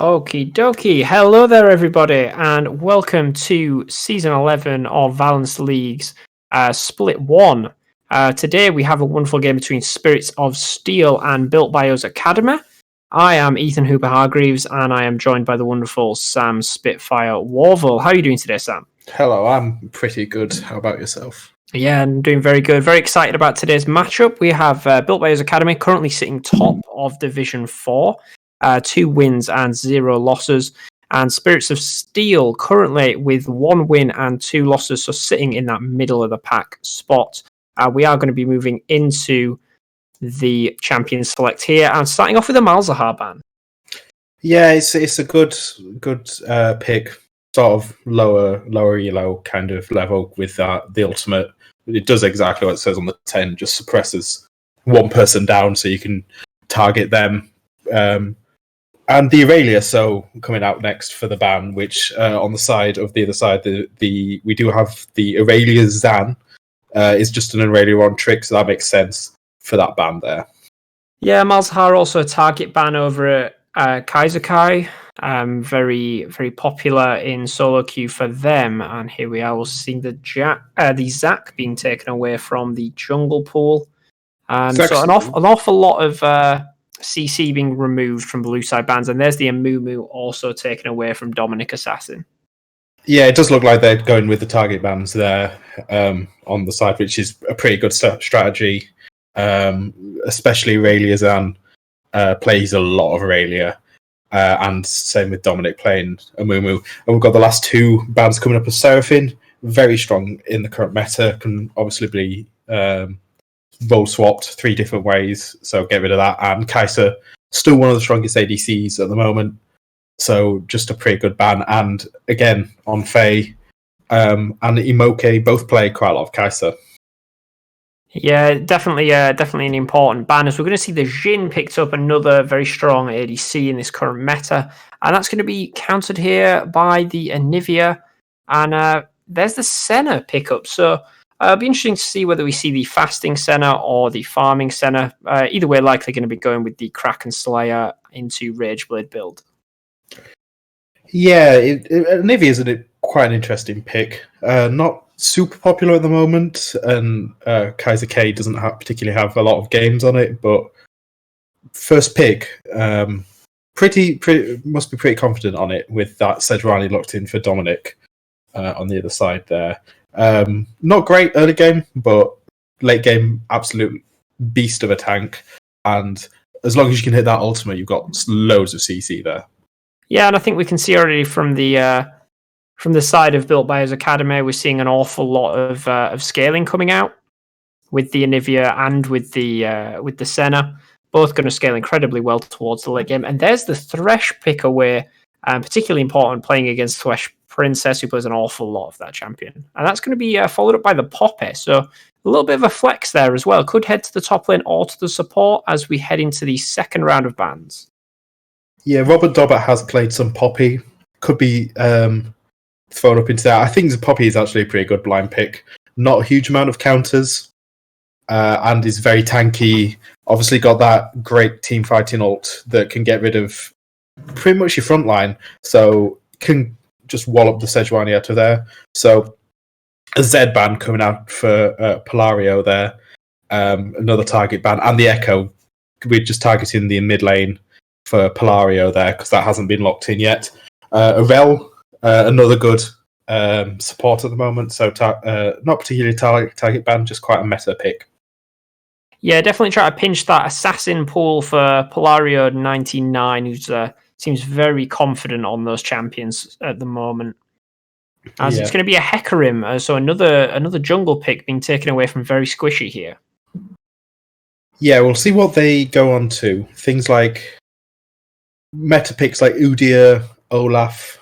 Okie dokie. Hello there, everybody, and welcome to Season 11 of Valence League's Split 1. Today we have a wonderful game between Spirits of Steel and Built by Us Academy. I am Ethan Hooper Hargreaves, and I am joined by the wonderful Sam Spitfire Warville. How are you doing today, Sam? Hello, I'm pretty good. How about yourself? Yeah, I'm doing very good. Very excited about today's matchup. We have Built by Us Academy currently sitting top of Division 4. 2 wins and 0 losses. And Spirits of Steel currently with 1 win and 2 losses, so sitting in that middle of the pack spot. We are going to be moving into the champion select here and starting off with a Malzahar ban. Yeah, it's a good pick, sort of lower elo kind of level with the ultimate. It does exactly what it says on the 10, just suppresses one person down so you can target them. And the Aurelia, so coming out next for the ban, which on the side of the other side, we do have the Aurelia Zan, is just an Aurelia on trick, so that makes sense for that ban there. Yeah, Malzahar also a target ban over at Kaiser Kai. Very, very popular in solo queue for them. And here we are, we'll see the Zac being taken away from the jungle pool. So an awful lot of CC being removed from blue side bans, and there's the Amumu also taken away from Dominic Assassin. Yeah, it does look like they're going with the target bans there on the side, which is a pretty good strategy. Especially Aurelia Zan plays a lot of Aurelia, and same with Dominic playing Amumu. And we've got the last 2 bans coming up as Seraphine, very strong in the current meta, can obviously be role swapped 3 different ways, so get rid of that. And Kaiser, still one of the strongest ADCs at the moment, so just a pretty good ban. And again, on Faye and Imoke both play quite a lot of Kaiser. Yeah, definitely an important ban, as we're going to see the Jhin picked up, another very strong ADC in this current meta, and that's going to be countered here by the Anivia, and there's the Senna pickup. So it'll be interesting to see whether we see the fasting Senna or the farming Senna. Either way, likely going to be going with the Kraken Slayer into Rageblade build. Yeah, Anivia is quite an interesting pick. Not super popular at the moment, and Kaiser K doesn't particularly have a lot of games on it, but first pick, pretty must be pretty confident on it with that Sejuani locked in for Dominic on the other side there. Not great early game, but late game, absolute beast of a tank, and as long as you can hit that ultimate, you've got loads of CC there. Yeah, and I think we can see already from the side of Built by Us Academy, we're seeing an awful lot of scaling coming out with the Anivia and with the Senna, both going to scale incredibly well towards the late game. And there's the Thresh pick away, particularly important playing against Thresh Princess, who plays an awful lot of that champion. And that's going to be followed up by the Poppy, so a little bit of a flex there as well. Could head to the top lane or to the support as we head into the second round of bans. Yeah, Robert Dobbert has played some Poppy. Could be thrown up into that. I think the Poppy is actually a pretty good blind pick. Not a huge amount of counters, and is very tanky. Obviously got that great team fighting ult that can get rid of pretty much your front line, so can just wallop the Sejuani out of there. So a Z ban coming out for Polario there, another target ban, and the Echo. We're just targeting the mid lane for Polario there because that hasn't been locked in yet. Avel, another good support at the moment, so not particularly target ban, just quite a meta pick. Yeah, definitely try to pinch that assassin pool for Polario 99, who seems very confident on those champions at the moment. As it's going to be a Hecarim, so another jungle pick being taken away from Very Squishy here. Yeah, we'll see what they go on to. Things like meta picks like Udyr, Olaf,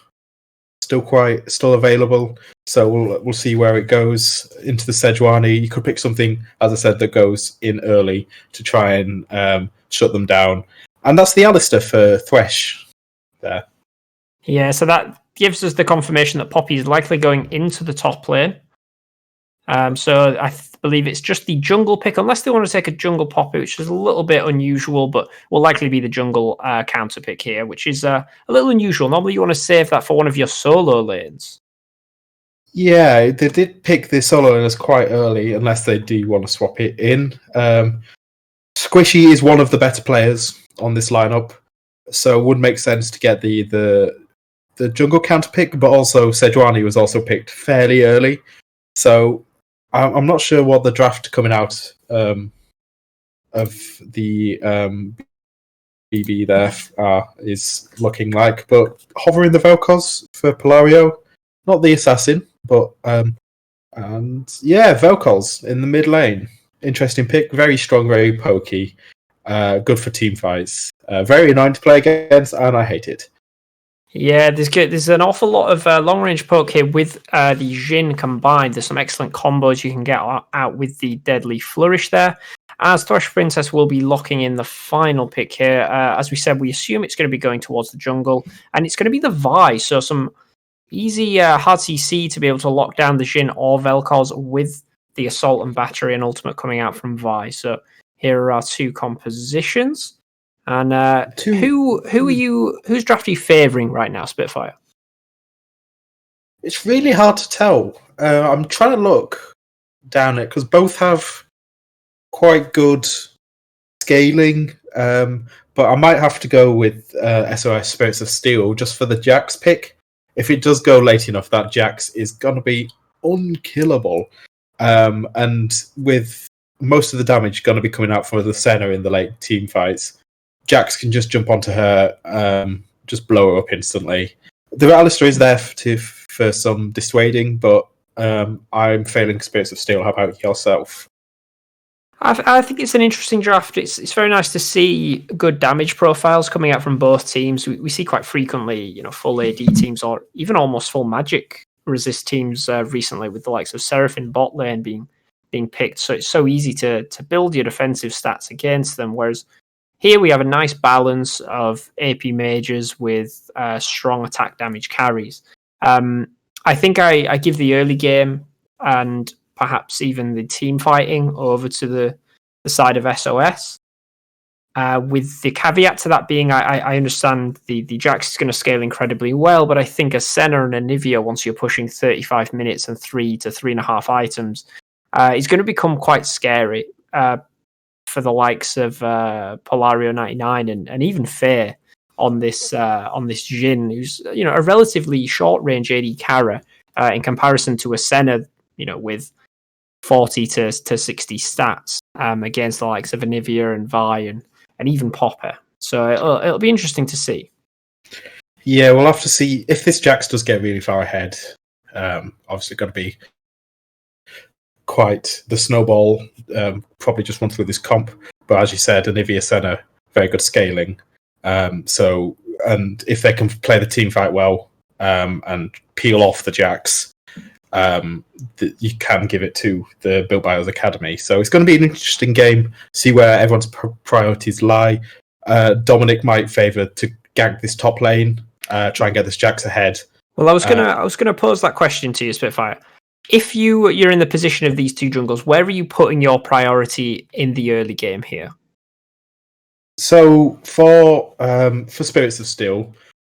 still available. So we'll see where it goes into the Sejuani. You could pick something, as I said, that goes in early to try and shut them down. And that's the Alistair for Thresh there. Yeah, so that gives us the confirmation that Poppy is likely going into the top lane. So I believe it's just the jungle pick, unless they want to take a jungle poppy, which is a little bit unusual, but will likely be the jungle counter pick here, which is a little unusual. Normally you want to save that for one of your solo lanes. Yeah, they did pick the solo laners quite early, unless they do want to swap it in. Squishy is one of the better players on this lineup, so it would make sense to get the jungle counter pick, but also Sejuani was also picked fairly early. So I'm not sure what the draft coming out of the BB there is looking like, but hovering the Vel'Koz for Polario, not the assassin, but and yeah, Vel'Koz in the mid lane. Interesting pick, very strong, very pokey, good for team fights. Very annoying to play against, and I hate it. Yeah, there's an awful lot of long range poke here with the Jhin combined. There's some excellent combos you can get out with the Deadly Flourish there. As Thresh Princess will be locking in the final pick here. As we said, we assume it's going to be going towards the jungle, and it's going to be the Vi. So some easy hard CC to be able to lock down the Jhin or Vel'Koz with the Assault and Battery and Ultimate coming out from Vi. So here are our two compositions. And whose draft are you favouring right now, Spitfire? It's really hard to tell. I'm trying to look down it because both have quite good scaling, but I might have to go with SOS Spirits of Steel just for the Jax pick. If it does go late enough, that Jax is going to be unkillable, and with most of the damage going to be coming out from the Senna in the late team fights, Jax can just jump onto her, just blow her up instantly. The Alistair is there for some dissuading, but I'm failing Spirits of Steel. How about yourself? I think it's an interesting draft. It's very nice to see good damage profiles coming out from both teams. We see quite frequently, full AD teams or even almost full Magic resist teams recently, with the likes of Seraphine bot lane being picked. So it's so easy to build your defensive stats against them. Whereas here we have a nice balance of AP mages with strong attack damage carries. I think I give the early game and perhaps even the team fighting over to the side of SOS. With the caveat to that being, I understand the Jax is going to scale incredibly well, but I think a Senna and a Nivea, once you're pushing 35 minutes and 3 to 3.5 items, is going to become quite scary. For the likes of Polario 99 and even Fair on this Jhin, who's a relatively short range AD carry in comparison to a Senna, with 40 to 60 stats against the likes of Anivia and Vi and even Popper. So it'll be interesting to see. Yeah, we'll have to see if this Jax does get really far ahead. Obviously, got to be quite the snowball. Probably just run through this comp, but as you said, Anivia Senna, very good scaling. So, and if they can play the team fight well and peel off the Jax, you can give it to the Built by Us Academy. So it's going to be an interesting game. See where everyone's priorities lie. Dominic might favour to gank this top lane, try and get this Jax ahead. Well, I was gonna pose that question to you, Spitfire. If you're in the position of these two jungles, where are you putting your priority in the early game here? So for Spirits of Steel,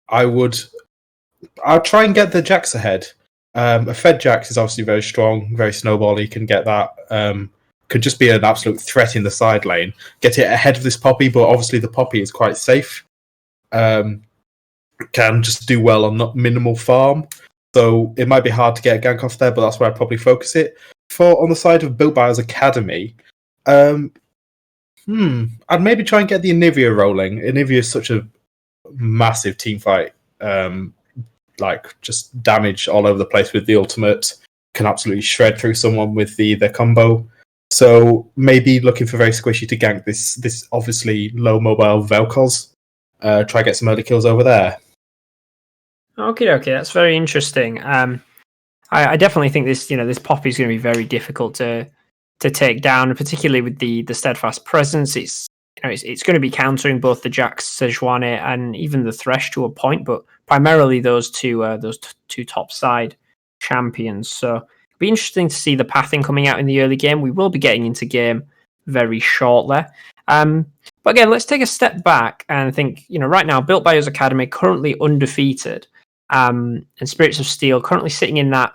I'll try and get the Jax ahead. A fed Jax is obviously very strong, very snowbally. You can get that. Could just be an absolute threat in the side lane. Get it ahead of this Poppy, but obviously the Poppy is quite safe. Can just do well on minimal farm. So it might be hard to get a gank off there, but that's where I'd probably focus it. On the side of Built by Us Academy, I'd maybe try and get the Anivia rolling. Anivia is such a massive team fight, just damage all over the place with the ultimate. Can absolutely shred through someone with the combo. So maybe looking for very squishy to gank this obviously low mobile Vel'Koz. Try get some early kills over there. Okay, that's very interesting. I definitely think this Poppy is going to be very difficult to take down, particularly with the steadfast presence. It's going to be countering both the Jax, Sejuani, and even the Thresh to a point, but primarily those two top side champions. So Be interesting to see the pathing coming out in the early game. We will be getting into game very shortly. But again, let's take a step back and think, right now, Built by Us Academy currently undefeated, and Spirits of Steel currently sitting in that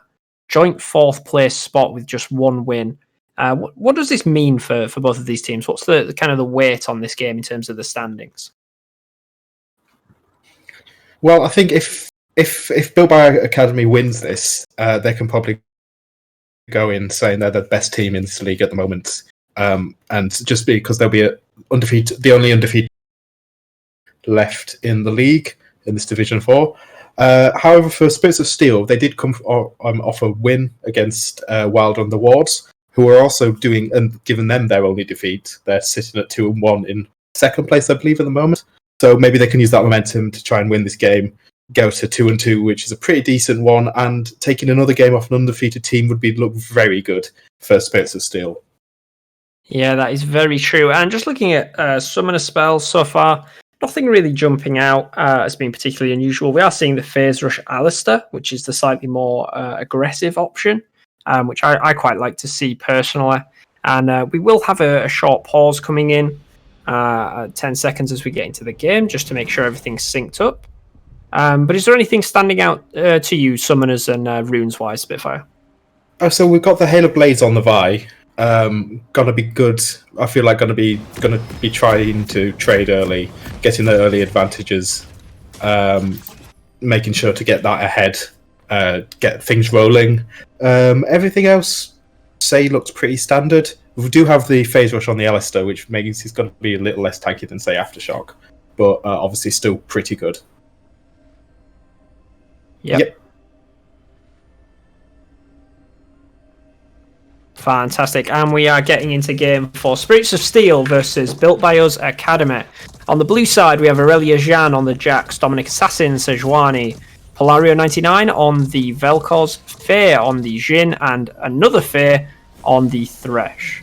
joint 4th place spot with just 1 win. What does this mean for both of these teams? What's the kind of the weight on this game in terms of the standings? Well, I think if Built by Academy wins this, they can probably go in saying they're the best team in this league at the moment, and just because they'll be the only undefeated left in the league in this Division 4. However, for Spirits of Steel, they did come off a win against Wild on the Wards, who are also doing, and given them their only defeat, they're sitting at 2-1 in 2nd place, I believe, at the moment. So maybe they can use that momentum to try and win this game, go to 2-2, which is a pretty decent one, and taking another game off an undefeated team would look very good for Spirits of Steel. Yeah, that is very true. And just looking at Summoner spells so far, nothing really jumping out as being particularly unusual. We are seeing the Phase Rush Alistair, which is the slightly more aggressive option, which I quite like to see personally. And we will have a short pause coming in, 10 seconds as we get into the game, just to make sure everything's synced up. But is there anything standing out to you, Summoners and Runes-wise, Spitfire? So we've got the Halo Blades on the Vi. Gonna be good. I feel like gonna be trying to trade early, getting the early advantages, making sure to get that ahead, get things rolling. Everything else, looks pretty standard. We do have the Phase Rush on the Alistair, which means he's going to be a little less tanky than Aftershock, but obviously still pretty good. Yep. Fantastic. And we are getting into game for Spirits of Steel versus Built by Us Academy. On the blue side, we have Aurelia Jean on the Jax, Dominic Assassin, Sejuani, Polario 99 on the Vel'Koz, Faye on the Jhin, and another Faye on the Thresh.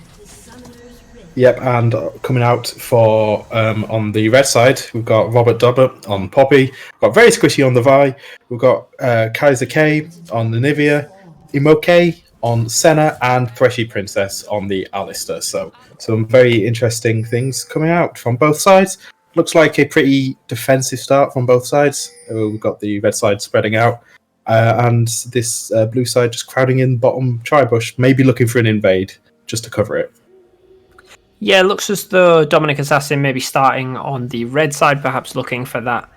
Yep, and coming out for on the red side, we've got Robert Dobbert on Poppy, we've got Very Squishy on the Vi, we've got Kaiser K on the Nivea, Imoke on Senna, and Threshy Princess on the Alistair. So some very interesting things coming out from both sides. Looks like a pretty defensive start from both sides. We've got the red side spreading out, and this blue side just crowding in bottom tri-bush, maybe looking for an invade just to cover it. Yeah, it looks as though Dominic Assassin may be starting on the red side, perhaps looking for that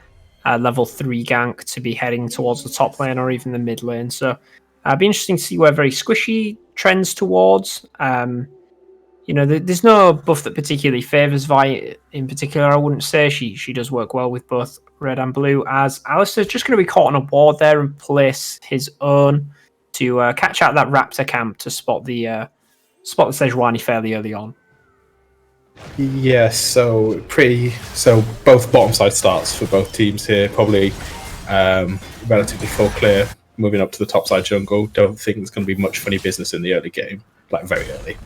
level 3 gank to be heading towards the top lane or even the mid lane. So it'd be interesting to see where Very Squishy trends towards. There's no buff that particularly favours Vi in particular, I wouldn't say. She does work well with both red and blue, as Alistair's just going to be caught on a ward there and place his own to catch out that Raptor camp to spot the Sejuani fairly early on. Yes, so both bottom side starts for both teams here, probably relatively full clear, moving up to the top side jungle. Don't think there's going to be much funny business in the early game, like very early.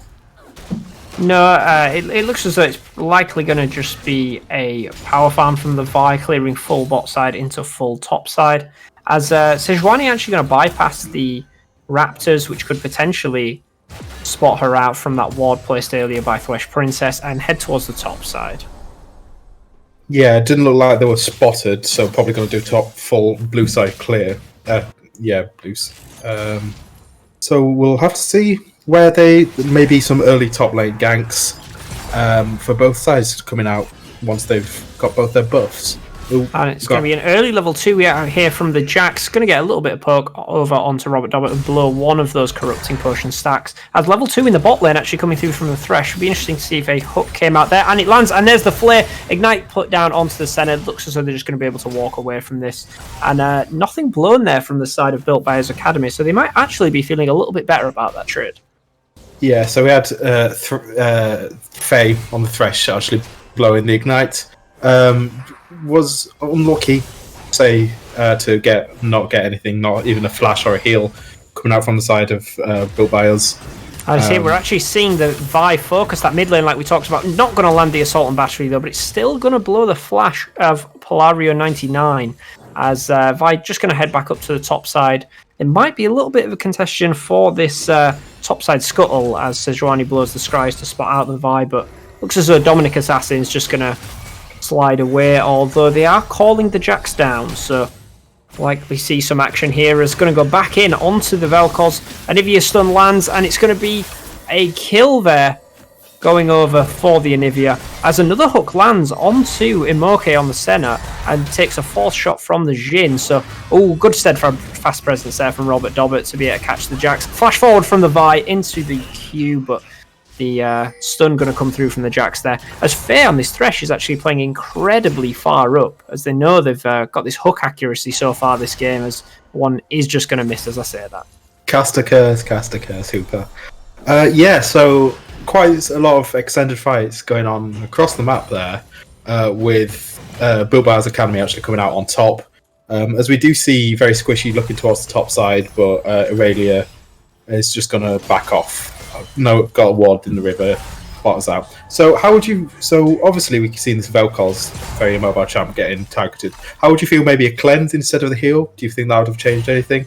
No, it looks as though it's likely going to just be a power farm from the Vi, clearing full bot side into full top side, as Sejuani actually going to bypass the Raptors, which could potentially spot her out from that ward placed earlier by Thresh Princess and head towards the top side. Yeah, it didn't look like they were spotted, so probably going to do top full blue side clear. Blues. So we'll have to see where maybe some early top lane ganks for both sides coming out once they've got both their buffs. And it's going to be an early level 2 we are here from the Jax. Going to get a little bit of poke over onto Robert Dobbert and blow one of those corrupting potion stacks. As level 2 in the bot lane actually coming through from the Thresh. It'll be interesting to see if a hook came out there. And it lands. And there's the flare. Ignite put down onto the center. Looks as though they're just going to be able to walk away from this. And nothing blown there from the side of Built by Us Academy. So they might actually be feeling a little bit better about that trade. Yeah, so we had Faye on the Thresh actually blowing the Ignite. Was unlucky, to not get anything, not even a flash or a heal coming out from the side of Built by Us. I see. We're actually seeing the Vi focus that mid lane, like we talked about. Not going to land the Assault and Battery though, but it's still going to blow the flash of Polario 99. As Vi just going to head back up to the top side, There might be a little bit of a contention for this topside scuttle as Sejuani blows the scries to spot out the Vi, but looks as though Dominic Assassin's just going to slide away, although they are calling the jacks down, so likely see some action here. Is going to go back in onto the Vel'Koz. Anivia stun lands, and it's going to be a kill there going over for the Anivia as another hook lands onto Imoke on the Senna and takes a fourth shot from the Jhin. So, good steadfast presence there from Robert Dobbert to be able to catch the jacks. Flash forward from the Vi into the Q, but the stun going to come through from the jacks there. As Faye on this Thresh is actually playing incredibly far up, as they know they've got this hook accuracy so far this game, as one is just going to miss as I say that. Caster curse, Hooper. So quite a lot of extended fights going on across the map there, with Bilbao's Academy actually coming out on top. As we do see very squishy looking towards the top side, but Aurelia is just going to back off. No, got a ward in the river, bottoms out. So how would you? So obviously we can see this Vel'Koz, very mobile champ, getting targeted. How would you feel maybe a cleanse instead of the heal? Do you think that would have changed anything?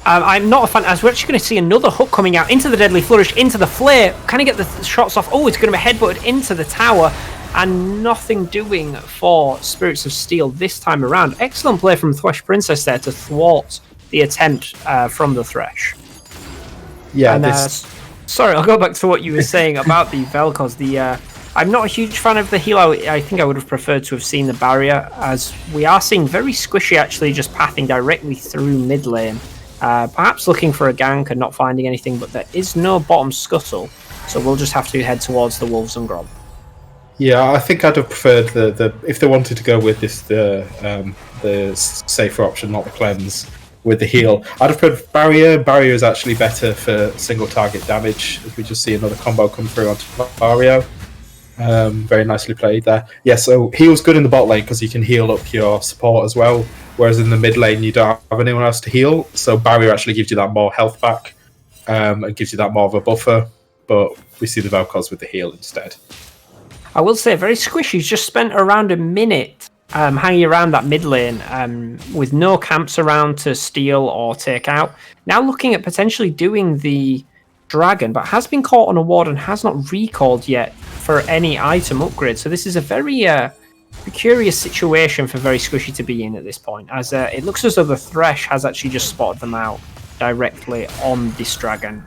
I'm not a fan, as we're actually going to see another hook coming out into the Deadly Flourish, into the Flare. Can I get the shots off? Oh, it's going to be headbutted into the tower, and nothing doing for Spirits of Steel this time around. Excellent play from Thresh Princess there to thwart the attempt from the Thresh. Yeah, and, sorry, I'll go back to what you were saying about the Vel'Koz. I'm not a huge fan of the heal. I think I would have preferred to have seen the barrier, as we are seeing very squishy actually just pathing directly through mid lane. Perhaps looking for a gank and not finding anything, but there is no bottom scuttle, so we'll just have to head towards the Wolves and Grob. Yeah, I think I'd have preferred the if they wanted to go with this the safer option, not the cleanse, with the heal. I'd have put Barrier. Barrier is actually better for single target damage, as we just see another combo come through onto Barrio. Very nicely played there. Yeah, so heal's good in the bot lane because you can heal up your support as well, whereas in the mid lane you don't have anyone else to heal, so Barrier actually gives you that more health back, and gives you that more of a buffer, but we see the Vel'Koz with the heal instead. I will say, very squishy. He's just spent around a minute hanging around that mid lane with no camps around to steal or take out. Now looking at potentially doing the dragon, but has been caught on a ward and has not recalled yet for any item upgrade. So this is a very curious situation for very squishy to be in at this point, as it looks as though the Thresh has actually just spotted them out directly on this dragon.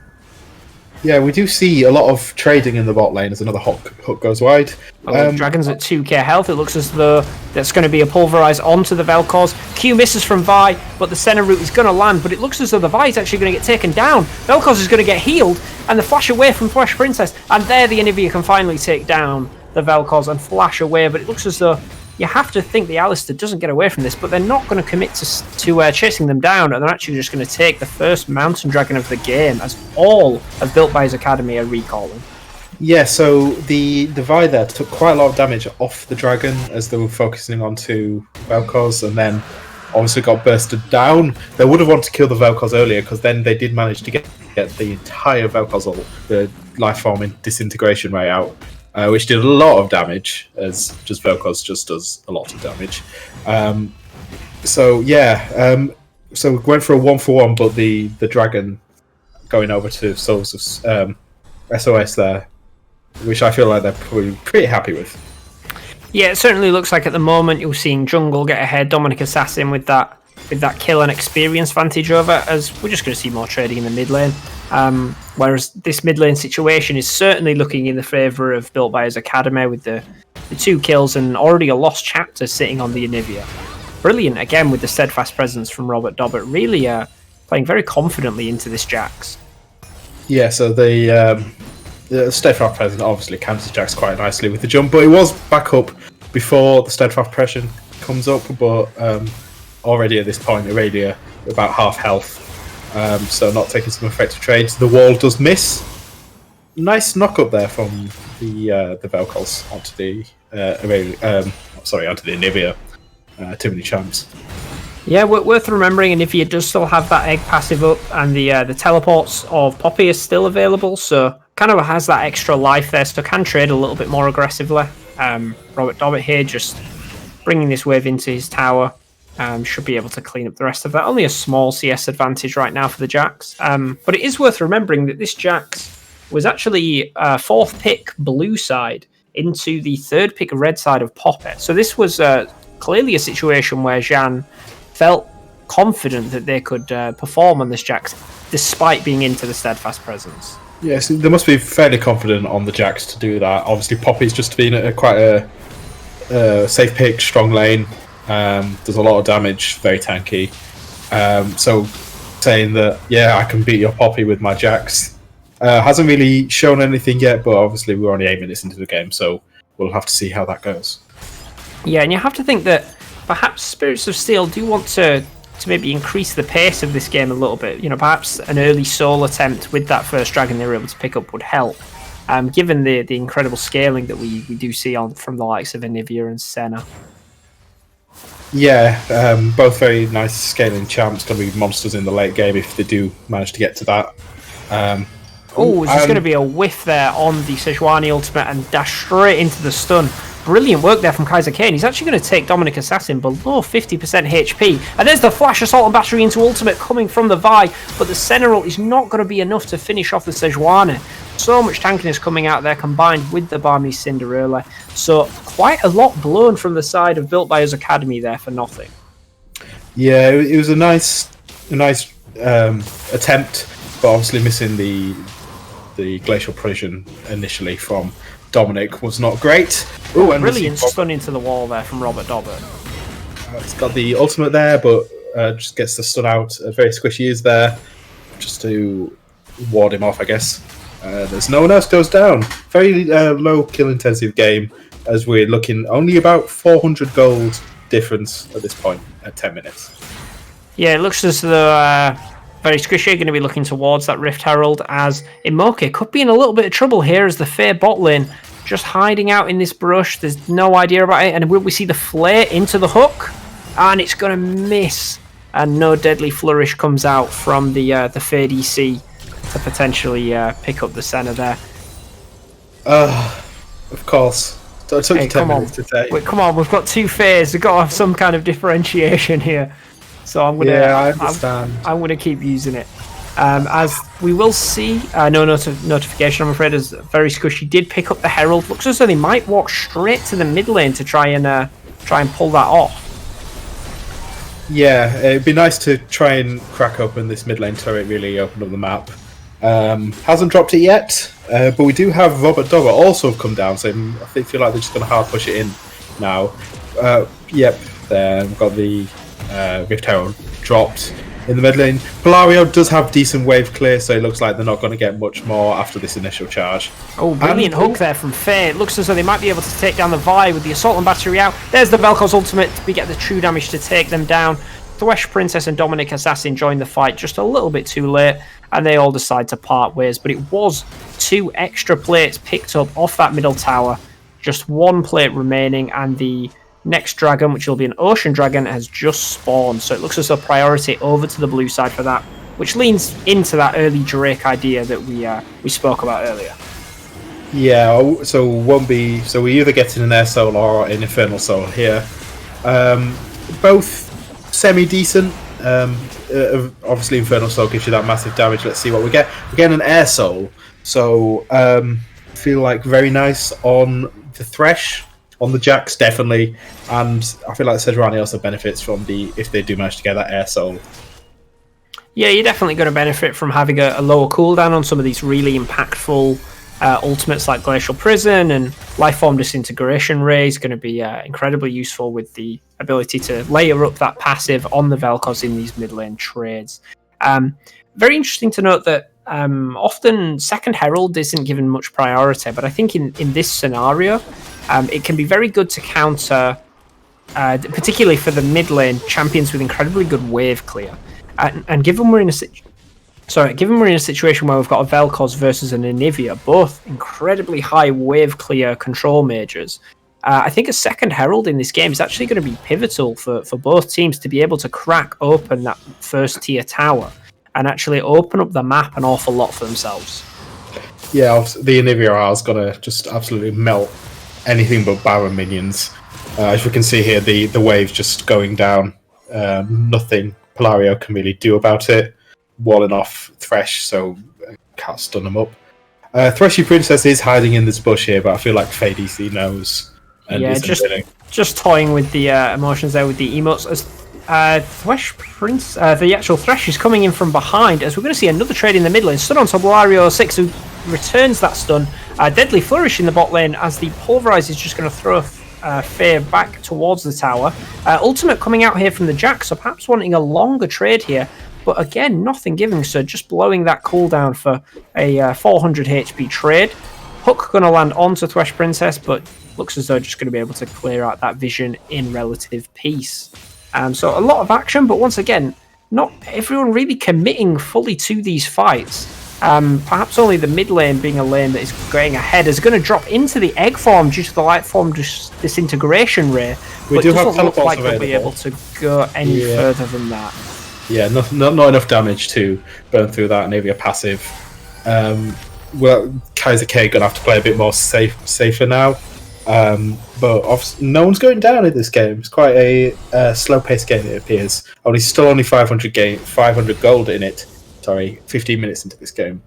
Yeah, we do see a lot of trading in the bot lane as another hook goes wide. Dragon's at 2k health. It looks as though that's going to be a pulverize onto the Vel'Koz. Q misses from Vi, but the center route is going to land, but it looks as though the Vi is actually going to get taken down. Vel'Koz is going to get healed, and the flash away from Thresh Princess, and there the Anivia can finally take down the Vel'Koz and flash away, but it looks as though you have to think the Alistar doesn't get away from this, but they're not going to commit to chasing them down, and they're actually just going to take the first mountain dragon of the game, as all of Built by His Academy are recalling. Yeah, so the Vi there took quite a lot of damage off the dragon as they were focusing onto Vel'Koz, and then obviously got bursted down. They would have wanted to kill the Vel'Koz earlier, because then they did manage to get the entire Vel'Koz, or the life form in disintegration rate out, which did a lot of damage, as just Vel'Koz just does a lot of damage. So we went for a 1-for-1, but the dragon going over to Souls of SOS there, which I feel like they're probably pretty happy with. Yeah, it certainly looks like at the moment you're seeing Jungle get ahead, Dominic Assassin with that kill and experience vantage over, as we're just going to see more trading in the mid lane. Whereas this mid lane situation is certainly looking in the favour of Built by His Academy with the 2 kills and already a lost chapter sitting on the Anivia. Brilliant, again, with the steadfast presence from Robert Dobbert, really playing very confidently into this Jax. Yeah, so the steadfast presence obviously counters Jax quite nicely with the jump, but it was back up before the steadfast pressure comes up, but already at this point Aurelia about half health, so not taking some effective trades. The wall does miss. Nice knock up there from the Vel'Koz onto the onto the Anivia. Too many champs. Yeah, worth remembering, and Anivia does still have that egg passive up, and the teleports of Poppy is still available, so kind of has that extra life there, so can trade a little bit more aggressively. Robert Dobbert here just bringing this wave into his tower. should be able to clean up the rest of that. Only a small CS advantage right now for the Jax. But it is worth remembering that this Jax was actually 4th pick blue side into the 3rd pick red side of Poppet. So this was clearly a situation where Jean felt confident that they could perform on this Jax despite being into the Steadfast presence. Yes, they must be fairly confident on the Jax to do that. Obviously, Poppy's just been quite a safe pick, strong lane. Does a lot of damage, very tanky. So saying that, yeah, I can beat your Poppy with my Jax hasn't really shown anything yet, but obviously we're only 8 minutes into the game, so we'll have to see how that goes. Yeah, and you have to think that perhaps Spirits of Steel do want to maybe increase the pace of this game a little bit. Perhaps an early soul attempt with that first dragon they were able to pick up would help. Given the incredible scaling that we do see from the likes of Anivia and Senna. Yeah, both very nice scaling champs. Going to be monsters in the late game if they do manage to get to that. There's going to be a whiff there on the Sejuani ultimate and dash straight into the stun. Brilliant work there from Kaiser Kane. He's actually going to take Dominic Assassin below 50% HP. And there's the flash assault and battery into ultimate coming from the Vi, but the Sentinel is not going to be enough to finish off the Sejuani. So much tankiness coming out there combined with the Barmy Cinderella. So quite a lot blown from the side of Built by Us Academy there for nothing. Yeah, it was a nice attempt, but obviously missing the Glacial Prison initially from Dominic was not great. Ooh, and brilliant stun into the wall there from Robert Dobbert. It's got the ultimate there, but just gets the stun out. Very squishy is there, just to ward him off, I guess. There's no one else goes down. Very low kill intensive game, as we're looking only about 400 gold difference at this point at 10 minutes. Yeah, it looks as though very squishy going to be looking towards that Rift Herald, as Imoke could be in a little bit of trouble here as the Fair bot lane just hiding out in this brush. There's no idea about it, and we see the flare into the hook, and it's going to miss, and no Deadly Flourish comes out from the Fair DC to potentially pick up the Senna there. Of course. So it took you 10 minutes to say. Wait, come on, we've got 2 Fairs. We've got to have some kind of differentiation here. So I'm gonna. Yeah, I understand. I'm gonna keep using it. As we will see, no notification, I'm afraid, as Very Squishy did pick up the Herald. Looks as though they might walk straight to the mid lane to try and pull that off. Yeah, it'd be nice to try and crack open this mid lane turret, really open up the map. Hasn't dropped it yet, but we do have Robert Dobber also come down, so I feel like they're just going to hard push it in now. Yep, there we've got the Rift Herald dropped in the mid lane. Polario does have decent wave clear, so it looks like they're not going to get much more after this initial charge. Oh, brilliant hook there from Faye. It looks as though they might be able to take down the Vi with the Assault and Battery out. There's the Vel'Koz ultimate. We get the true damage to take them down. Thresh Princess and Dominic Assassin join the fight just a little bit too late, and they all decide to part ways. But it was 2 extra plates picked up off that middle tower. Just 1 plate remaining, and the next dragon, which will be an Ocean Dragon, has just spawned. So it looks as though priority over to the blue side for that, which leans into that early Drake idea that we spoke about earlier. Yeah, so we're either getting an Air Soul or an Infernal Soul here. Both semi-decent. Obviously Infernal Soul gives you that massive damage. Let's see what we get. We're getting an Air Soul, so feel like very nice on the Thresh, on the Jax definitely, and I feel like Sejuani also benefits from if they do manage to get that Air Soul. Yeah, you're definitely going to benefit from having a lower cooldown on some of these really impactful ultimates like Glacial Prison, and Lifeform Disintegration Ray is going to be incredibly useful with the ability to layer up that passive on the Vel'Koz in these mid lane trades. Very interesting to note that often Second Herald isn't given much priority, but I think in this scenario, it can be very good to counter, particularly for the mid lane champions with incredibly good wave clear. And given we're in a situation where we've got a Vel'Koz versus an Anivia, both incredibly high wave clear control mages, I think a Second Herald in this game is actually going to be pivotal for both teams to be able to crack open that first tier tower and actually open up the map an awful lot for themselves. Yeah, the Anivia R is going to just absolutely melt anything but Baron minions. As we can see here, the wave's just going down nothing Polario can really do about it. Walling off Thresh, so can't stun them up. Threshy Princess is hiding in this bush here, but I feel like FadeEC knows and isn't bidding. Just toying with the emotions there with the emotes. As the actual Thresh is coming in from behind, as we're going to see another trade in the mid lane. Stun on Polario 6, who returns that stun. Deadly Flourish in the bot lane, as the Pulverize is just going to throw Faye back towards the tower. Ultimate coming out here from the Jack, so perhaps wanting a longer trade here. But again, nothing giving, so just blowing that cooldown for a 400 HP trade. Hook going to land onto Thresh Princess, but looks as though just going to be able to clear out that vision in relative peace. So a lot of action, but once again, not everyone really committing fully to these fights. Perhaps only the mid lane, being a lane that is going ahead, is going to drop into the egg form due to the light form disintegration ray. We do have teleports like they'll be able to go any further than that. Yeah, not enough damage to burn through that Navia passive. Well, Kaiser K gonna have to play a bit more safer now. But no one's going down in this game. It's quite a slow-paced game, it appears. Still only 500 gold in it. Sorry, 15 minutes into this game.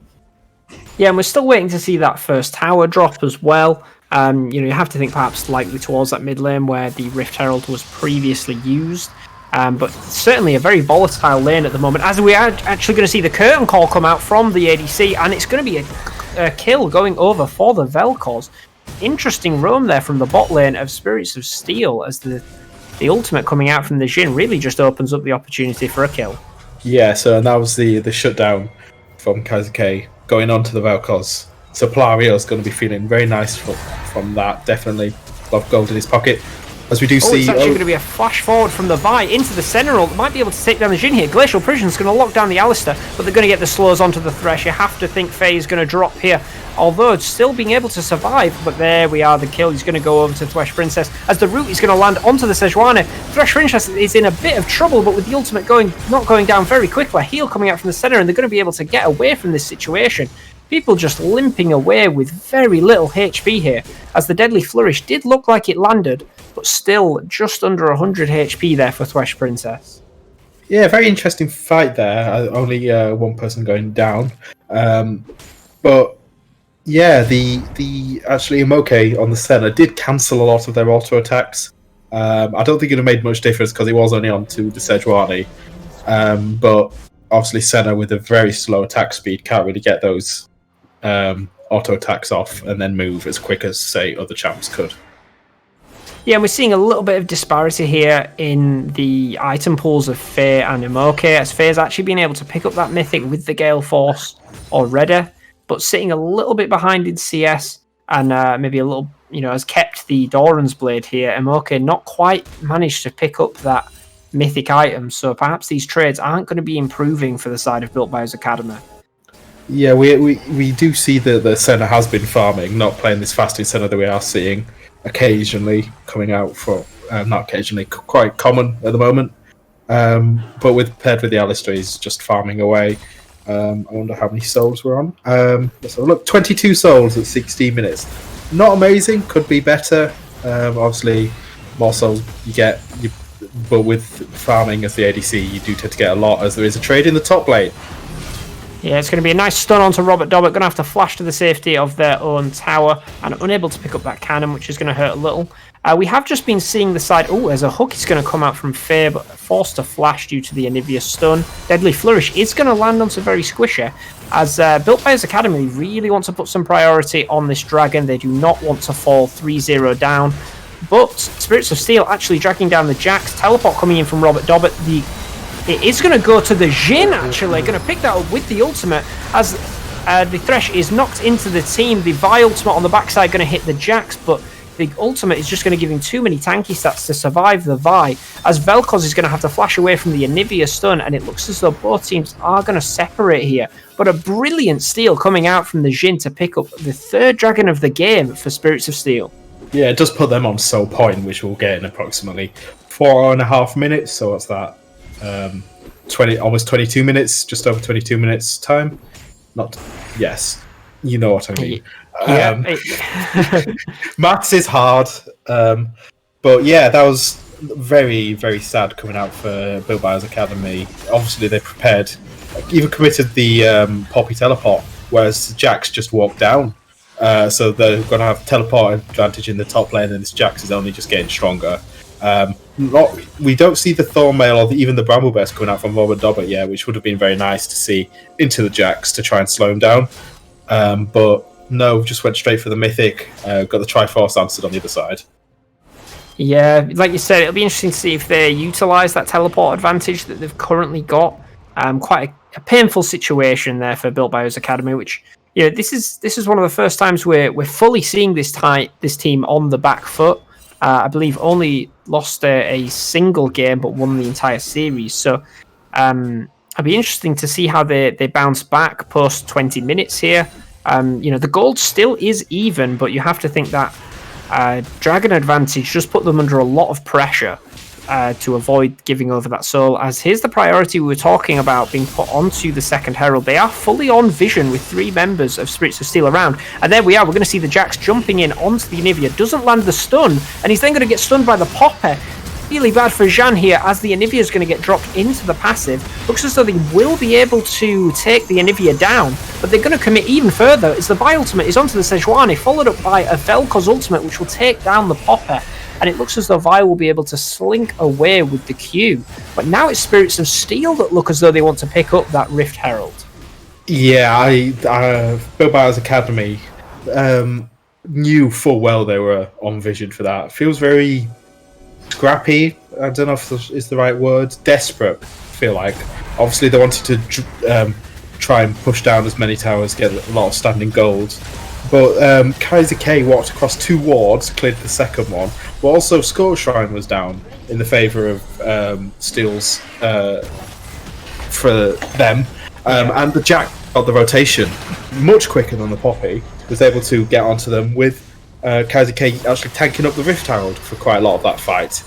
Yeah, and we're still waiting to see that first tower drop as well. You have to think perhaps likely towards that mid lane where the Rift Herald was previously used. But certainly a very volatile lane at the moment, as we are actually going to see the curtain call come out from the ADC, and it's going to be a kill going over for the Vel'Koz. Interesting roam there from the bot lane of Spirits of Steel, as the ultimate coming out from the Jhin really just opens up the opportunity for a kill. Yeah, so and that was the shutdown from Kaiser K going on to the Vel'Koz. So Polario's going to be feeling very nice from that, definitely. A lot of gold in his pocket. As we do see, it's actually going to be a flash forward from the Vi into the Sentinel. Might be able to take down the Jhin here. Glacial Prison's going to lock down the Alistar, but they're going to get the slows onto the Thresh. You have to think Faye is going to drop here, although still being able to survive. But there we are, the kill. He's going to go over to Thresh Princess, as the root is going to land onto the Sejuani. Thresh Princess is in a bit of trouble, but with the ultimate not going down very quickly, a heal coming out from the center, and they're going to be able to get away from this situation. People just limping away with very little HP here, as the Deadly Flourish did look like it landed, but still just under 100 HP there for Thresh Princess. Yeah, very interesting fight there. Only one person going down. But yeah, the actually Imoke on the Senna did cancel a lot of their auto attacks. I don't think it have made much difference because it was only on to the Sejuani. But obviously Senna with a very slow attack speed can't really get those auto attacks off and then move as quick as, say, other champs could. Yeah, and we're seeing a little bit of disparity here in the item pools of Faye and Imoke, as Faye's actually been able to pick up that Mythic with the Gale Force already, but sitting a little bit behind in CS, and maybe a little, has kept the Doran's Blade here. Imoke not quite managed to pick up that Mythic item, so perhaps these trades aren't going to be improving for the side of Built Bio's Academy. Yeah, we do see that the Senna has been farming, not playing this fasting Senna that we are seeing occasionally coming out for, not occasionally, quite common at the moment. But paired with the Alistar, he's just farming away. I wonder how many souls we're on. Let's have a look, 22 souls at 16 minutes. Not amazing, could be better. Obviously, more souls you get, but with farming as the ADC, you do tend to get a lot, as there is a trade in the top lane. Yeah, it's going to be a nice stun onto Robert Dobbert. Going to have to flash to the safety of their own tower, and unable to pick up that cannon, which is going to hurt a little. We have just been seeing the side. Oh, there's a hook. It's going to come out from Faye, but forced to flash due to the Anivia stun. Deadly Flourish is going to land onto very squishy, as Built Bio's Academy really want to put some priority on this dragon. They do not want to fall 3-0 down. But Spirits of Steel actually dragging down the Jax. Teleport coming in from Robert Dobbert. It is going to go to the Jhin, actually. Going to pick that up with the ultimate, as the Thresh is knocked into the team. The Vi ultimate on the backside going to hit the Jax, but the ultimate is just going to give him too many tanky stats to survive the Vi, as Vel'Koz is going to have to flash away from the Anivia stun, and it looks as though both teams are going to separate here. But a brilliant steal coming out from the Jhin to pick up the third dragon of the game for Spirits of Steel. Yeah, it does put them on Soul Point, which we'll get in approximately 4.5 minutes, so what's that? almost 22 minutes, just over 22 minutes time. Yes, you know what I mean. Yeah. Maths is hard, but yeah, that was very, very sad coming out for Built Bio's Academy. Obviously, they prepared, even committed the Poppy teleport, whereas Jax just walked down. So they're going to have teleport advantage in the top lane, and this Jax is only just getting stronger. We don't see the Thornmail or even the Bramblebears coming out from Robert Dobbert yet, which would have been very nice to see into the Jax to try and slow him down. But no, just went straight for the Mythic, got the Triforce answered on the other side. Yeah, like you said, it'll be interesting to see if they utilise that teleport advantage that they've currently got. Quite a painful situation there for Built Bio's Academy, which this is one of the first times we're fully seeing this team on the back foot. I believe only lost a single game but won the entire series. So it'll be interesting to see how they bounce back post 20 minutes here. The gold still is even, but you have to think that Dragon advantage just put them under a lot of pressure to avoid giving over that soul, as here's the priority we were talking about being put onto the second Herald. They are fully on vision with 3 members of Spirits of Steel around, and there we are. We're going to see the Jax jumping in onto the Anivia, doesn't land the stun, and he's then going to get stunned by the Popper. Really bad for Jean here, as the Anivia is going to get dropped into the passive. Looks as though they will be able to take the Anivia down, but they're going to commit even further as the Vi ultimate is onto the Sejuani, followed up by a Vel'Koz ultimate, which will take down the Popper. And it looks as though Vi will be able to slink away with the Q. But now it's Spirits of Steel that look as though they want to pick up that Rift Herald. Yeah, Built Bio's Academy knew full well they were on vision for that. Feels very scrappy. I don't know if this is the right word. Desperate, I feel like. Obviously, they wanted to try and push down as many towers, get a lot of standing gold. But Kaiser K walked across 2 wards, cleared the second one, but also Skull Shrine was down in the favour of Steel's for them. And the Jack got the rotation much quicker than the Poppy, was able to get onto them with Kaiser K actually tanking up the Rift Herald for quite a lot of that fight.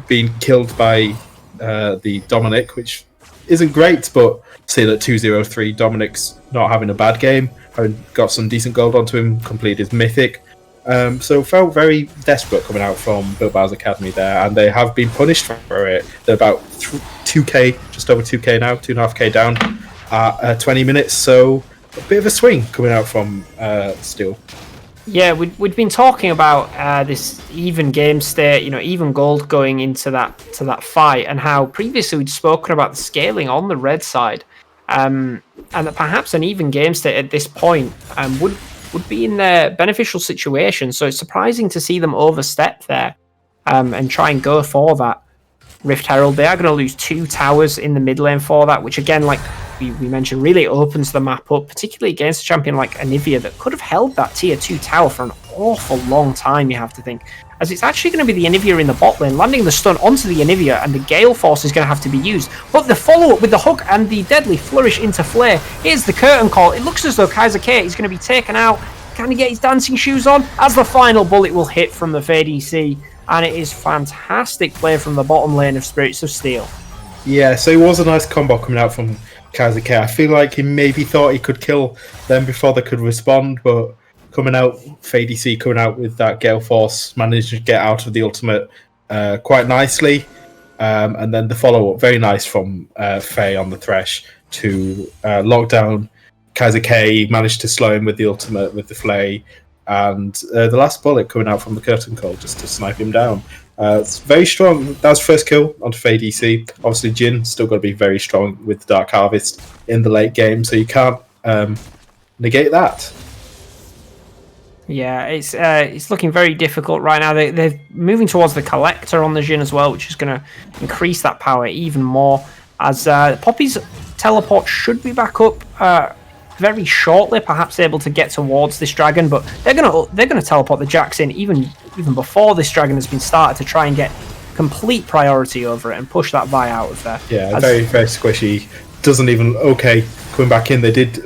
Being killed by the Dominic, which isn't great, but still at 2-0-3, Dominic's not having a bad game. Having got some decent gold onto him, completed his Mythic. So felt very desperate coming out from Built Bio's Academy there, and they have been punished for it. They're about 2k, just over 2k now, 2.5k down at 20 minutes, so a bit of a swing coming out from Steel. Yeah, we'd been talking about this even game state, even gold going into that fight, and how previously we'd spoken about the scaling on the red side. And that perhaps an even game state at this point would be in their beneficial situation. So it's surprising to see them overstep there and try and go for that Rift Herald. They are going to lose 2 towers in the mid lane for that, which again, like we mentioned, really opens the map up, particularly against a champion like Anivia that could have held that tier 2 tower for an awful long time, you have to think. As it's actually going to be the Anivia in the bot lane, landing the stun onto the Anivia, and the Gale Force is going to have to be used. But the follow-up with the hook and the deadly flourish into Flare, here's the curtain call. It looks as though Kaiser K is going to be taken out. Can he get his dancing shoes on? As the final bullet will hit from the Fade EC, and it is fantastic play from the bottom lane of Spirits of Steel. Yeah, so it was a nice combo coming out from Kaiser K. I feel like he maybe thought he could kill them before they could respond, but coming out, Fade EC coming out with that Gale Force, managed to get out of the ultimate quite nicely. And then the follow-up, very nice from Faye on the Thresh to lock down Kaiser K, managed to slow him with the ultimate, with the Flay, and the last bullet coming out from the curtain call just to snipe him down. It's very strong. That was first kill onto Fade EC. Obviously, Jin still got to be very strong with the Dark Harvest in the late game, so you can't negate that. Yeah, it's looking very difficult right now. They're moving towards the Collector on the Jhin as well, which is going to increase that power even more. As Poppy's teleport should be back up very shortly, perhaps able to get towards this dragon, but they're gonna teleport the Jax in even before this dragon has been started to try and get complete priority over it and push that Vi out of there. Yeah, very very squishy. Doesn't even coming back in. They did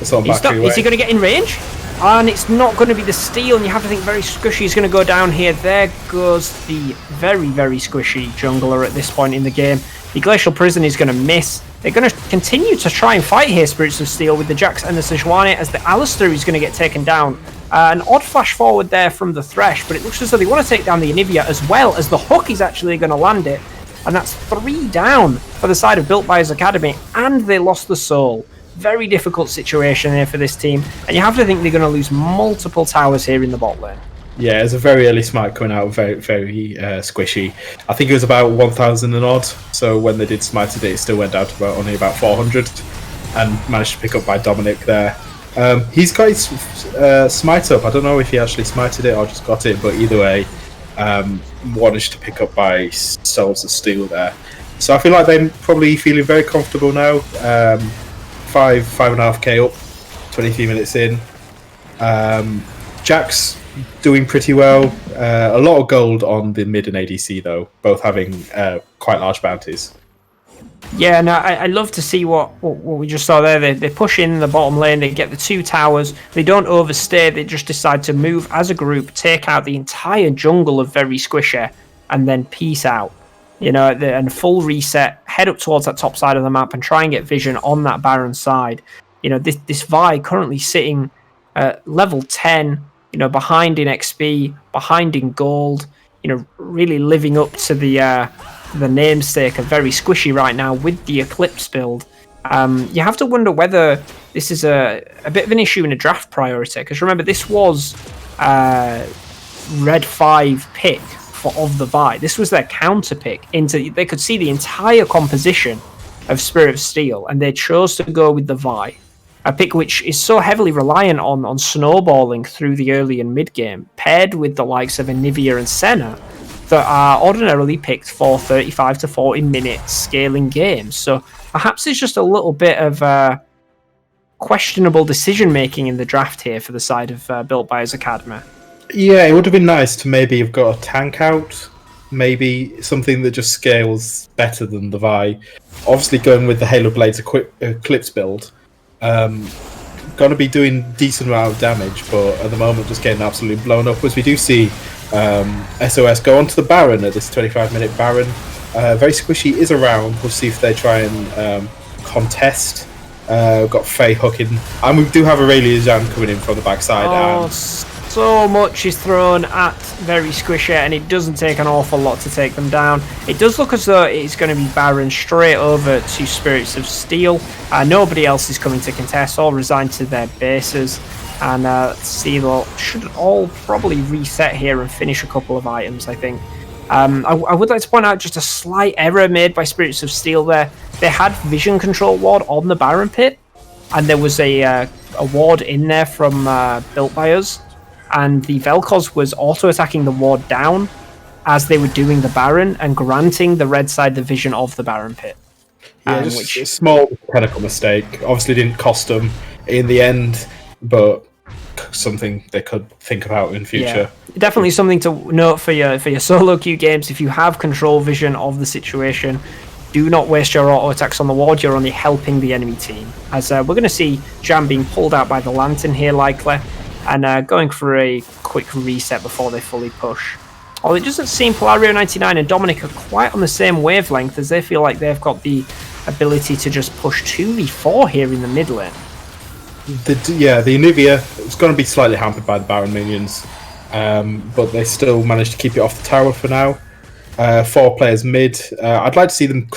assault battery away. Is he going to get in range? And it's not going to be the steal, and you have to think very squishy is going to go down here. There goes the very, very squishy jungler at this point in the game. The Glacial Prison is going to miss. They're going to continue to try and fight here, Spirits of Steel, with the Jax and the Sejuani, as the Alistair is going to get taken down An odd flash forward there from the Thresh, but it looks as though they want to take down the Anivia as well as the Hook is actually going to land it. And that's 3 down for the side of Built Bio's Academy, and they lost the Soul. Very difficult situation here for this team, and you have to think they're going to lose multiple towers here in the bot lane. Yeah, it's a very early smite coming out, very, very squishy. I think it was about 1,000 and odd, so when they did smite it, it still went down to only about 400, and managed to pick up by Dominic there. He's got his smite up. I don't know if he actually smited it or just got it, but either way, managed to pick up by Souls of Steel there. So I feel like they're probably feeling very comfortable now. 5.5k up, 23 minutes in. Jack's doing pretty well. A lot of gold on the mid and ADC though, both having quite large bounties. Yeah, no, I love to see what we just saw there. They push in the bottom lane, they get the 2 towers, they don't overstay, they just decide to move as a group, take out the entire jungle of very squishy, and then peace out. You know, and full reset, head up towards that top side of the map and try and get vision on that Baron side. You know, this Vi currently sitting at level 10, you know, behind in XP, behind in gold, you know, really living up to the namesake of very squishy right now with the Eclipse build. You have to wonder whether this is a bit of an issue in a draft priority, because remember, this was red 5 pick of the Vi. This was their counter pick into. They could see the entire composition of Spirit of Steel, and they chose to go with the Vi, a pick which is so heavily reliant on snowballing through the early and mid game, paired with the likes of Anivia and Senna, that are ordinarily picked for 35 to 40 minute scaling games. So perhaps it's just a little bit of questionable decision making in the draft here for the side of Built Bio's Academy. Yeah, it would have been nice to maybe have got a tank out, maybe something that just scales better than the Vi. Obviously going with the Halo Blades Eclipse build, going to be doing decent amount of damage, but at the moment just getting absolutely blown up, as we do see SOS go onto the Baron at this 25-minute Baron. Very squishy is around. We'll see if they try and contest. We've got Faye hooking, and we do have Aurelia Jan coming in from the backside. And so much is thrown at very squishy, and it doesn't take an awful lot to take them down. It does look as though it's going to be Baron straight over to Spirits of Steel. Nobody else is coming to contest, all resigned to their bases. And let's see, they'll should all probably reset here and finish a couple of items, I think. I would like to point out just a slight error made by Spirits of Steel there. They had vision control ward on the Baron pit, and there was a ward in there from Built by Us, and the Vel'Koz was auto-attacking the ward down as they were doing the Baron and granting the red side the vision of the Baron pit. Yeah, just which a small technical mistake. Obviously didn't cost them in the end, but something they could think about in future. Yeah, definitely something to note for your solo queue games. If you have control vision of the situation, do not waste your auto attacks on the ward. You're only helping the enemy team. As we're going to see Jam being pulled out by the Lantern here likely, and going for a quick reset before they fully push. Although it doesn't seem Polario99 and Dominic are quite on the same wavelength, as they feel like they've got the ability to just push 2v4 here in the mid lane. The Anivia is going to be slightly hampered by the Baron minions, but they still managed to keep it off the tower for now. 4 players mid. I'd like to see them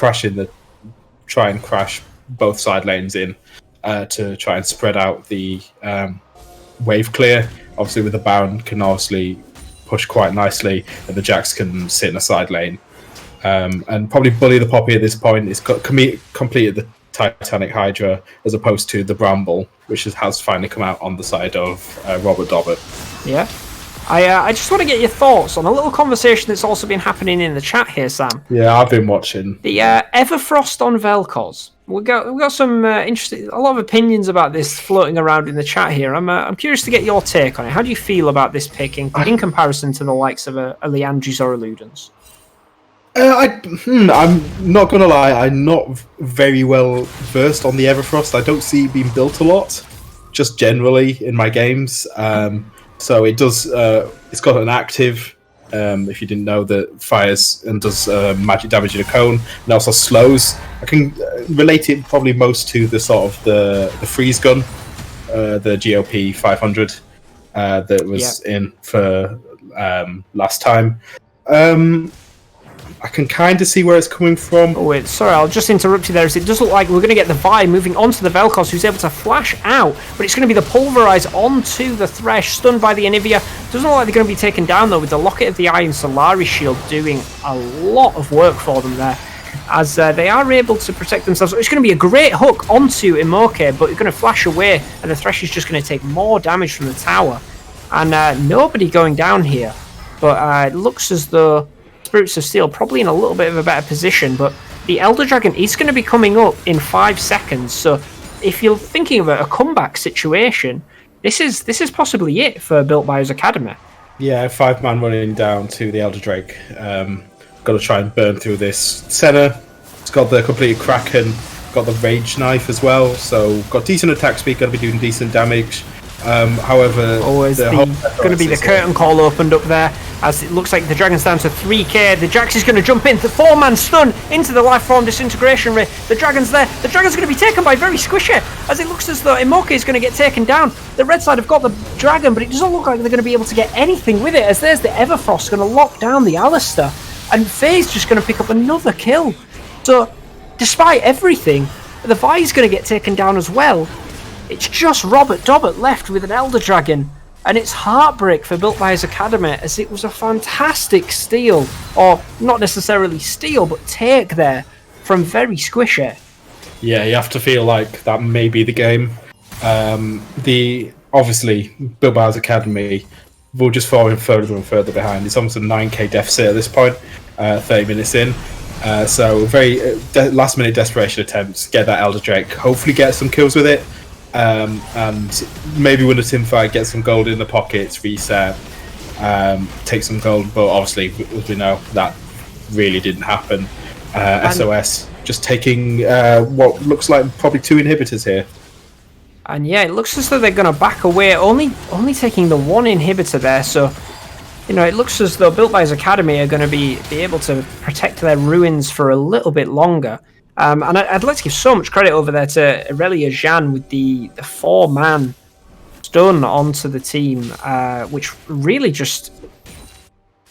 try and crash both side lanes in to try and spread out the wave clear. Obviously with the Baron can obviously push quite nicely, and the Jax can sit in a side lane. And probably bully the Poppy at this point. It's completed the Titanic Hydra as opposed to the Bramble, which has finally come out on the side of Robert Dobbert. Yeah. I just want to get your thoughts on a little conversation that's also been happening in the chat here, Sam. Yeah, I've been watching. The Everfrost on Vel'Koz. We've got some interesting, a lot of opinions about this floating around in the chat here. I'm curious to get your take on it. How do you feel about this pick in comparison to the likes of a Liandry's or a Ludens? I'm not going to lie, I'm not very well versed on the Everfrost. I don't see it being built a lot, just generally in my games. So it does, it's got an active, if you didn't know, that fires and does magic damage in a cone, and also slows. I can relate it probably most to the sort of the freeze gun, the GOP 500. that was in for last time. I can kind of see where it's coming from. Oh, wait, sorry, I'll just interrupt you there, as it does look like we're going to get the Vi moving onto the Vel'Koz, who's able to flash out, but it's going to be the Pulverize onto the Thresh, stunned by the Anivia. Doesn't look like they're going to be taken down, though, with the Locket of the Eye and Solaris Shield doing a lot of work for them there, as they are able to protect themselves. It's going to be a great hook onto Imoke, but you're going to flash away, and the Thresh is just going to take more damage from the tower. And nobody going down here, but it looks as though Spirits of Steel probably in a little bit of a better position, but the Elder Dragon is going to be coming up in 5 seconds, so if you're thinking of a comeback situation, this is possibly it for Built Bio's Academy. Yeah, 5-man running down to the Elder Drake. Got to try and burn through this. Senna, it's got the completed Kraken, got the Rage Knife as well, so got decent attack speed, going to be doing decent damage. However, always going to be the curtain call opened up there, as it looks like the Dragon's down to 3k. The Jax is going to jump in, the 4-man stun into the life form disintegration ray. The Dragon's there. The Dragon's going to be taken by very squishy, as it looks as though Imoke is going to get taken down. The red side have got the Dragon, but it doesn't look like they're going to be able to get anything with it, as there's the Everfrost going to lock down the Alistair, and Faye's just going to pick up another kill. So, despite everything, the Vi's going to get taken down as well. It's just Robert Dobbert left with an Elder Dragon, and it's heartbreak for Built Bio's Academy, as it was a fantastic steal, or not necessarily steal, but take there from very squishy. Yeah, you have to feel like that may be the game. Obviously Built Bio's Academy will just fall further and further behind. It's almost a 9k deficit at this point, 30 minutes in. So very last minute desperation attempts, get that Elder Drake, hopefully get some kills with it. And maybe win a team fight, get some gold in the pockets, reset, take some gold, but obviously, as we know, that really didn't happen. SOS just taking what looks like probably 2 inhibitors here. And yeah, it looks as though they're going to back away, only taking the 1 inhibitor there, so it looks as though Built Bio's Academy are going to be able to protect their ruins for a little bit longer. And I'd like to give so much credit over there to Aurelia Jeanne with the 4-man stun onto the team, which really just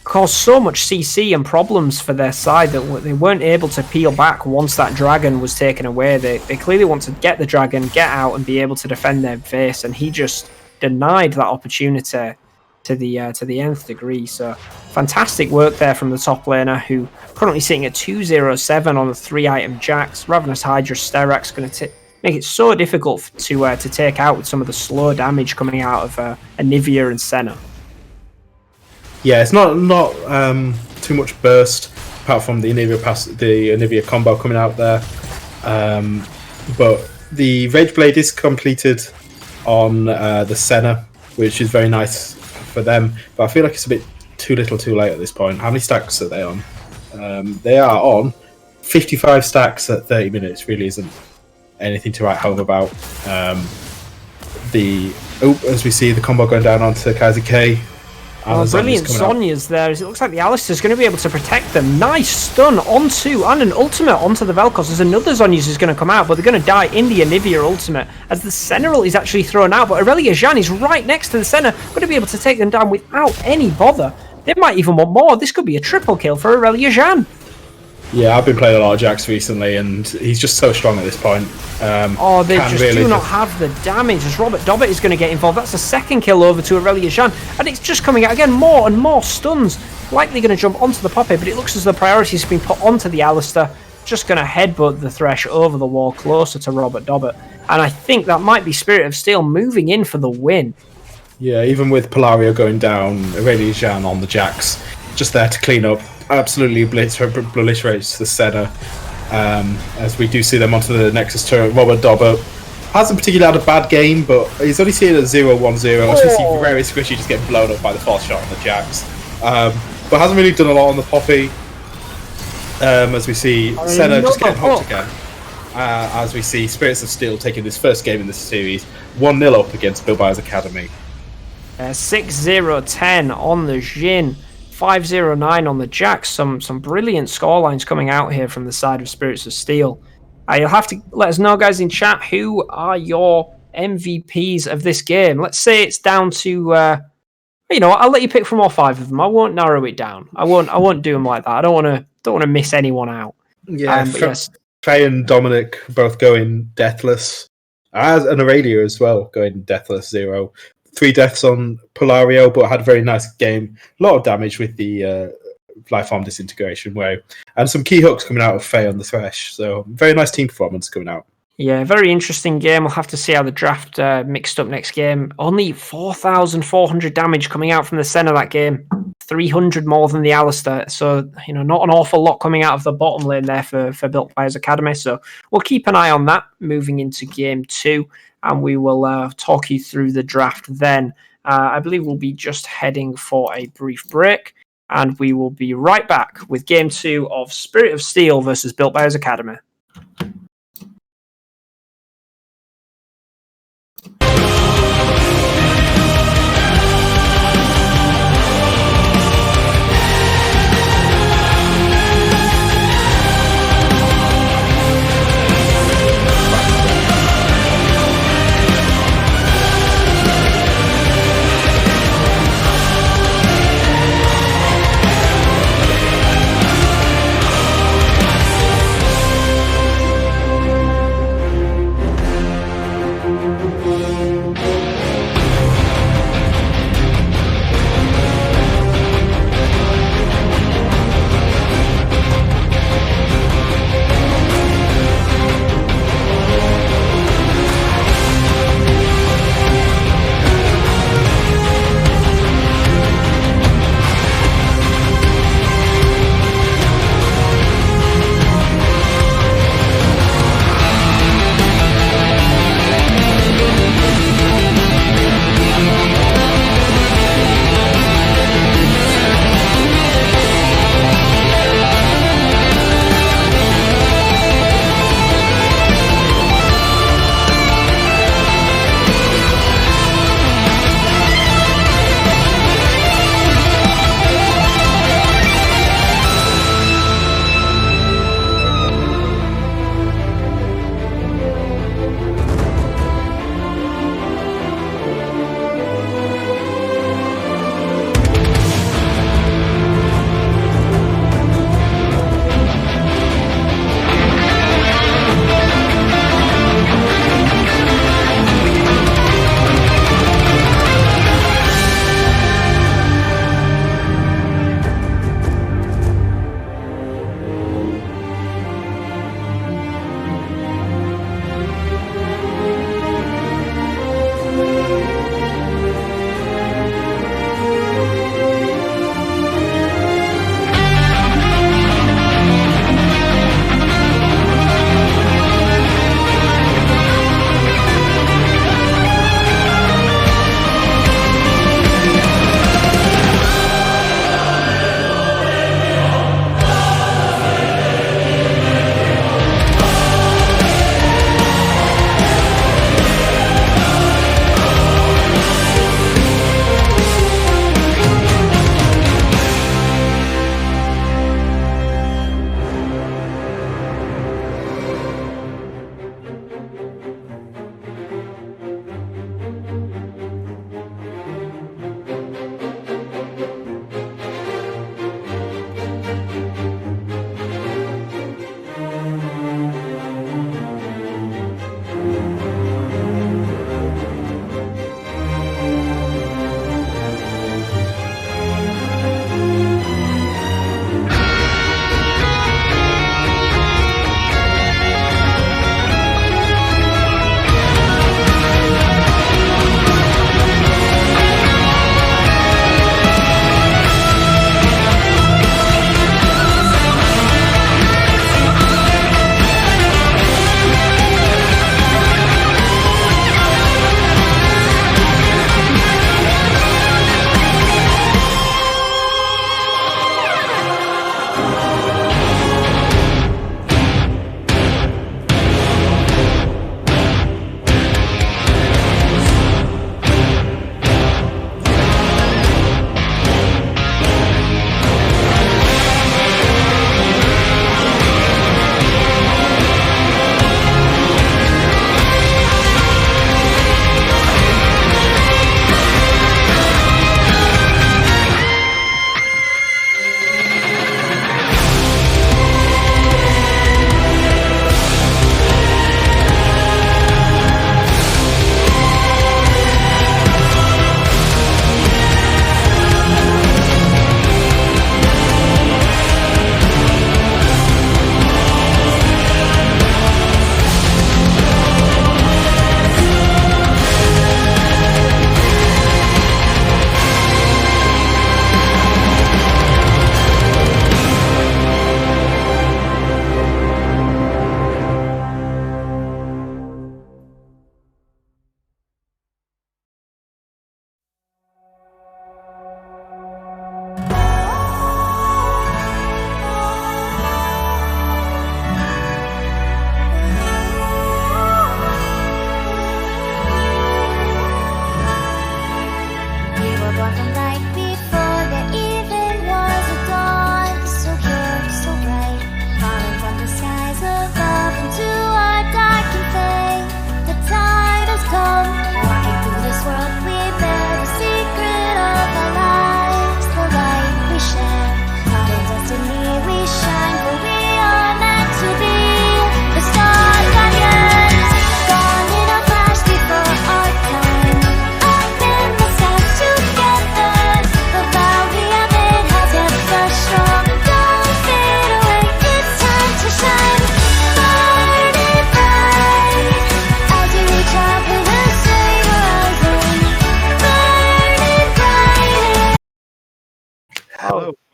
caused so much CC and problems for their side that they weren't able to peel back once that dragon was taken away. They clearly want to get the dragon, get out, and be able to defend their base, and he just denied that opportunity to the nth degree. So fantastic work there from the top laner, who currently sitting at 207 on the 3-item Jax. Ravenous Hydra Sterak's going to make it so difficult to take out with some of the slow damage coming out of Anivia and Senna. Yeah, it's not too much burst apart from the Anivia combo coming out there. But the Rage Blade is completed on the Senna, which is very nice for them. But I feel like it's a bit too little too late at this point. How many stacks are they on? They are on 55 stacks at 30 minutes. Really isn't anything to write home about. As we see the combo going down onto Kaiser K. Brilliant Sonya's there, as it looks like the Alistair's going to be able to protect them. Nice stun onto, and an ultimate onto the Vel'Koz. There's another Zonya's who's going to come out, but they're going to die in the Anivia ultimate, as the Sentinel is actually thrown out, but Aurelia Jeanne is right next to the Senna, going to be able to take them down without any bother. They might even want more. This could be a triple kill for Aurelia Jeanne. Yeah, I've been playing a lot of Jax recently, and he's just so strong at this point. They just do not have the damage, as Robert Dobbert is going to get involved. That's a second kill over to Aurelia Jeanne, and it's just coming out again, more and more stuns. Likely going to jump onto the Poppy, but it looks as though priority has been put onto the Alistair. Just going to headbutt the Thresh over the wall closer to Robert Dobbert, and I think that might be Spirit of Steel moving in for the win. Yeah, even with Polario going down, Aurelia Jeanne on the Jax, just there to clean up. Absolutely obliterates the Senna, as we do see them onto the Nexus turret. Robert Dobbert hasn't particularly had a bad game, but he's only seen it at 0-1-0. As we see very squishy just get blown up by the false shot on the Jax, but hasn't really done a lot on the Poppy, as we see Senna just getting hooked again, as we see Spirits of Steel taking this first game in this series 1-0 up against Built Bio's Academy. 6-0-10 on the Jhin, 5-0-9 on the Jax. Some brilliant scorelines coming out here from the side of Spirits of Steel. You'll have to let us know, guys, in chat, who are your MVPs of this game. Let's say it's down to, I'll let you pick from all 5 of them. I won't narrow it down. I won't do them like that. I don't want to miss anyone out. Yeah, yes. Faye and Dominic both going deathless, and Aurelia as well going deathless 0. 3 deaths on Polario, but had a very nice game. A lot of damage with the Lifeform disintegration way, and some key hooks coming out of Faye on the Thresh. So very nice team performance coming out. Yeah, very interesting game. We'll have to see how the draft mixed up next game. Only 4,400 damage coming out from the center of that game. 300 more than the Alistair. So, not an awful lot coming out of the bottom lane there for Built Players Academy. So we'll keep an eye on that moving into game 2. And we will talk you through the draft then. I believe we'll be just heading for a brief break. And we will be right back with game 2 of Spirit of Steel versus Built Players Academy.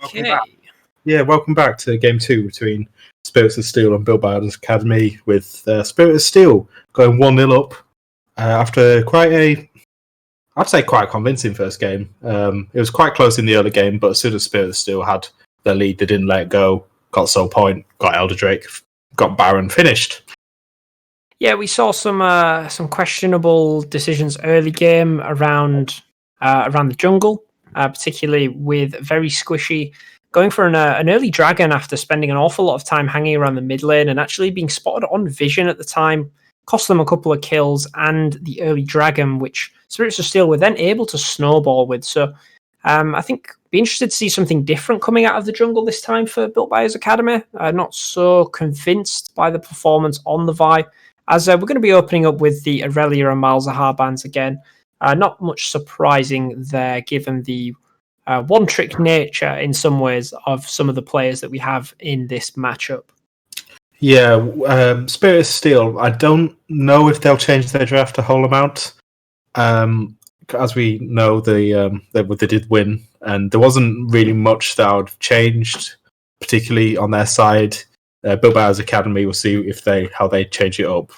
Welcome back. Yeah, welcome back to Game 2 between Spirits of Steel and Built By Academy, with Spirit of Steel going 1-0 up after I'd say quite a convincing first game. It was quite close in the early game, but as soon as Spirit of Steel had their lead, they didn't let it go, got Soul Point, got Elder Drake, got Baron, finished. Yeah, we saw some questionable decisions early game around the jungle, particularly with very squishy going for an early dragon after spending an awful lot of time hanging around the mid lane and actually being spotted on vision at the time, cost them a couple of kills and the early dragon, which Spirits of Steel were then able to snowball with. So I think be interested to see something different coming out of the jungle this time for Built By Academy. Not so convinced by the performance on the Vi, as we're going to be opening up with the Aurelia and Malzahar bans again. Not much surprising there, given the one-trick nature in some ways of some of the players that we have in this matchup. Yeah, Spirit of Steel, I don't know if they'll change their draft a whole amount. As we know, they did win, and there wasn't really much that would have changed, particularly on their side. Built By Academy, we'll see how they change it up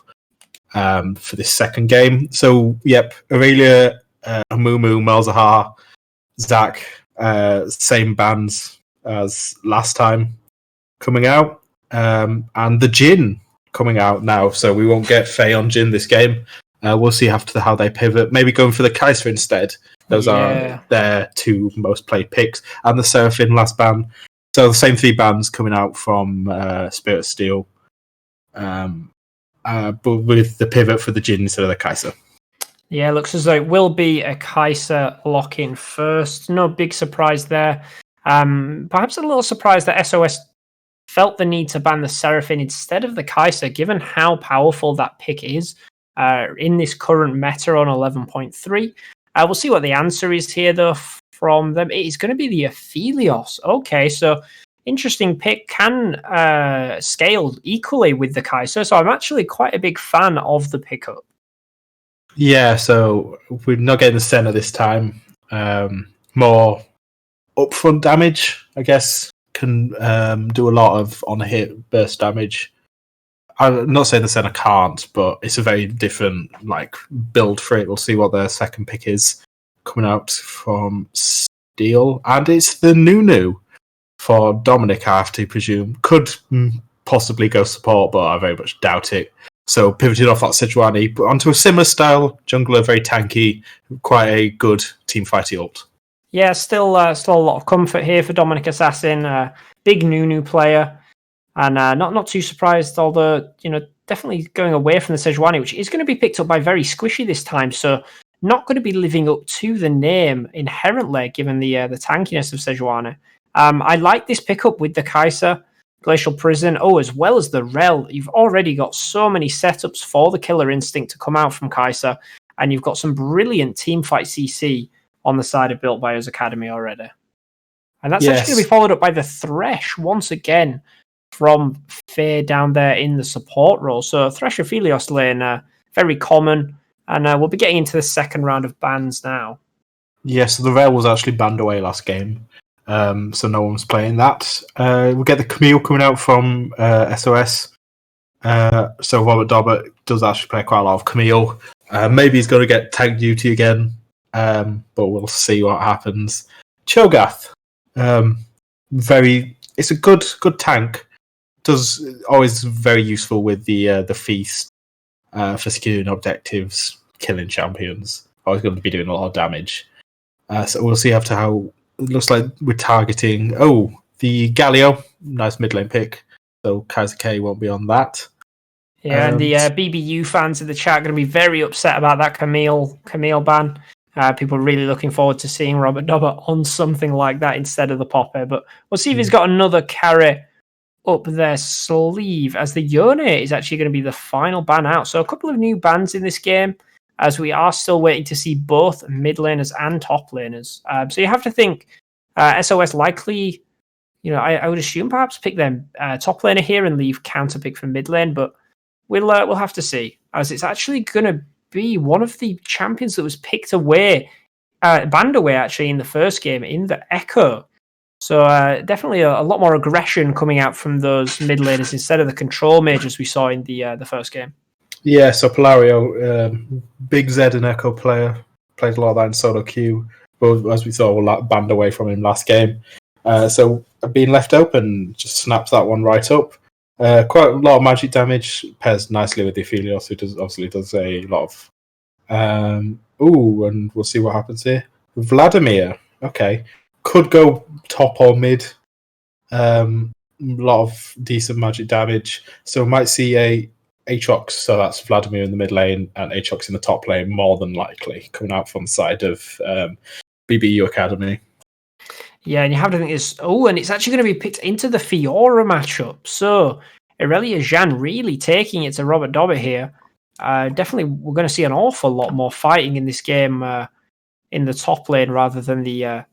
for this second game. So, yep, Aurelia, Amumu, Malzahar, Zach, same bans as last time coming out, and the Jhin coming out now. So we won't get Faye on Jhin this game. We'll see after how they pivot. Maybe going for the Kai'Sa instead. Those are their two most played picks, and the Seraphine last ban. So the same 3 bans coming out from Spirit of Steel, but with the pivot for the Jhin instead of the Kai'Sa. Yeah, looks as though it will be a Kai'Sa lock-in first. No big surprise there. Perhaps a little surprise that SOS felt the need to ban the Seraphine instead of the Kai'Sa, given how powerful that pick is in this current meta on 11.3. We'll see what the answer is here, though, from them. It is going to be the Aphelios. Okay, so interesting pick. Can scale equally with the Kai'Sa, so I'm actually quite a big fan of the pickup. Yeah, so we're not getting the center this time. More upfront damage, I guess, can do a lot of on-hit burst damage. I'm not saying the center can't, but it's a very different build for it. We'll see what their second pick is coming out from Steel, and it's the Nunu for Dominic, I have to presume. Could possibly go support, but I very much doubt it. So pivoted off that Sejuani, but onto a similar style jungler, very tanky, quite a good teamfighty ult. Yeah, still a lot of comfort here for Dominic Assassin, big Nunu player, and not too surprised. Although definitely going away from the Sejuani, which is going to be picked up by very squishy this time, so not going to be living up to the name inherently, given the tankiness of Sejuani. I like this pickup with the Kai'Sa. Glacial Prison, as well as the Rel. You've already got so many setups for the Killer Instinct to come out from Kai'Sa, and you've got some brilliant teamfight CC on the side of Built By Academy already. And that's actually going to be followed up by the Thresh once again from Faye down there in the support role. So Thresh Aphelios lane, very common, and we'll be getting into the second round of bans now. Yes, the Rel was actually banned away last game. So no one's playing that. We'll get the Camille coming out from SOS. So Robert Dobbert does actually play quite a lot of Camille. Maybe he's going to get tank duty again, but we'll see what happens. Cho'Gath, it's a good tank. Does always very useful with the feast for securing objectives, killing champions. Always going to be doing a lot of damage. So we'll see after how. It looks like we're targeting the Galio, nice mid lane pick. So Kai'Sa K won't be on that. Yeah, and the BBU fans in the chat are going to be very upset about that Camille ban. People are really looking forward to seeing Robert Dobber on something like that instead of the Popper. But we'll see if he's got another carry up their sleeve, as the Yone is actually going to be the final ban out. So a couple of new bans in this game, as we are still waiting to see both mid laners and top laners. So you have to think SOS likely, I would assume perhaps pick their top laner here and leave counter pick from mid lane, but we'll have to see, as it's actually going to be one of the champions that was picked away, banned away actually in the first game in the Echo. So definitely a lot more aggression coming out from those mid laners instead of the control mages we saw in the first game. Yeah, so Polario, big Zed and Echo player, played a lot of that in solo queue, but as we saw, we're banned away from him last game. So being left open just snaps that one right up. Quite a lot of magic damage, pairs nicely with the Aphelios, who does a lot of. And we'll see what happens here. Vladimir, okay, could go top or mid. A lot of decent magic damage, so we might see a Aatrox, so that's Vladimir in the mid lane and Aatrox in the top lane, more than likely, coming out from the side of BBU Academy. Yeah, and you have to think and it's actually going to be picked into the Fiora matchup. So Irelia Jean really taking it to Robert Dobbett here. Definitely, we're going to see an awful lot more fighting in this game in the top lane rather than the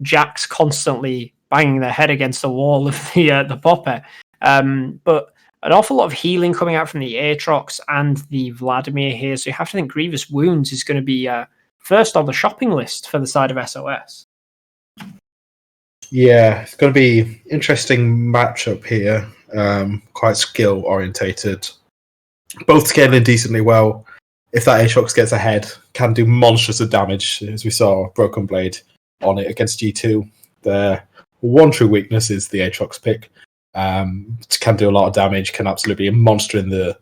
Jacks constantly banging their head against the wall of the Popper. But an awful lot of healing coming out from the Aatrox and the Vladimir here. So you have to think Grievous Wounds is going to be first on the shopping list for the side of SOS. Yeah, it's going to be interesting matchup here. Quite skill orientated. Both scaling decently well. If that Aatrox gets ahead, can do monstrous of damage, as we saw Broken Blade on it against G2. Their one true weakness is the Aatrox pick. Can do a lot of damage, can absolutely be a monster in the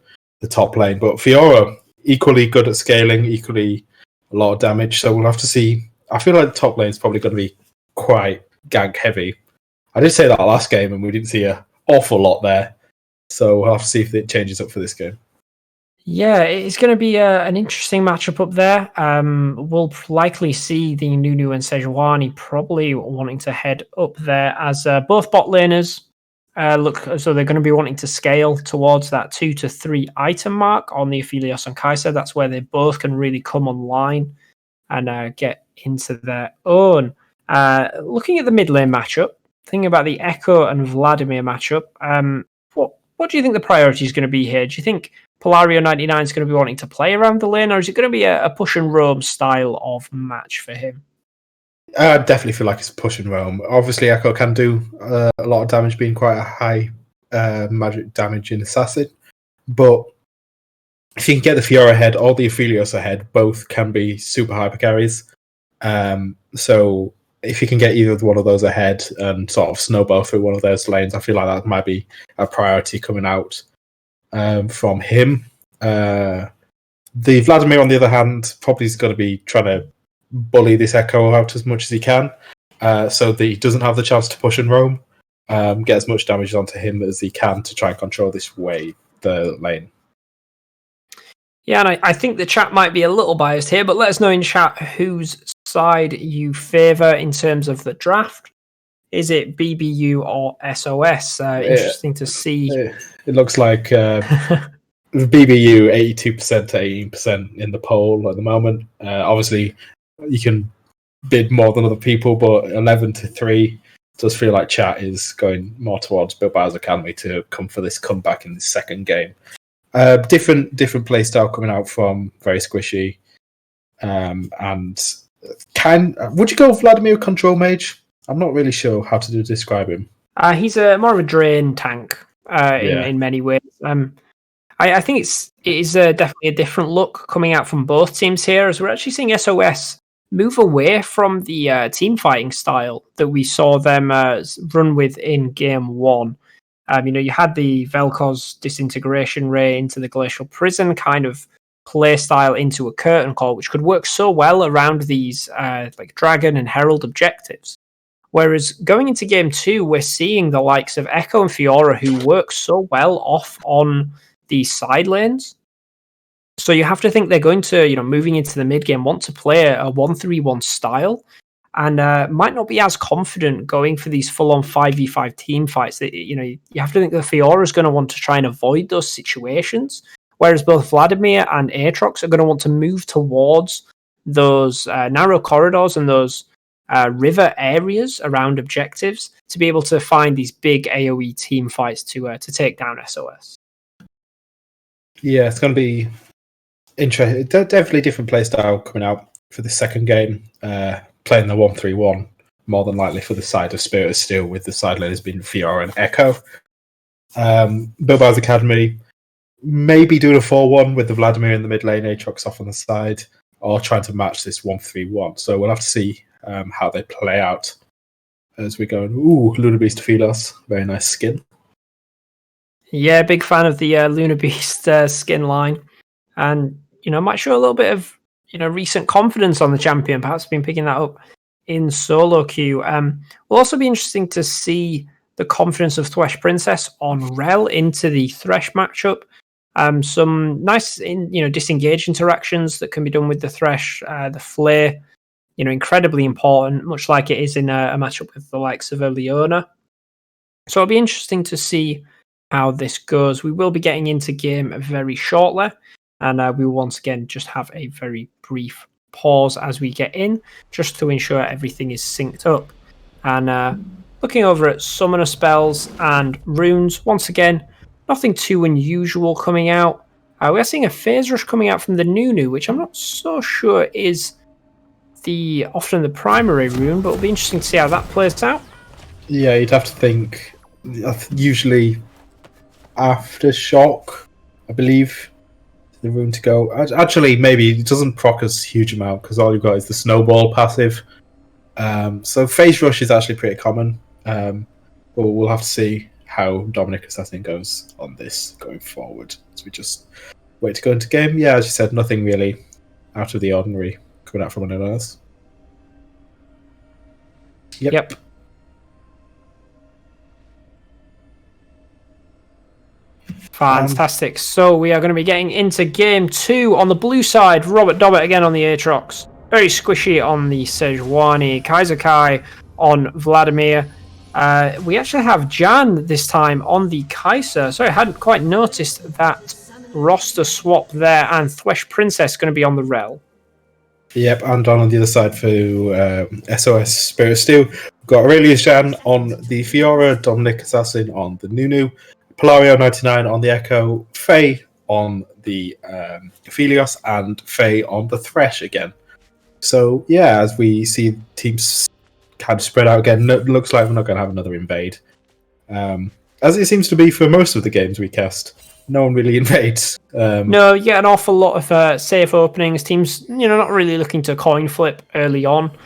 top lane. But Fiora, equally good at scaling, equally a lot of damage. So we'll have to see. I feel like the top lane is probably going to be quite gank heavy. I did say that last game, and we didn't see an awful lot there. So we'll have to see if it changes up for this game. Yeah, it's going to be an interesting matchup up there. We'll likely see the Nunu and Sejuani probably wanting to head up there as both bot laners look as though they're going to be wanting to scale towards that 2 to 3 item mark on the Aphelios and Kai'Sa. That's where they both can really come online and get into their own. Looking at the mid lane matchup, thinking about the Echo and Vladimir matchup, what do you think the priority is going to be here? Do you think Polario 99 is going to be wanting to play around the lane, or is it going to be a push and roam style of match for him? I definitely feel like it's push and roam. Obviously, Echo can do a lot of damage, being quite a high magic damage in Assassin. But if you can get the Fiora ahead or the Aphelios ahead, both can be super hyper carries. So if you can get either one of those ahead and sort of snowball through one of those lanes, I feel like that might be a priority coming out from him. The Vladimir, on the other hand, probably is going to be trying to bully this Echo out as much as he can, so that he doesn't have the chance to push and roam, get as much damage onto him as he can to try and control the lane. Yeah, and I think the chat might be a little biased here, but let us know in chat whose side you favour in terms of the draft. Is it BBU or SOS? Interesting to see. It looks like BBU 82% to 18% in the poll at the moment. Obviously, you can bid more than other people, but 11 to 3 does feel like chat is going more towards Built Bars Academy to come for this comeback in the second game. Different play style coming out from Very Squishy. And would you go Vladimir Control Mage? I'm not really sure how to describe him. He's more of a drain tank in many ways. I think it is definitely a different look coming out from both teams here, as we're actually seeing SOS move away from the team fighting style that we saw them run with in game 1. You had the Vel'Koz disintegration ray into the Glacial Prison kind of play style into a curtain call, which could work so well around these like Dragon and Herald objectives. Whereas going into game 2, we're seeing the likes of Echo and Fiora who work so well off on these side lanes. So you have to think they're going to, moving into the mid game, want to play a 1-3-1 style, and might not be as confident going for these full-on 5v5 team fights. You have to think that Fiora is going to want to try and avoid those situations, whereas both Vladimir and Aatrox are going to want to move towards those narrow corridors and those river areas around objectives to be able to find these big AoE team fights to take down SOS. Yeah, it's going to be interesting. Definitely different play style coming out for the second game. Playing the 1-3-1 more than likely for the side of Spirit of Steel, with the side laners being Fiora and Echo. Bilbao's Academy maybe doing a 4-1 with the Vladimir in the mid lane, Aatrox off on the side, or trying to match this 1-3-1. So we'll have to see how they play out as we go. Ooh, Luna Beast Philos, very nice skin. Yeah, big fan of the Luna Beast skin line, and might show a little bit of recent confidence on the champion. Perhaps been picking that up in solo queue. Will also be interesting to see the confidence of Thresh Princess on Rel into the Thresh matchup. Some nice disengage interactions that can be done with the Thresh, the Flare. Incredibly important, much like it is in a matchup with the likes of a Leona. So it'll be interesting to see how this goes. We will be getting into game very shortly, and we will once again just have a very brief pause as we get in, just to ensure everything is synced up. And looking over at summoner spells and runes, once again, nothing too unusual coming out. We are seeing a phase rush coming out from the Nunu, which I'm not so sure is often the primary rune, but it'll be interesting to see how that plays out. Yeah, you'd have to think usually Aftershock, I believe, the rune to go. Actually, maybe it doesn't proc us a huge amount because all you've got is the snowball passive. So phase rush is actually pretty common. But we'll have to see how Dominic Assassin goes on this going forward as we just wait to go into game. Yeah, as you said, nothing really out of the ordinary coming out from anyone else. Yep. Fantastic. So we are going to be getting into game 2 on the blue side. Robert Dobbett again on the Aatrox. Very squishy on the Sejuani. Kaiser Kai on Vladimir. We actually have Jan this time on the Kaiser. Sorry, I hadn't quite noticed that roster swap there. And Thresh Princess going to be on the Rel. Yep, and on the other side for SOS Spirit of Steel, we've got Aurelius Jan on the Fiora, Dominic Assassin on the Nunu, Polario 99 on the Echo, Faye on the Philios, and Faye on the Thresh again. So yeah, as we see teams kind of spread out again, it looks like we're not going to have another invade. As it seems to be for most of the games we cast. No one really invades. No, you get an awful lot of safe openings. Teams, not really looking to coin flip early on,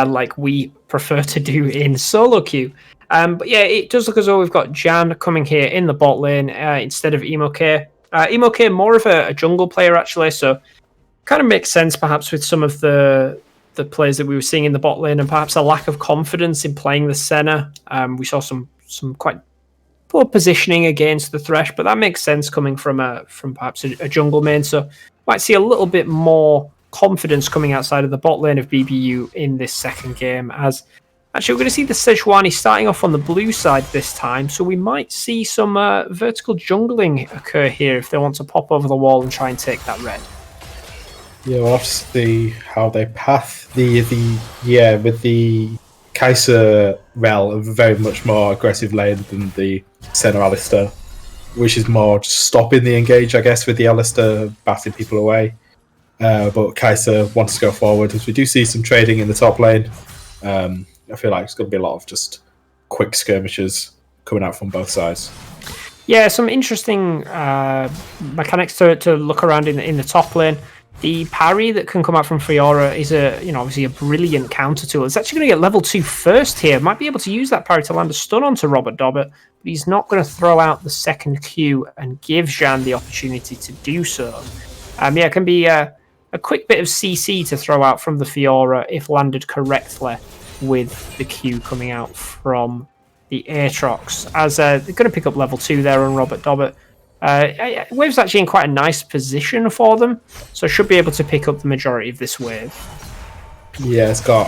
like we prefer to do in solo queue. But yeah, it does look as though we've got Jan coming here in the bot lane instead of Emo-K. Emo-K more of a jungle player actually, so kind of makes sense perhaps with some of the players that we were seeing in the bot lane, and perhaps a lack of confidence in playing the Senna. We saw some quite poor positioning against the Thresh, but that makes sense coming from perhaps a jungle main. So might see a little bit more confidence coming outside of the bot lane of BBU in this second game. As actually we're going to see the Sejuani starting off on the blue side this time, so we might see some vertical jungling occur here if they want to pop over the wall and try and take that red. Yeah, we'll have to see how they path with the Kaiser Rel, a very much more aggressive lane than the Senna Alistair, which is more just stopping the engage, I guess, with the Alistair batting people away. But Kaiser wants to go forward, as we do see some trading in the top lane. I feel like it's going to be a lot of just quick skirmishes coming out from both sides. Yeah, some interesting mechanics to look around in the top lane. The parry that can come out from Fiora is obviously a brilliant counter tool. It's actually going to get level 2 first here. Might be able to use that parry to land a stun onto Robert Dobbett, but he's not going to throw out the second Q and give Jean the opportunity to do so. It can be a quick bit of CC to throw out from the Fiora if landed correctly with the Q coming out from the Aatrox. As they're going to pick up level 2 there on Robert Dobbett. Wave's actually in quite a nice position for them, so should be able to pick up the majority of this wave. Yeah, it's got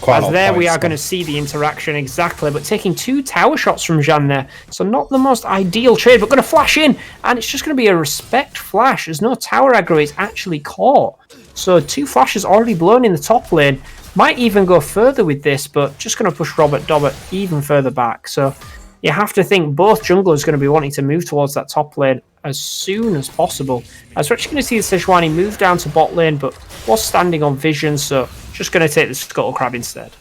quite a lot of there points, we are going to see the interaction exactly, but taking 2 tower shots from Jean there, so not the most ideal trade, but going to flash in, and it's just going to be a respect flash. There's no tower aggro, it's actually caught. So 2 flashes already blown in the top lane. Might even go further with this, but just going to push Robert Dobbett even further back. So you have to think both junglers are going to be wanting to move towards that top lane as soon as possible. As we're actually going to see the Sejuani move down to bot lane, but was standing on vision, so just going to take the Scuttle Crab instead.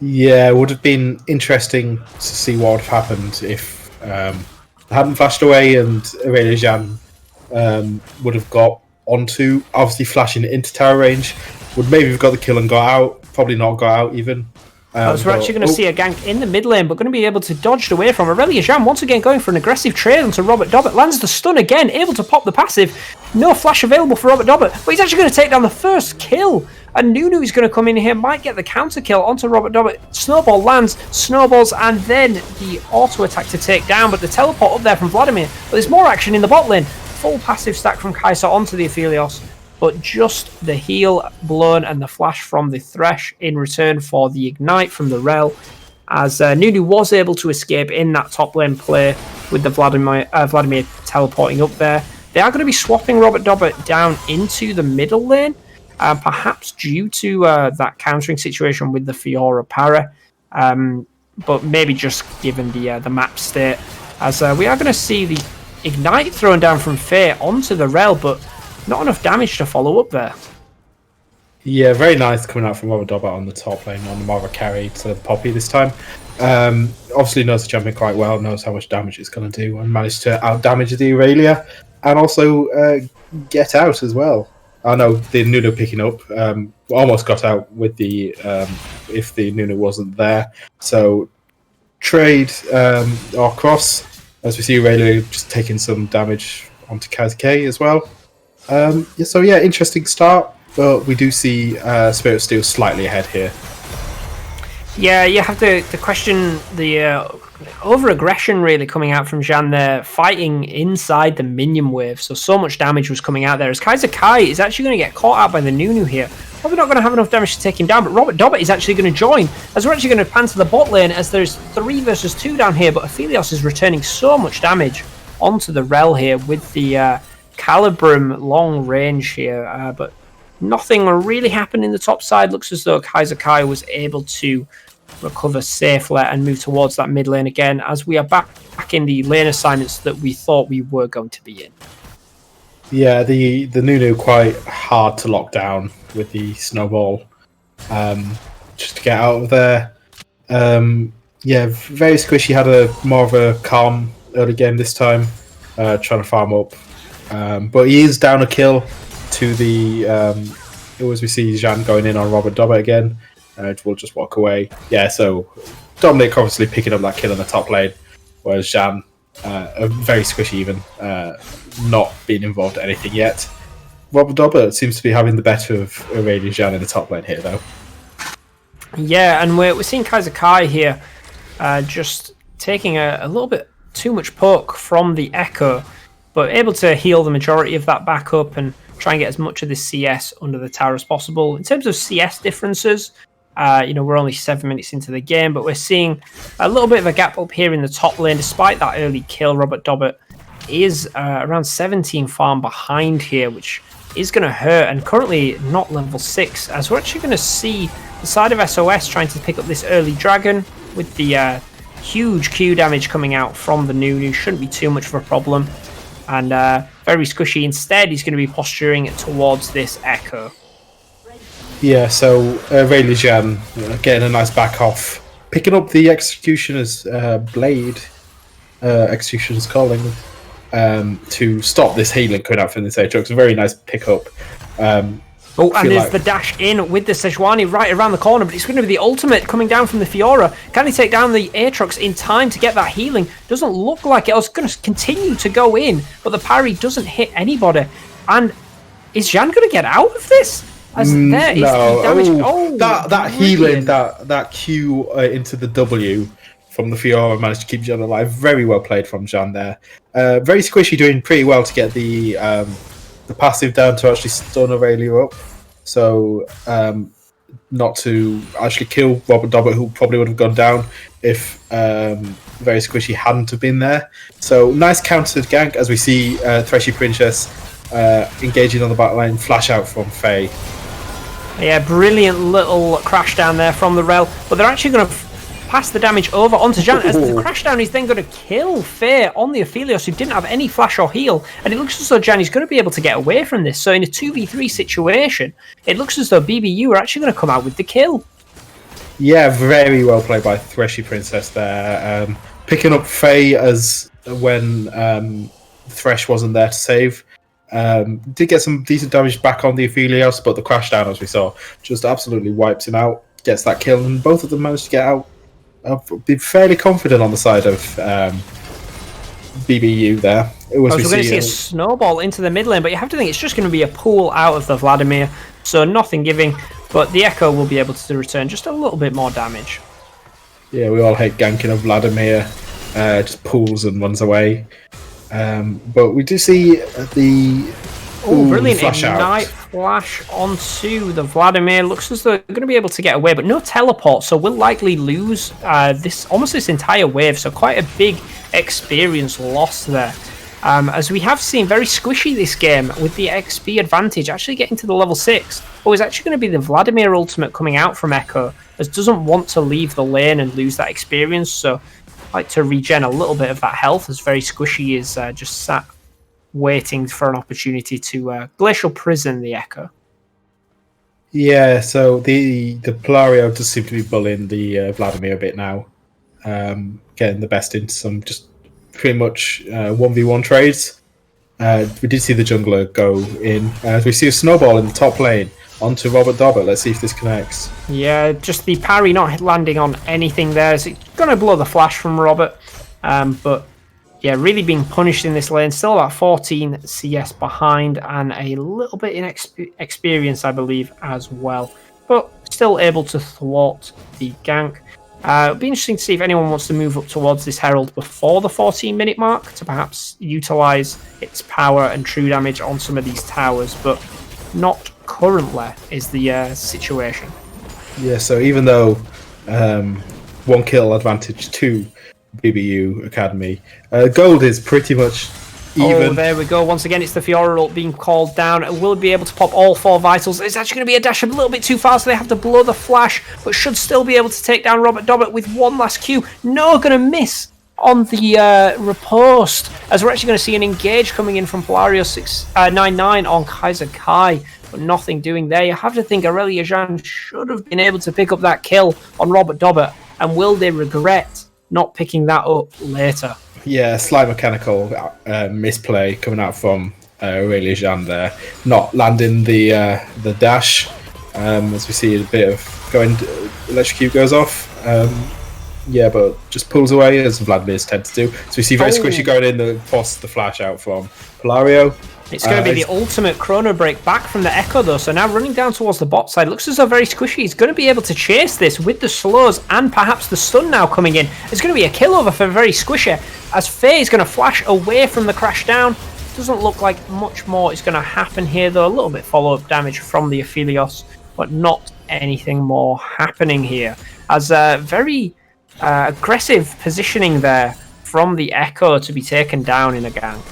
Yeah, it would have been interesting to see what would have happened if they hadn't flashed away and Aurelia Jeanne would have got onto, obviously flashing into tower range. Would maybe have got the kill and got out. Probably not got out even. So we're actually going to see a gank in the mid lane, but going to be able to dodge away from Aurelia Jeanne. Once again going for an aggressive trade onto Robert Dobbett. Lands the stun again, able to pop the passive. No flash available for Robert Dobbett, but he's actually going to take down the first kill. And Nunu is going to come in here, might get the counter kill onto Robert Dobbett. Snowball lands, snowballs, and then the auto attack to take down, but the teleport up there from Vladimir. But there's more action in the bot lane. Full passive stack from Kai'Sa onto the Aphelios, but just the heal blown and the flash from the Thresh in return for the ignite from the Rel, as Nunu was able to escape in that top lane play with the Vladimir teleporting up there. They are going to be swapping Robert Dobbett down into the middle lane, perhaps due to that countering situation with the Fiora para, but maybe just given the map state, as we are going to see the ignite thrown down from Faye onto the Rel, but not enough damage to follow up there. Yeah, very nice coming out from Robert Dobbett on the top lane on the Marva carry instead of Poppy this time. Obviously knows the champion quite well, knows how much damage it's going to do, and managed to out damage the Aurelia and also get out as well. I know the Nunu picking up almost got out with the if the Nunu wasn't there. So trade or cross, as we see Aurelia just taking some damage onto Kaz as well. So yeah, interesting start, but we do see Spirit Steel slightly ahead here. Yeah, you have to question the over-aggression really coming out from Jeanne there, fighting inside the minion wave, so much damage was coming out there, as Kai'Sa Kai is actually going to get caught out by the Nunu here. Probably not going to have enough damage to take him down, but Robert Dobbett is actually going to join, as we're actually going to pan to the bot lane, as there's 3 versus 2 down here, but Aphelios is returning so much damage onto the Rel here with the Calibrum long range here, but nothing really happened in the top side. Looks as though Kai'Sa Kai was able to recover safely and move towards that mid lane again, as we are back in the lane assignments that we thought we were going to be in. Yeah, the Nunu quite hard to lock down with the snowball, just to get out of there. Yeah, very squishy. Had a more of a calm early game this time, trying to farm up. But he is down a kill to the. As we see Jeanne going in on Robert Dobbett again, we'll just walk away. Yeah, so Dominic obviously picking up that kill in the top lane, whereas Jeanne, very squishy even, not being involved in anything yet. Robert Dobbett seems to be having the better of Aurelia Jeanne in the top lane here, though. Yeah, and we're seeing Kai'Sa Kai here, just taking a little bit too much poke from the Echo, but able to heal the majority of that back up and try and get as much of this CS under the tower as possible. In terms of CS differences, we're only 7 minutes into the game, but we're seeing a little bit of a gap up here in the top lane. Despite that early kill, Robert Dobbett is around 17 farm behind here, which is going to hurt, and currently not level 6, as we're actually going to see the side of SOS trying to pick up this early dragon with the huge Q damage coming out from the Nunu. Shouldn't be too much of a problem. And very squishy. Instead, he's going to be posturing towards this Echo. Yeah, so Aurelia Jeanne getting a nice back off. Picking up the Executioner's blade, Executioner's calling, to stop this healing coming out from this Aatrox. A very nice pickup. And there's the dash in with the Sejuani right around the corner, but it's going to be the ultimate coming down from the Fiora. Can he take down the Aatrox in time to get that healing? Doesn't look like it. I was going to continue to go in, but the parry doesn't hit anybody. And is Jeanne going to get out of this? As there is the damage. That healing, that Q into the W from the Fiora managed to keep Jeanne alive. Very well played from Jeanne there. Very squishy, doing pretty well to get the passive down to actually stun Aurelia up. So not to actually kill Robert Dobbett, who probably would have gone down if Very Squishy hadn't have been there. So nice countered gank as we see Threshy Princess engaging on the back line, flash out from Faye. Yeah, brilliant little crash down there from the Rel, but they're actually going to pass the damage over onto Jeanne, as the crash down is then going to kill Faye on the Aphelios, who didn't have any flash or heal, and it looks as though Jeanne is going to be able to get away from this. So in a 2v3 situation, it looks as though BBU are actually going to come out with the kill. Yeah, very well played by Threshy Princess there. Picking up Faye as when Thresh wasn't there to save. Did get some decent damage back on the Aphelios, but the crash down, as we saw, just absolutely wipes him out. Gets that kill, and both of them managed to get out. I've been fairly confident on the side of BBU there. We're going to see a snowball into the mid lane, but you have to think it's just going to be a pool out of the Vladimir, so nothing giving, but the Echo will be able to return just a little bit more damage. Yeah, we all hate ganking of Vladimir, just pulls and runs away. But we do see the brilliant Ignite flash onto the Vladimir. Looks as though they're going to be able to get away, but no teleport, so we'll likely lose this entire wave, so quite a big experience loss there. As we have seen, very squishy this game with the XP advantage actually getting to the level 6. Oh, it's actually going to be the Vladimir ultimate coming out from Echo, as doesn't want to leave the lane and lose that experience, so like to regen a little bit of that health, as very squishy is just sat waiting for an opportunity to glacial prison the Echo. Yeah, so the Polario does seem to be bullying the Vladimir a bit now, getting the best into some just pretty much 1v1 trades. We did see the jungler go in. We see a snowball in the top lane onto Robert Dobbert. Let's see if this connects. Yeah, just the parry not landing on anything there. It's going to blow the flash from Robert. But yeah, really being punished in this lane. Still about 14 CS behind and a little bit in experience, I believe, as well. But still able to thwart the gank. It'll be interesting to see if anyone wants to move up towards this Herald before the 14-minute mark to perhaps utilise its power and true damage on some of these towers, but not currently is the situation. Yeah, so even though 1 kill advantage to BBU Academy, gold is pretty much even. Oh, there we go. Once again, it's the Fiora ult being called down. It will be able to pop all 4 vitals. It's actually going to be a dash a little bit too far, so they have to blow the flash, but should still be able to take down Robert Dobbert with one last Q. No, going to miss on the riposte, as we're actually going to see an engage coming in from Polario 699 on Kaiser Kai, but nothing doing there. You have to think Aurelia Jean should have been able to pick up that kill on Robert Dobbert, and will they regret not picking that up later? Yeah, slight mechanical misplay coming out from Aurelia Jean there, not landing the dash. As we see a bit of going, electrocute goes off. Yeah, but just pulls away as Vladimir's tend to do. So we see very squishy going in the force the flash out from Polario. It's going to be the ultimate chrono break back from the Echo though, so now running down towards the bot side. Looks as though very squishy. He's going to be able to chase this with the slows and perhaps the stun now coming in. It's going to be a kill over for very squishy, as Faye is going to flash away from the crash down. Doesn't look like much more is going to happen here though. A little bit follow-up damage from the Aphelios, but not anything more happening here. As very aggressive positioning there from the Echo to be taken down in a gank.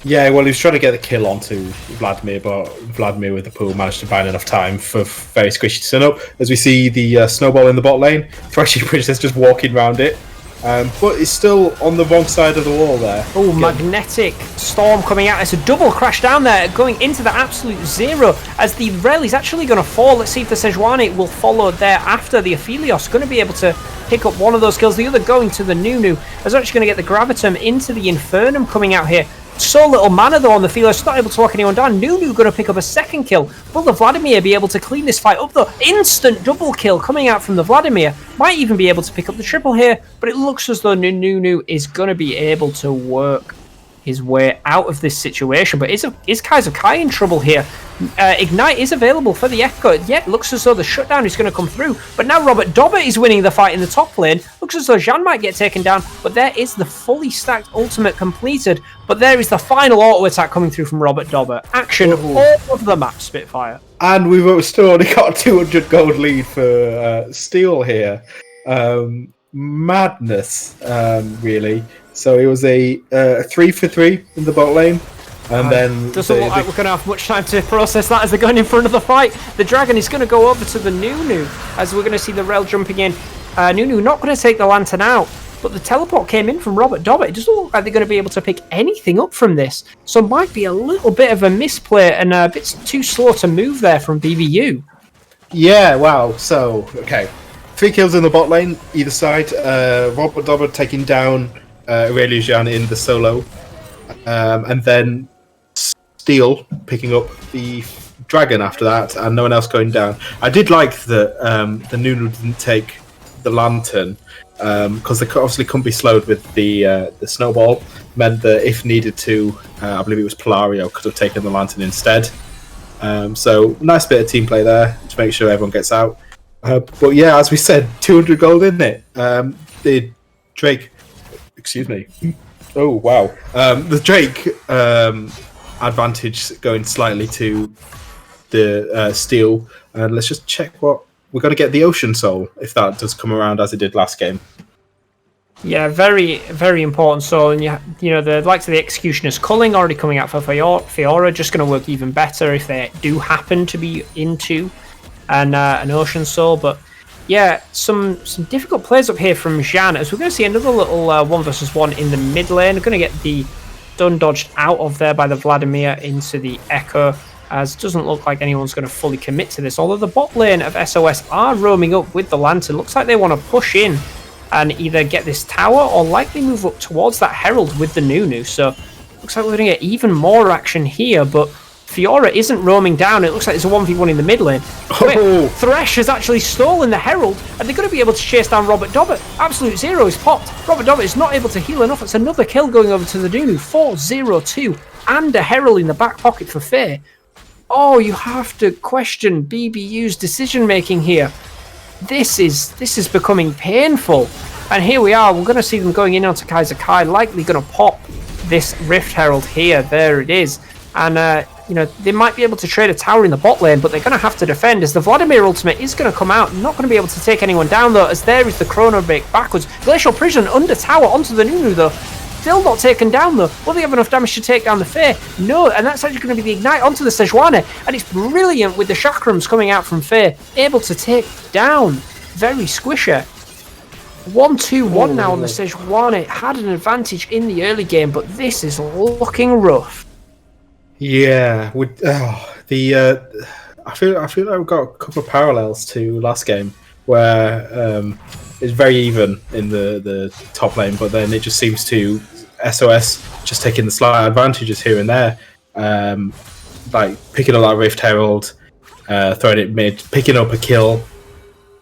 Yeah, well, he was trying to get the kill onto Vladimir, but Vladimir with the pool managed to buy enough time for very squishy to turn up. As we see the snowball in the bot lane, Threshy Princess just walking around it, but it's still on the wrong side of the wall there. Oh, magnetic storm coming out. It's a double crash down there, going into the absolute zero, as the Rel is actually going to fall. Let's see if the Sejuani will follow thereafter. The Aphelios going to be able to pick up one of those kills, the other going to the Nunu, as they're actually going to get the Gravitum into the Infernum coming out here. So little mana though on the field, it's not able to lock anyone down. Nunu going to pick up a second kill. Will the Vladimir be able to clean this fight up though? Instant double kill coming out from the Vladimir. Might even be able to pick up the triple here, but it looks as though Nunu is going to be able to work his way out of this situation. But is Kaiser Kai in trouble here? Ignite is available for the Echo. Yeah, it looks as though the shutdown is going to come through. But now Robert Dobbert is winning the fight in the top lane. Looks as though Jean might get taken down. But there is the fully stacked ultimate completed. But there is the final auto attack coming through from Robert Dobbert. Action all of the map, Spitfire. And we've still only got a 200 gold lead for Steel here. Madness, really. So it was a 3-for-3 in the bot lane. And then doesn't look like we're going to have much time to process that as they're going in for another fight. The Dragon is going to go over to the Nunu, as we're going to see the Rel jumping in. Nunu not going to take the Lantern out, but the teleport came in from Robert Dobbert. It doesn't look like they're going to be able to pick anything up from this. So might be a little bit of a misplay and a bit too slow to move there from BBU. Yeah, wow. So, okay. 3 kills in the bot lane, either side. Robert Dobber taking down Aurelius Jan in the solo. And then Steel picking up the dragon after that, and no one else going down. I did like that the Nunu didn't take the lantern, because they obviously couldn't be slowed with the snowball. Meant that if needed to, I believe it was Polario could have taken the lantern instead. So nice bit of team play there to make sure everyone gets out. But yeah, as we said, 200 gold in it. The Drake, excuse me. Oh wow, the Drake advantage going slightly to the Steel. And let's just check what we're going to get. The Ocean Soul, if that does come around as it did last game. Yeah, very, very important soul. And you know, the likes of the Executioner's Culling already coming out for Fiora, just going to work even better if they do happen to be into an Ocean Soul. But yeah, some difficult plays up here from Jean, as we're going to see another little 1v1 in the mid lane. We're going to get the stun dodged out of there by the Vladimir into the Echo, as it doesn't look like anyone's going to fully commit to this. Although the bot lane of SOS are roaming up with the Lantern. Looks like they want to push in and either get this tower or likely move up towards that Herald with the Nunu. So looks like we're going to get even more action here, but Fiora isn't roaming down. It looks like there's a 1v1 in the mid lane. Wait, Thresh has actually stolen the Herald, and they're going to be able to chase down Robert Dobbert. Absolute Zero is popped. Robert Dobbert is not able to heal enough. It's another kill going over to the Nunu. 4-0-2, and a Herald in the back pocket for Faye. Oh, you have to question BBU's decision-making here. This is becoming painful. And here we are. We're going to see them going in onto Kaiser Kai, likely going to pop this Rift Herald here. There it is. And, you know, they might be able to trade a tower in the bot lane, but they're going to have to defend, as the Vladimir ultimate is going to come out. Not going to be able to take anyone down, though, as there is the Chrono Break backwards. Glacial Prison under tower onto the Nunu, though. Still not taken down, though. Will they have enough damage to take down the Fae? No, and that's actually going to be the Ignite onto the Sejuani. And it's brilliant with the Chakrams coming out from Fae, able to take down very squisher. 1-2-1 now on the Sejuani. Had an advantage in the early game, but this is looking rough. Yeah, I feel like we've got a couple of parallels to last game where it's very even in the top lane, but then it just seems to SOS just taking the slight advantages here and there, like picking up that Rift Herald, throwing it mid, picking up a kill,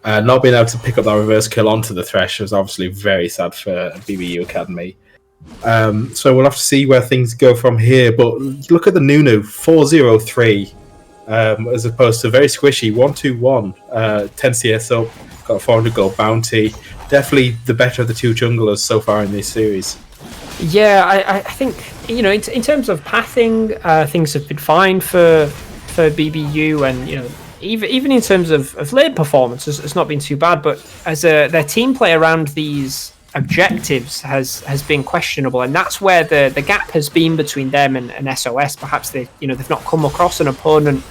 not being able to pick up that reverse kill onto the Thresh was obviously very sad for BBU Academy. So we'll have to see where things go from here, but look at the Nunu, 4-0-3, as opposed to very squishy, 1-2-1, 10 CS up, got a 400 gold bounty. Definitely the better of the two junglers so far in this series. Yeah, I think, you know, in terms of pathing, things have been fine for BBU, and, you know, even in terms of lane performance, it's not been too bad, but as their team play around these objectives has been questionable, and that's where the gap has been between them and SOS. Perhaps they've not come across an opponent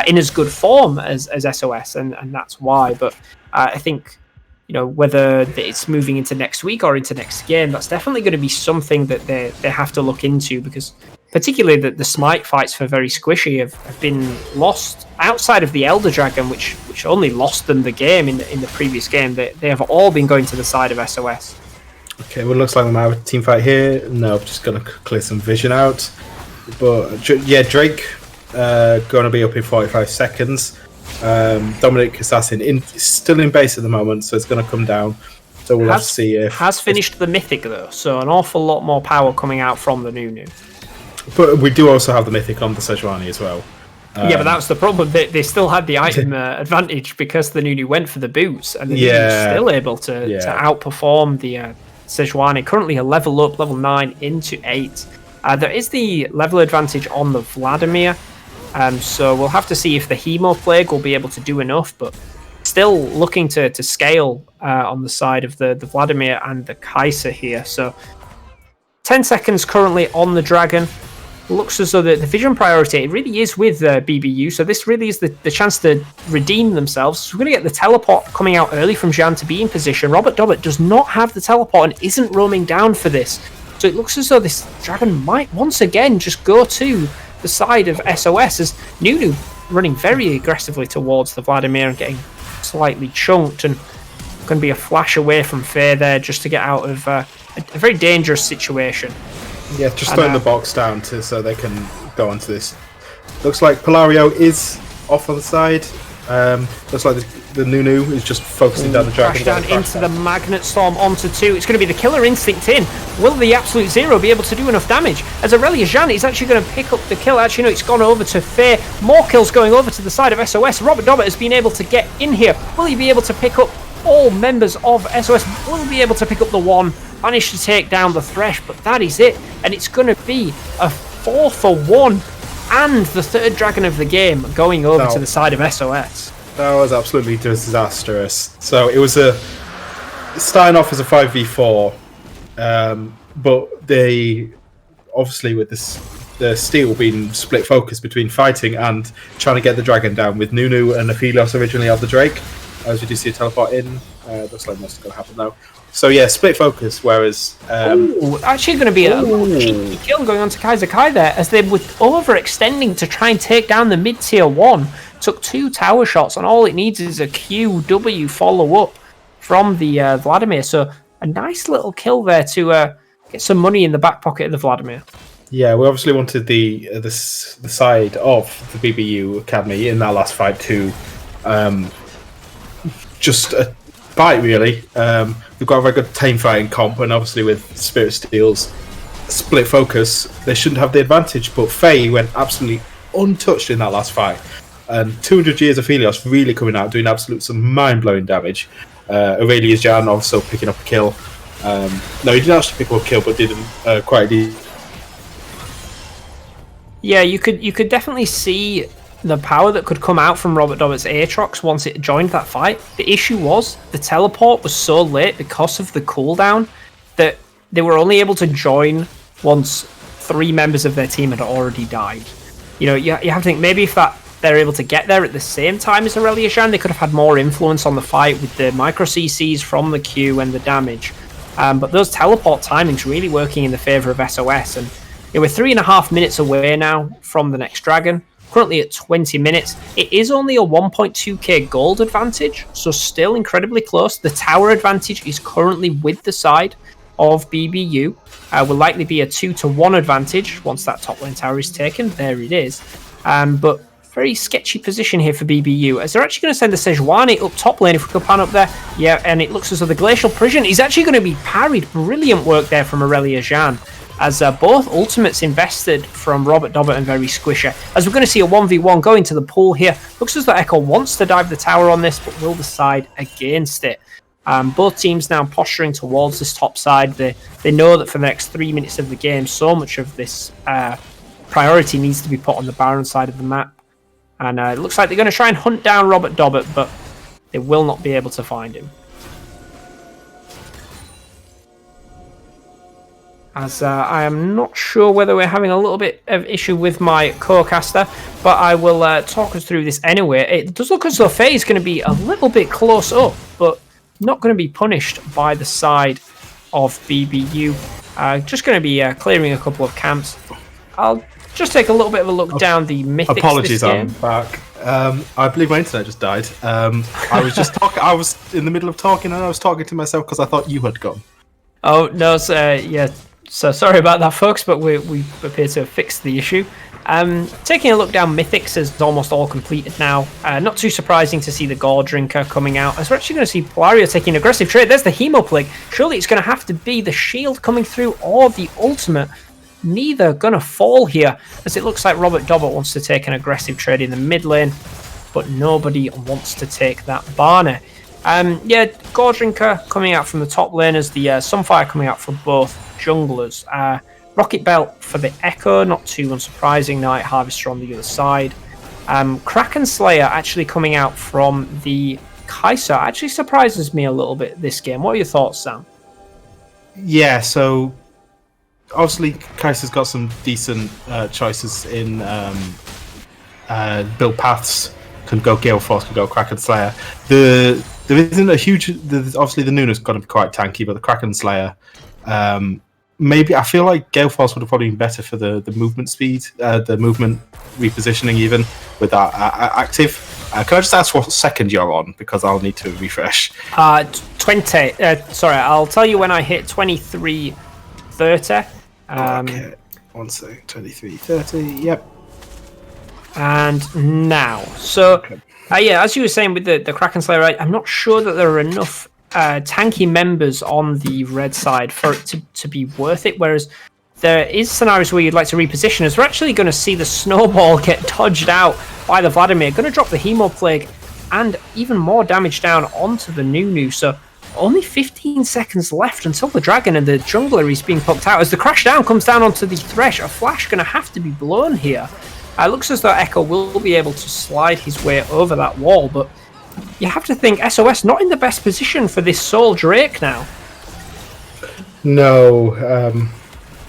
in as good form as SOS, and that's why. But I think, you know, whether it's moving into next week or into next game, that's definitely going to be something that they have to look into, because particularly the Smite fights for very squishy have been lost outside of the Elder Dragon, which only lost them the game in the previous game. They have all been going to the side of SOS. Okay, well, looks like we might have a team fight here. No, just going to clear some vision out. But yeah, Drake going to be up in 45 seconds. Dominic Assassin still in base at the moment, so it's going to come down. So we'll have to see if... Has finished the Mythic, though, so an awful lot more power coming out from the Nunu. But we do also have the Mythic on the Sejuani as well. Yeah, but that's the problem. They still had the item advantage because the Nunu went for the boots, and the Nunu's still able to outperform the Sejuani. Currently a level up, level 9 into 8. There is the level advantage on the Vladimir, so we'll have to see if the Hemo Plague will be able to do enough, but still looking to scale on the side of the Vladimir and the Kaiser here. So 10 seconds currently on the Dragon. Looks as though the vision priority, it really is with BBU, so this really is the chance to redeem themselves. So we're going to get the teleport coming out early from Jan to be in position. Robert Dobbert does not have the teleport and isn't roaming down for this. So it looks as though this Dragon might once again just go to the side of SOS, as Nunu running very aggressively towards the Vladimir and getting slightly chunked. And Going to be a flash away from Faye there just to get out of a very dangerous situation. Yeah, just throwing the box down so they can go onto this. Looks like Polario is off on the side. Looks like the Nunu is just focusing down the dragon. Crash down into the Magnet Storm onto 2. It's going to be the Killer Instinct in. Will the Absolute Zero be able to do enough damage? As Aurelia Jeanne is actually going to pick up the kill. Actually, no, it's gone over to Faye. More kills going over to the side of SOS. Robert Dobbert has been able to get in here. Will he be able to pick up all members of SOS? Will be able to pick up the one. Managed to take down the Thresh, but that is it. And it's going to be a 4-for-1 and the third dragon of the game going over to the side of SOS. That was absolutely disastrous. So it was starting off as a 5v4, but they obviously with the steel being split focus between fighting and trying to get the dragon down with Nunu and Aphelios originally of the Drake. As we do see a teleport in, looks like most is going to happen now. So yeah, split focus. Whereas actually going to be a cheeky kill going on to Kaiser Kai there, as they were overextending to try and take down the mid-tier 1. Took 2 tower shots, and all it needs is a QW follow-up from the Vladimir. So a nice little kill there to get some money in the back pocket of the Vladimir. Yeah, we obviously wanted the side of the BBU Academy in that last fight to just a fight, really. We've got a very good team fighting comp, and obviously with Spirit Steel's split focus, they shouldn't have the advantage, but Faye went absolutely untouched in that last fight. And 200 years of Helios really coming out, doing some mind-blowing damage. Aurelia Jeanne also picking up a kill. No, he didn't actually pick up a kill, but didn't quite. Yeah, you could definitely see the power that could come out from Robert Dobbert's Aatrox once it joined that fight. The issue was the teleport was so late because of the cooldown that they were only able to join once 3 members of their team had already died. You know, you have to think maybe if they're able to get there at the same time as Aurelia Jeanne, they could have had more influence on the fight with the micro CCs from the Q and the damage. But those teleport timings really working in the favour of SOS, and we're 3.5 minutes away now from the next dragon. Currently at 20 minutes. It is only a 1.2k gold advantage, so still incredibly close. The tower advantage is currently with the side of BBU. Will likely be a 2-to-1 advantage once that top lane tower is taken. There it is. But very sketchy position here for BBU, as they're actually going to send the Sejuani up top lane, if we could pan up there. Yeah, and it looks as though the Glacial Prison is actually going to be parried. Brilliant work there from Aurelia Jeanne, as both ultimates invested from Robert Dobbert and Very Squisher. As we're going to see a 1v1 go into the pool here. Looks as though Echo wants to dive the tower on this, but will decide against it. Both teams now posturing towards this top side. They know that for the next 3 minutes of the game, so much of this priority needs to be put on the Baron side of the map. And it looks like they're going to try and hunt down Robert Dobbert, but they will not be able to find him. As I am not sure whether we're having a little bit of issue with my co-caster, but I will talk us through this anyway. It does look as though Faye is going to be a little bit close up, but not going to be punished by the side of BBU. Just going to be clearing a couple of camps. I'll just take a little bit of a look down the mythics. Apologies, I'm back. I believe my internet just died. I was just talking. I was in the middle of talking, and I was talking to myself because I thought you had gone. Oh no, yeah. So sorry about that, folks, but we appear to have fixed the issue. Taking a look down, Mythics is almost all completed now. Not too surprising to see the Gore Drinker coming out, as we're actually going to see Polario taking an aggressive trade. There's the Hemoplague. Surely it's going to have to be the shield coming through or the ultimate. Neither going to fall here, as it looks like Robert Dobbert wants to take an aggressive trade in the mid lane, but nobody wants to take that Barner. Yeah, Gore Drinker coming out from the top lane, as the Sunfire coming out for both junglers. Rocket Belt for the Echo, not too unsurprising. Night Harvester on the other side. Kraken Slayer actually coming out from the Kai'Sa actually surprises me a little bit this game. What are your thoughts, Sam? Yeah, so obviously Kai'Sa's got some decent choices in build paths. Can go Gale Force, can go Kraken Slayer. There isn't a huge. Obviously, the Nuna's going to be quite tanky, but the Kraken Slayer. Maybe I feel like Gale Force would have probably been better for the movement speed, the movement repositioning, even with that active. Can I just ask what second you're on? Because I'll need to refresh. 20. Sorry, I'll tell you when I hit 23:30. Okay. 1 second. 23:30. Yep. And now. So, Okay. yeah, as you were saying with the Kraken Slayer, I'm not sure that there are enough tanky members on the red side for it to be worth it, whereas there is scenarios where you'd like to reposition, as we're actually going to see the snowball get dodged out by the Vladimir, going to drop the Hemo Plague and even more damage down onto the Nunu. So only 15 seconds left until the Dragon and the Jungler is being poked out. As the crash down comes down onto the Thresh, a flash going to have to be blown here. It looks as though Echo will be able to slide his way over that wall, but you have to think SOS not in the best position for this Soul Drake now. No,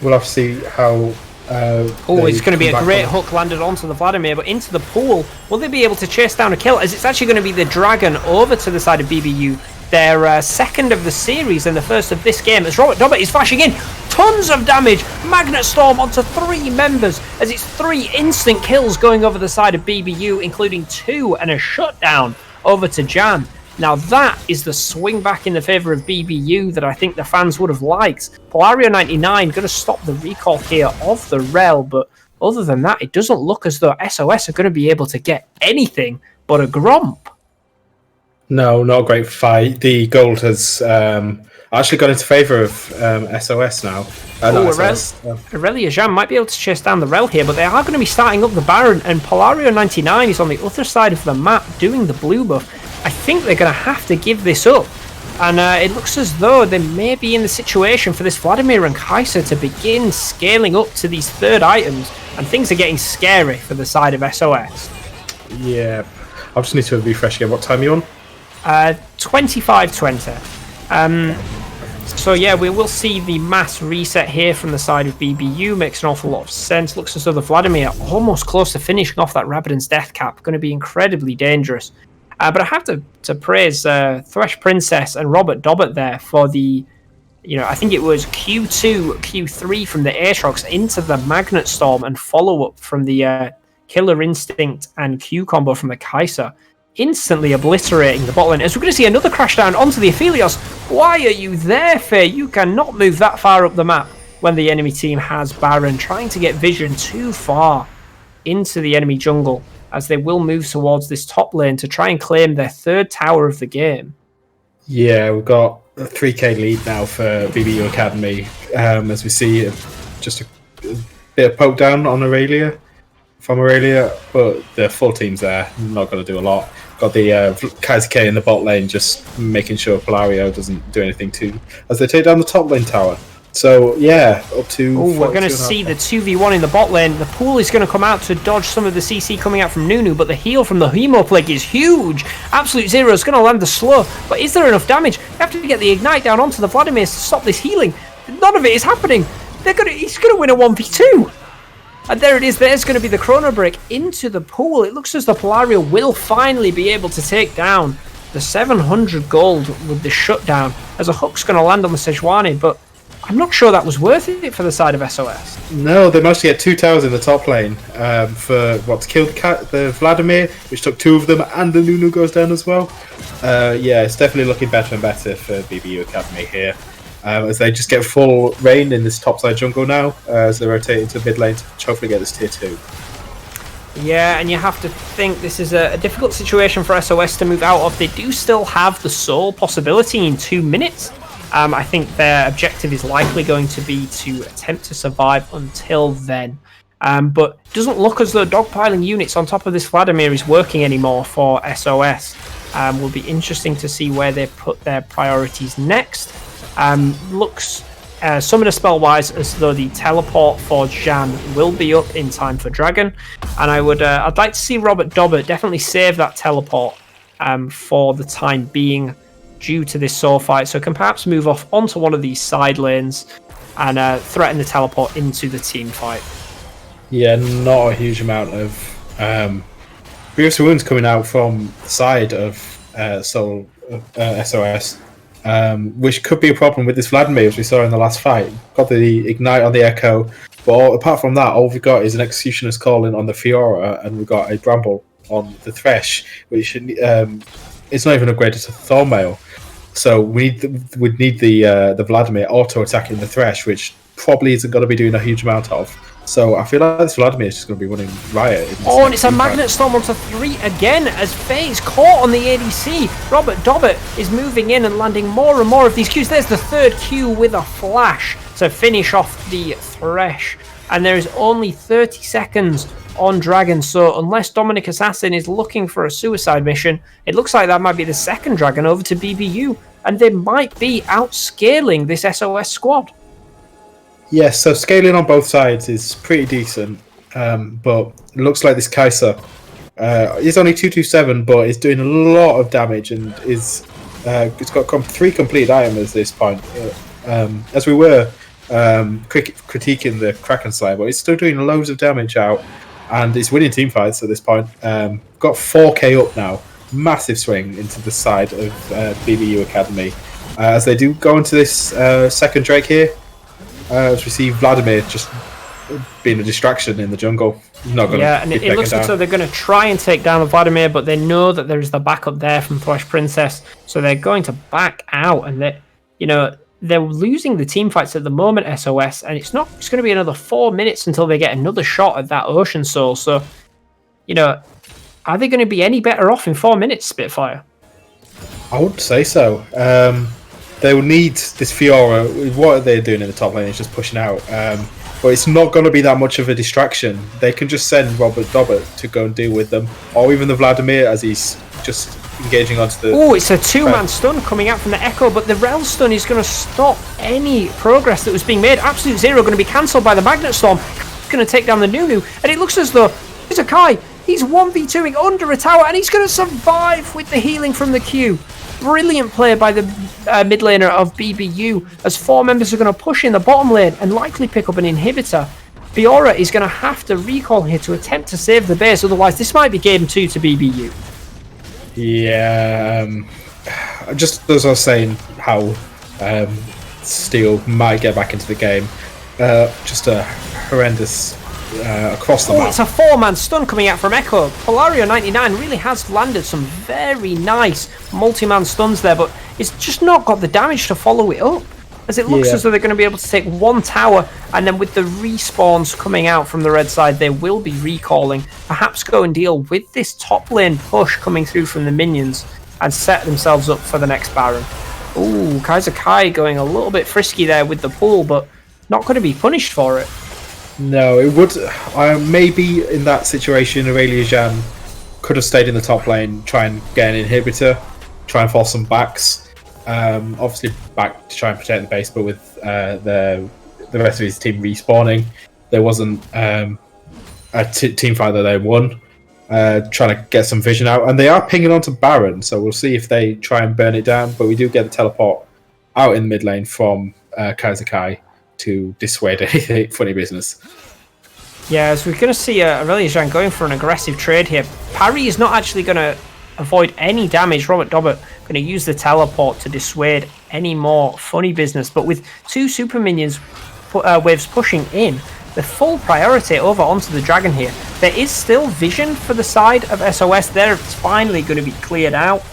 we'll have to see how. It's going to be a great hook landed onto the Vladimir, but into the pool. Will they be able to chase down a kill? As it's actually going to be the Dragon over to the side of BBU. Their second of the series and the first of this game, as Robert Dobbett is flashing in. Tons of damage. Magnet Storm onto 3 members, as it's 3 instant kills going over the side of BBU, including 2 and a shutdown over to Jan. Now that is the swing back in the favour of BBU that I think the fans would have liked. Polario99 going to stop the recall here of the Rel, but other than that, it doesn't look as though SOS are going to be able to get anything but a Gromp. No, not a great fight. The gold has actually gone into favour of SOS now. Aurelia Jam might be able to chase down the Rel here, but they are going to be starting up the Baron, and Polario99 is on the other side of the map doing the blue buff. I think they're going to have to give this up. And it looks as though they may be in the situation for this Vladimir and Kaiser to begin scaling up to these third items. And things are getting scary for the side of SOS. Yeah. I just need to refresh again. What time are you on? 25:20. So yeah, we will see the mass reset here from the side of BBU. Makes an awful lot of sense. Looks as though the Vladimir almost close to finishing off that Rabadon's death cap. Going to be incredibly dangerous. But I have to praise Thresh Princess and Robert Dobbett there for the, I think it was Q2, Q3 from the Aatrox into the Magnet Storm and follow-up from the Killer Instinct and Q combo from the Kaiser, instantly obliterating the bot lane. As we're going to see another crash down onto the Aphelios. Why are you there, Faye? You cannot move that far up the map when the enemy team has Baron, trying to get vision too far into the enemy jungle, as they will move towards this top lane to try and claim their third tower of the game. Yeah, we've got a 3k lead now for BBU Academy, as we see just a bit of poke down on from Aurelia, but the full team's there, not going to do a lot. Got the Kaiser K in the bot lane, just making sure Polario doesn't do anything as they take down the top lane tower. So, yeah, up to... we're going to see the 2v1 in the bot lane. The pool is going to come out to dodge some of the CC coming out from Nunu, but the heal from the Hemo Plague is huge. Absolute Zero is going to land the slow, but is there enough damage? You have to get the Ignite down onto the Vladimir to stop this healing. None of it is happening. He's going to win a 1v2. And there it is. There's going to be the Chrono Break into the pool. It looks as though Polario will finally be able to take down the 700 gold with the shutdown, as a hook's going to land on the Sejuani, but I'm not sure that was worth it for the side of SOS. No, they managed to get 2 towers in the top lane to kill the Vladimir, which took 2 of them, and the Nunu goes down as well. Yeah, it's definitely looking better and better for BBU Academy here, as they just get full reign in this topside jungle now, as they rotate into mid lane to hopefully get this tier 2. Yeah, and you have to think this is a difficult situation for SOS to move out of. They do still have the soul possibility in 2 minutes. I think their objective is likely going to be to attempt to survive until then. But it doesn't look as though dogpiling units on top of this Vladimir is working anymore for SOS. Will be interesting to see where they put their priorities next. Looks summoner spell-wise as though the teleport for Jan will be up in time for Dragon. And I'd like to see Robert Dobbett definitely save that teleport for the time being, due to this soul fight, so can perhaps move off onto one of these side lanes and threaten the teleport into the team fight. Yeah, not a huge amount of Grievous Wounds coming out from the side of SOS, which could be a problem with this Vladimir, as we saw in the last fight. Got the Ignite on the Echo, but apart from that, all we've got is an Executioner's Calling on the Fiora, and we've got a Bramble on the Thresh, which it's not even upgraded to Thornmail. So we'd need the Vladimir auto attacking the Thresh, which probably isn't going to be doing a huge amount of. So I feel like this Vladimir is just going to be running riot. And it's a Magnet Storm onto 3 again as Faye is caught on the ADC. Robert Dobbett is moving in and landing more and more of these Qs. There's the third Q with a flash to finish off the Thresh. And there is only 30 seconds on Dragon, so unless Dominic Assassin is looking for a suicide mission, it looks like that might be the second Dragon over to BBU, and they might be outscaling this SOS squad. Yes, so scaling on both sides is pretty decent, but it looks like this Kai'Sa is only 227, but is doing a lot of damage and is it's got 3 complete items at this point. As we were critiquing the Kraken side, but it's still doing loads of damage out, and it's winning team fights at this point. Got 4k up now, massive swing into the side of BBU Academy as they do go into this second Drake here. As we see Vladimir just being a distraction in the jungle. Not gonna and it looks like so they're going to try and take down Vladimir, but they know that there is the backup there from Thresh Princess, so they're going to back out, and they're losing the team fights at the moment, SOS, and it's going to be another 4 minutes until they get another shot at that Ocean Soul. So, are they going to be any better off in 4 minutes, Spitfire? I would say so. They will need this Fiora. What they're doing in the top lane is just pushing out. But it's not going to be that much of a distraction. They can just send Robert Dobbett to go and deal with them, or even the Vladimir as he's just engaging onto the... Oh, it's a 2-man stun coming out from the Echo, but the Rel stun is going to stop any progress that was being made. Absolute Zero going to be cancelled by the Magnet Storm. Going to take down the Nunu, and it looks as though there's a Kai. He's 1v2ing under a tower, and he's going to survive with the healing from the Q. Brilliant play by the mid laner of BBU, as 4 members are going to push in the bottom lane and likely pick up an inhibitor. Fiora is going to have to recall here to attempt to save the base, otherwise this might be game 2 to BBU. Yeah, just as I was saying, how Steel might get back into the game. Just a horrendous across the map. It's a 4-man stun coming out from Echo. Polario99 really has landed some very nice multi-man stuns there, but it's just not got the damage to follow it up, as it looks as though they're going to be able to take 1 tower, and then with the respawns coming out from the red side, they will be recalling, perhaps go and deal with this top lane push coming through from the minions and set themselves up for the next Baron. Ooh, Kaiser Kai going a little bit frisky there with the pull, but not going to be punished for it. No, it would. Maybe in that situation, Aurelia Jean could have stayed in the top lane, try and get an inhibitor, try and force some backs. Obviously, back to try and protect the base, but with the rest of his team respawning, there wasn't a team fight that they won. Trying to get some vision out, and they are pinging onto Baron, so we'll see if they try and burn it down. But we do get the teleport out in mid lane from Kaiser Kai to dissuade any funny business. Yeah, as we're going to see Aurelia Jean going for an aggressive trade here. Parry is not actually going to avoid any damage. Robert Dobbett going to use the teleport to dissuade any more funny business. But with 2 super minions waves pushing in, the full priority over onto the Dragon here. There is still vision for the side of SOS there. It's finally going to be cleared out.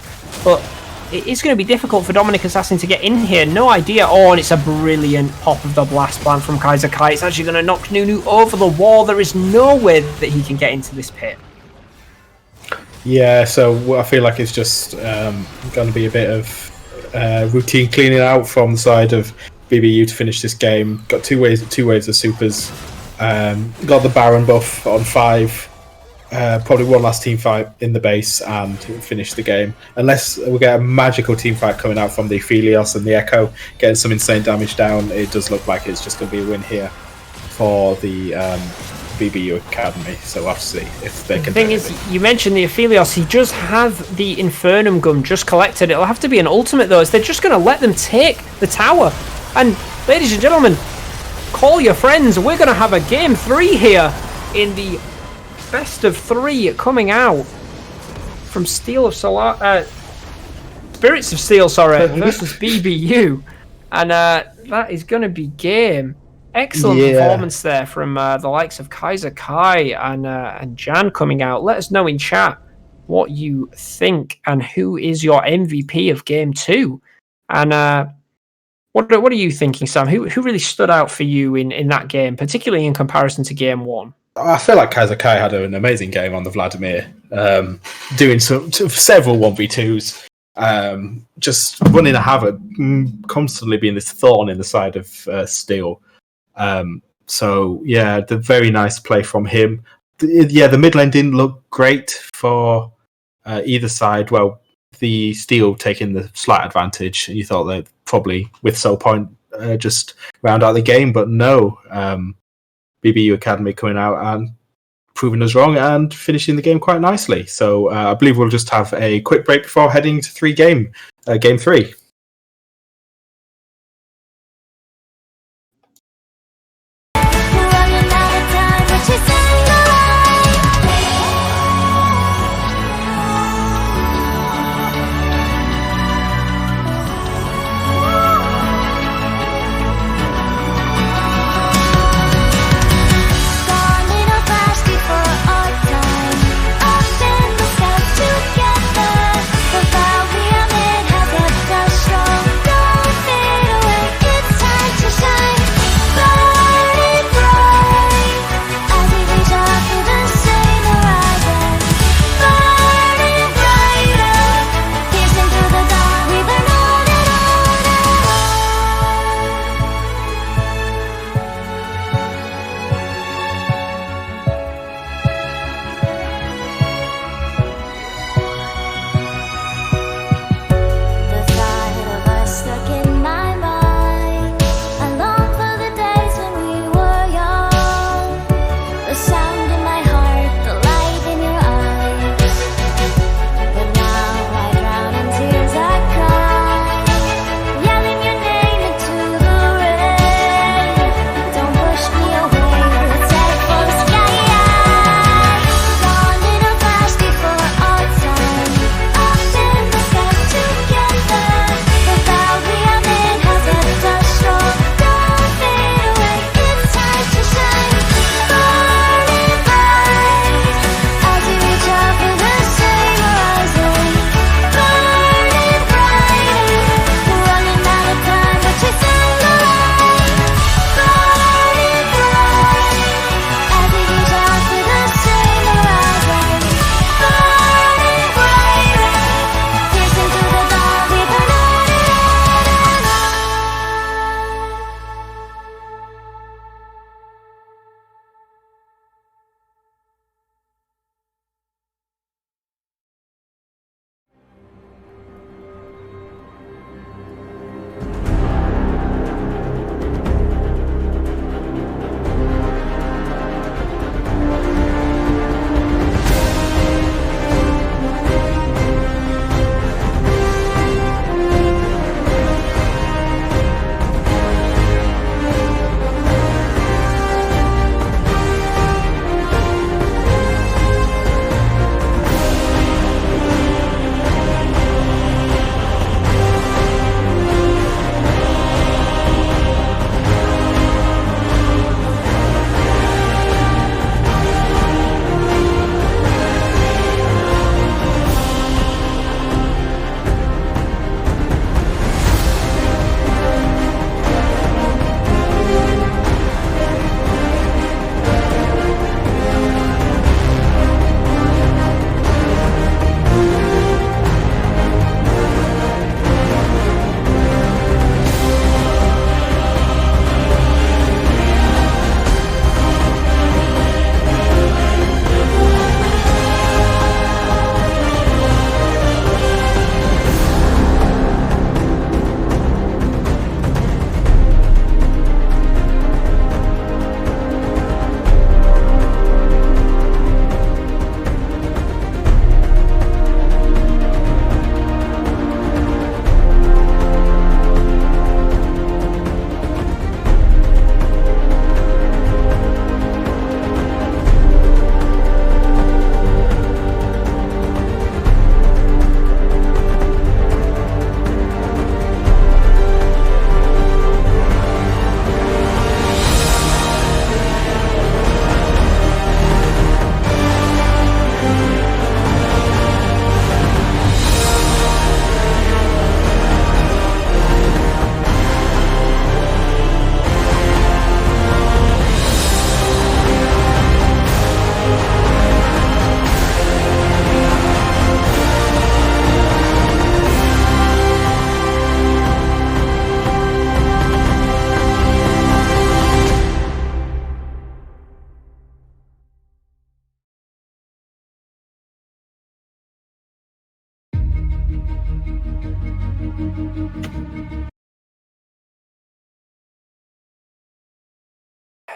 But it is going to be difficult for Dominic Assassin to get in here. No idea. Oh, and it's a brilliant pop of the blast plan from Kaiser Kai. It's actually going to knock Nunu over the wall. There is no way that he can get into this pit. Yeah, so I feel like it's just going to be a bit of routine cleaning out from the side of BBU to finish this game. Got two waves of supers. Got the Baron buff on 5. Probably one last team fight in the base and finish the game. Unless we get a magical team fight coming out from the Aphelios and the Echo, getting some insane damage down, it does look like it's just going to be a win here for the BBU Academy. So we'll have to see if they can. The thing is, you mentioned the Aphelios. He just have the Infernum Gun just collected. It'll have to be an ultimate though. They're just going to let them take the tower. And ladies and gentlemen, call your friends. We're going to have a game 3 here in the best of 3 coming out from Spirits of Steel, versus BBU, and that is going to be game Excellent Yeah. performance there from the likes of Kaiser Kai and Jan coming out. Let us know in chat what you think and who is your MVP of Game 2. And what are you thinking, Sam? Who really stood out for you in that game, particularly in comparison to Game 1? I feel like Kaiser Kai had an amazing game on the Vladimir, doing several 1v2s, just running a havoc, constantly being this thorn in the side of Steel. So yeah, the very nice play from him. The mid lane didn't look great for either side. Well, the Steel taking the slight advantage. You thought they'd probably, with Soul Point, just round out the game, but no. BBU Academy coming out and proving us wrong and finishing the game quite nicely. So I believe we'll just have a quick break before heading to game 3.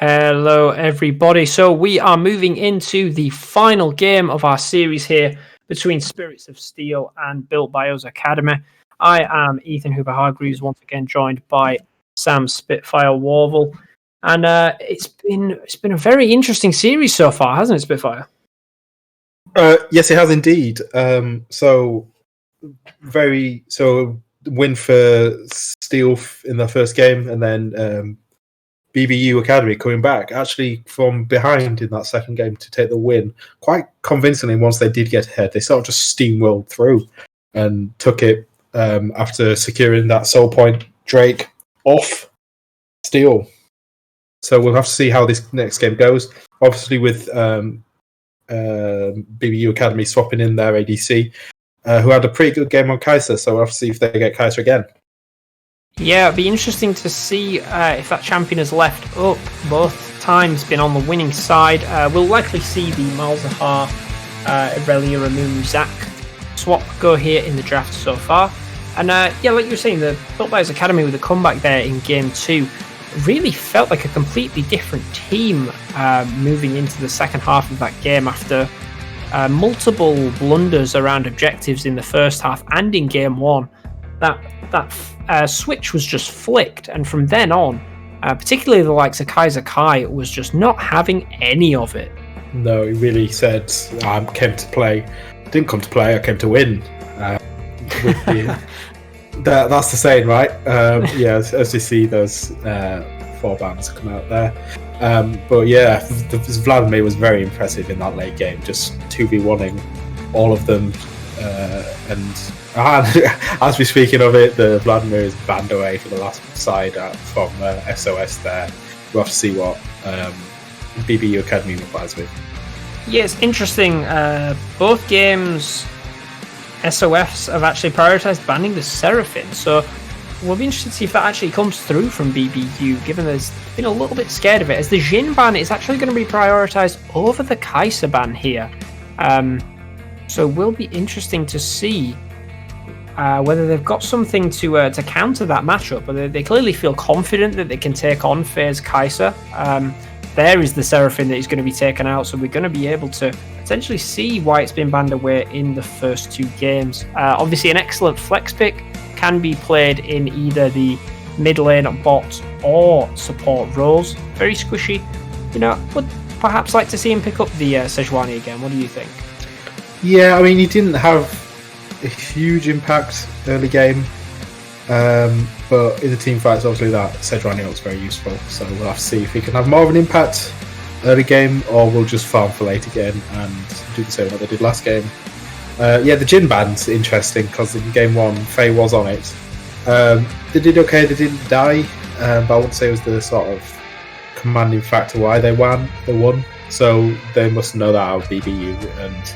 Hello, everybody. So we are moving into the final game of our series here between Spirits of Steel and Built by Us Academy. I am Ethan Hooper-Hargreaves, once again joined by Sam Spitfire Warble. And it's been a very interesting series so far, hasn't it, Spitfire? Yes, it has indeed. So win for Steel in the first game, and then BBU Academy coming back actually from behind in that second game to take the win quite convincingly. Once they did get ahead, they sort of just steamrolled through and took it after securing that soul point Drake off Steel. So we'll have to see how this next game goes. Obviously, with BBU Academy swapping in their ADC, who had a pretty good game on Kaiser, so we'll have to see if they get Kaiser again. Yeah, it'd be interesting to see if that champion has left up. Both times been on the winning side. We'll likely see the Malzahar, Irelia, Ramumu, Zac swap go here in the draft so far. And like you were saying, the Built by Us Academy with a comeback there in Game 2 really felt like a completely different team moving into the second half of that game after multiple blunders around objectives in the first half and in Game 1. That switch was just flicked, and from then on, particularly the likes of Kaiser Kai was just not having any of it. No, he really said, I came to play. Didn't come to play, I came to win. That's the saying, right? As you see those 4 bans come out there. But yeah, Vladimir was very impressive in that late game, just 2v1ing all of them. And as we're speaking of it, the Vladimir is banned away for the last side from SOS there. We'll have to see what BBU Academy replies with. Yeah, it's interesting. Both games, SOS have actually prioritised banning the Seraphine, so we'll be interested to see if that actually comes through from BBU, given there's been a little bit scared of it, as the Jhin ban is actually going to be prioritised over the Kaiser ban here. So it will be interesting to see whether they've got something to counter that matchup, but they clearly feel confident that they can take on FaZe Kaiser. There is the Seraphine that is going to be taken out, so we're going to be able to potentially see why it's been banned away in the first 2 games. Obviously, an excellent flex pick can be played in either the mid lane, bot, or support roles. Very squishy. Would perhaps like to see him pick up the Sejuani again. What do you think? Yeah, I mean, he didn't have a huge impact early game, but in the team fights, obviously that Sejuani looks very useful, so we'll have to see if he can have more of an impact early game, or we'll just farm for late again and do the same what they did last game. The Jhin ban's interesting, because in Game 1, Faye was on it. They did okay, they didn't die, but I wouldn't say it was the sort of commanding factor why they won, so they must know that out of BBU and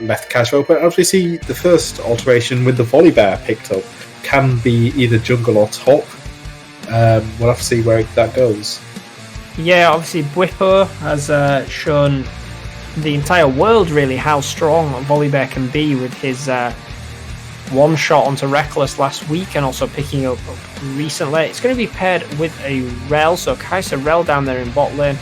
left cash open. Obviously, the first alteration with the Volibear picked up can be either jungle or top. We'll have to see where that goes. Yeah, obviously Bwipo has shown the entire world really how strong Volibear can be with his one shot onto Reckless last week, and also picking up recently. It's going to be paired with a Rel, so Kaiser Rel down there in bot lane.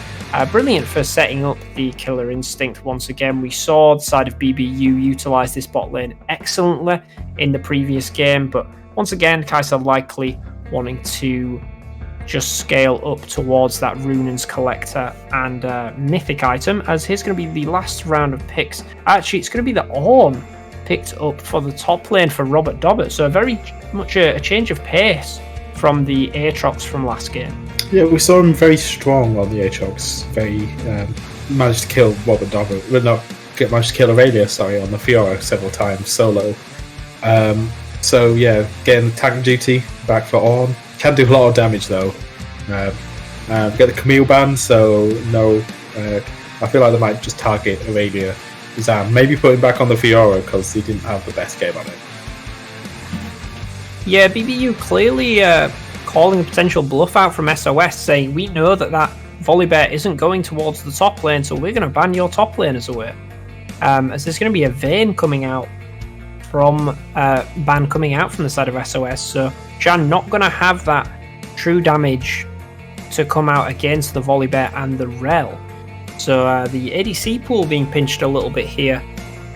Brilliant for setting up the Killer Instinct once again. We saw the side of BBU utilise this bot lane excellently in the previous game, but once again, Kaiser likely wanting to just scale up towards that Runan's Collector and Mythic item, as here's going to be the last round of picks. Actually, it's going to be the Ornn picked up for the top lane for Robert Dobbert, so very much a change of pace from the Aatrox from last game. Yeah, we saw him very strong on the Aatrox. Managed to kill Robert Dobbert. Managed to kill Aurelia, on the Fiora several times solo. So yeah, getting tank duty back for Ornn. Can do a lot of damage though. Get the Camille ban, so no. I feel like they might just target Aurelia. Zam, maybe put him back on the Fiora because he didn't have the best game on it. Yeah, BBU clearly calling a potential bluff out from SOS, saying we know that Volibear isn't going towards the top lane, so we're going to ban your top laners away. As there's going to be a Vayne coming out from ban coming out from the side of SOS, so Jan not going to have that true damage to come out against the Volibear and the Rel. So the ADC pool being pinched a little bit here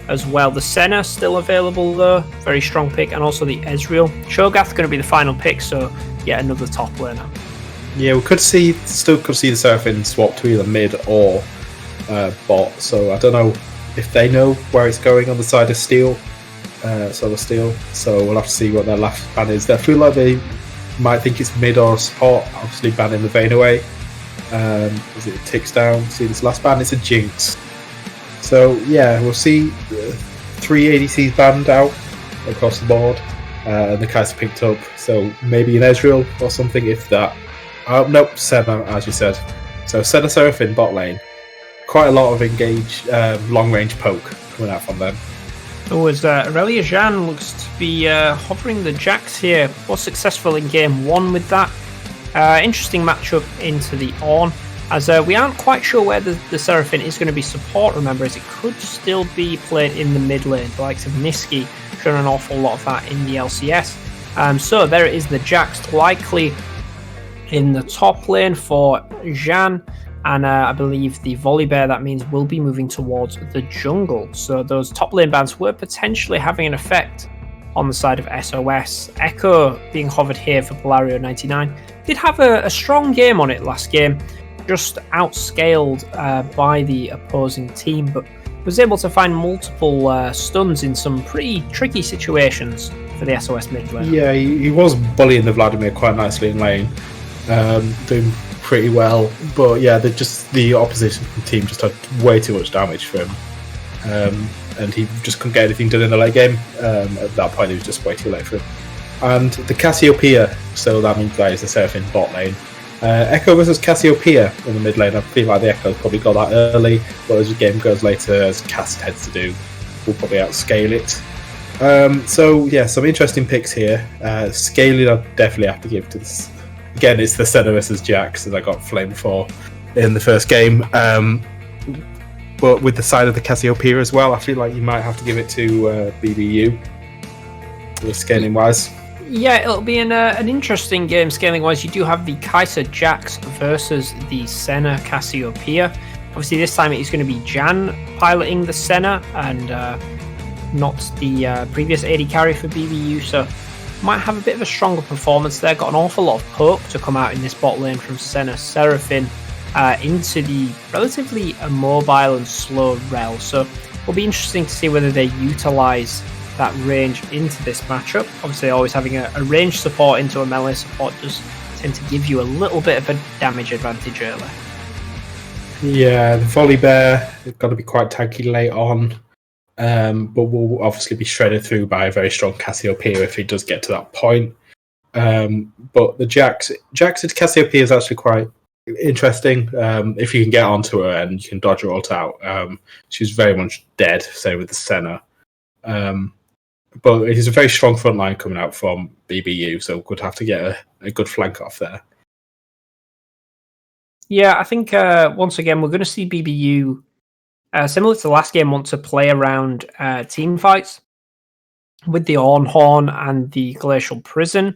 as well. The Senna still available though, very strong pick, and also the Ezreal. Shogath going to be the final pick, so yeah, another top laner. Yeah, we still could see the Seraphine swap to either mid or bot. So I don't know if they know where it's going on the side of Steel, Solar Steel. So we'll have to see what their last ban is. I feel like they might think it's mid or support. Obviously, banning the Vayne away. As it ticks down, see this last ban, it's a Jinx. So yeah, we'll see 3 ADCs banned out across the board, and the Kai'Sa picked up. So maybe an Ezreal or something, if that. Nope, Senna, as you said. So Senna Seraphine bot lane. Quite a lot of long range poke coming out from them. Oh, as Aurelia Jeanne looks to be hovering the Jax here. Was successful in game 1 with that. Interesting matchup into the Ornn, as we aren't quite sure where the Seraphine is going to be support, remember, as it could still be played in the mid lane. The likes of Niski showing an awful lot of that in the LCS. So there it is, the Jax likely in the top lane for Jeanne, and I believe the Volibear, that means, will be moving towards the jungle. So those top lane bans were potentially having an effect on the side of SOS. Echo being hovered here for Polario99. Did have a strong game on it last game, just outscaled by the opposing team, but was able to find multiple stuns in some pretty tricky situations for the SOS mid lane. Yeah, he was bullying the Vladimir quite nicely in lane, doing pretty well. But yeah, the opposition team just had way too much damage for him. And he just couldn't get anything done in the late game. At that point, it was just way too late for him. And the Cassiopeia, so that means that is the Seraphine bot lane. Echo versus Cassiopeia in the mid lane. I feel like the Echo's probably got that early, but as the game goes later, as Cass tends to do, we'll probably outscale it. So yeah, some interesting picks here. Scaling, I definitely have to give to this. Again, it's the Senna versus Jax, as I got flamed for in the first game. But with the side of the Cassiopeia as well, I feel like you might have to give it to BBU, scaling wise. Yeah, it'll be an interesting game scaling wise. You do have the Kai'Sa Jax versus the Senna Cassiopeia. Obviously, this time it is going to be Jan piloting the Senna and not the previous AD carry for BBU. So might have a bit of a stronger performance there. Got an awful lot of poke to come out in this bot lane from Senna Seraphine into the relatively immobile and slow Rel. So it'll be interesting to see whether they utilise that range into this matchup. Obviously, always having a range support into a melee support does tend to give you a little bit of a damage advantage early. Yeah, the Volibear, they've got to be quite tanky late on, but will obviously be shredded through by a very strong Cassiopeia if he does get to that point. But the Jax into Cassiopeia is actually quite interesting if you can get onto her and you can dodge her ult out. She's very much dead, say with the Senna. But it is a very strong front line coming out from BBU, so could have to get a good flank off there. Yeah, I think once again we're going to see BBU, similar to the last game, want to play around team fights with the Ornn Horn and the Glacial Prison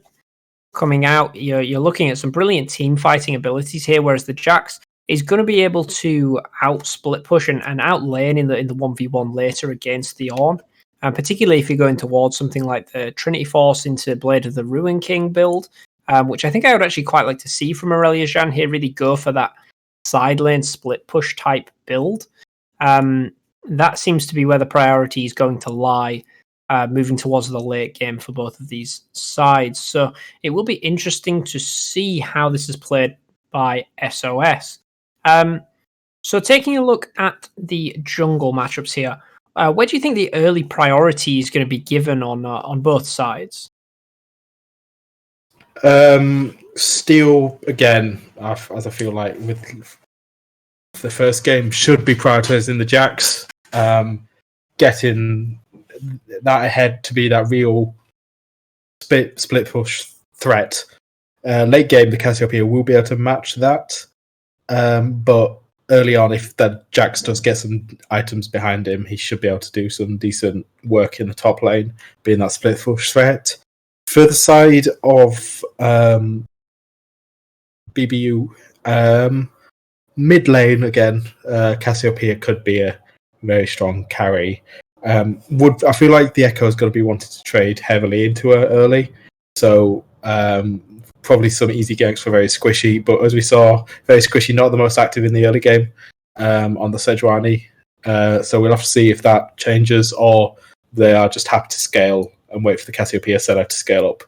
coming out. You're looking at some brilliant team fighting abilities here, whereas the Jax is going to be able to out split push and out lane in the 1v1 later against the Ornn. And particularly if you're going towards something like the Trinity Force into Blade of the Ruin King build, which I think I would actually quite like to see from Aurelia Jeanne here, really go for that side lane split push type build. That seems to be where the priority is going to lie, moving towards the late game for both of these sides. So it will be interesting to see how this is played by SOS. So taking a look at the jungle matchups here, where do you think the early priority is going to be given on both sides? Steel, again, as I feel like with the first game, should be prioritising the Jax, getting that ahead to be that real split push threat. Late game, the Cassiopeia will be able to match that, but early on, if that Jax does get some items behind him, he should be able to do some decent work in the top lane, being that split push threat. For the side of BBU, Mid lane again, Cassiopeia could be a very strong carry. I feel like the Echo is going to be wanting to trade heavily into her early, so probably some easy ganks for very squishy. But as we saw, very squishy, not the most active in the early game on the Sejuani. So we'll have to see if that changes, or they are just happy to scale and wait for the Cassiopeia setup to scale up.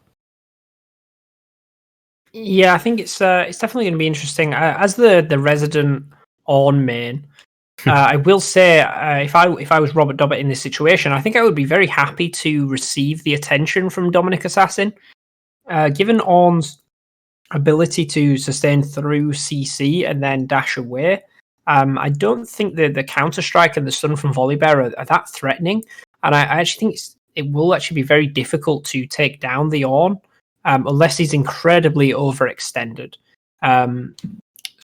Yeah, I think it's definitely going to be interesting. As the resident Ornn main, I will say if I was Robert Dobbett in this situation, I think I would be very happy to receive the attention from Dominic Assassin. Given Ornn's ability to sustain through CC and then dash away, I don't think the counter strike and the stun from Volibear are that threatening, and I actually think it will actually be very difficult to take down the Ornn. Unless he's incredibly overextended.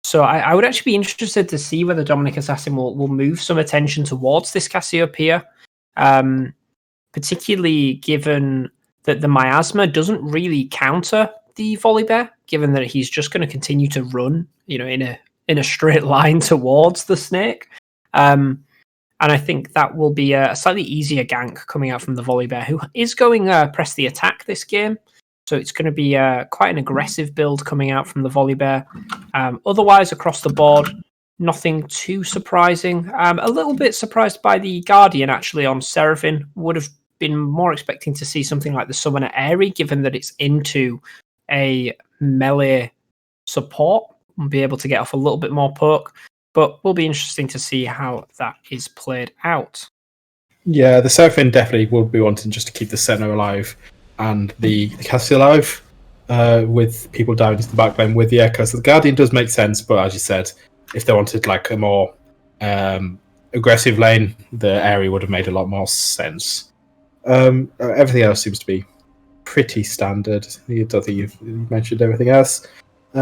So I would actually be interested to see whether Dominic Assassin will move some attention towards this Cassiopeia, particularly given that the Miasma doesn't really counter the Volibear, given that he's just going to continue to run, in a straight line towards the snake. And I think that will be a slightly easier gank coming out from the Volibear, who is going press the attack this game. So it's going to be quite an aggressive build coming out from the Volibear. Otherwise, across the board, nothing too surprising. A little bit surprised by the Guardian, actually, on Seraphine. Would have been more expecting to see something like the Summoner Aerie, given that it's into a melee support and be able to get off a little bit more poke. But will be interesting to see how that is played out. Yeah, the Seraphine definitely would be wanting just to keep the center alive and the Cassie alive, with people down into the backline with the Echo. So the Guardian does make sense, but as you said, if they wanted like a more aggressive lane, the Aerie would have made a lot more sense. Everything else seems to be pretty standard. I don't think you've mentioned everything else.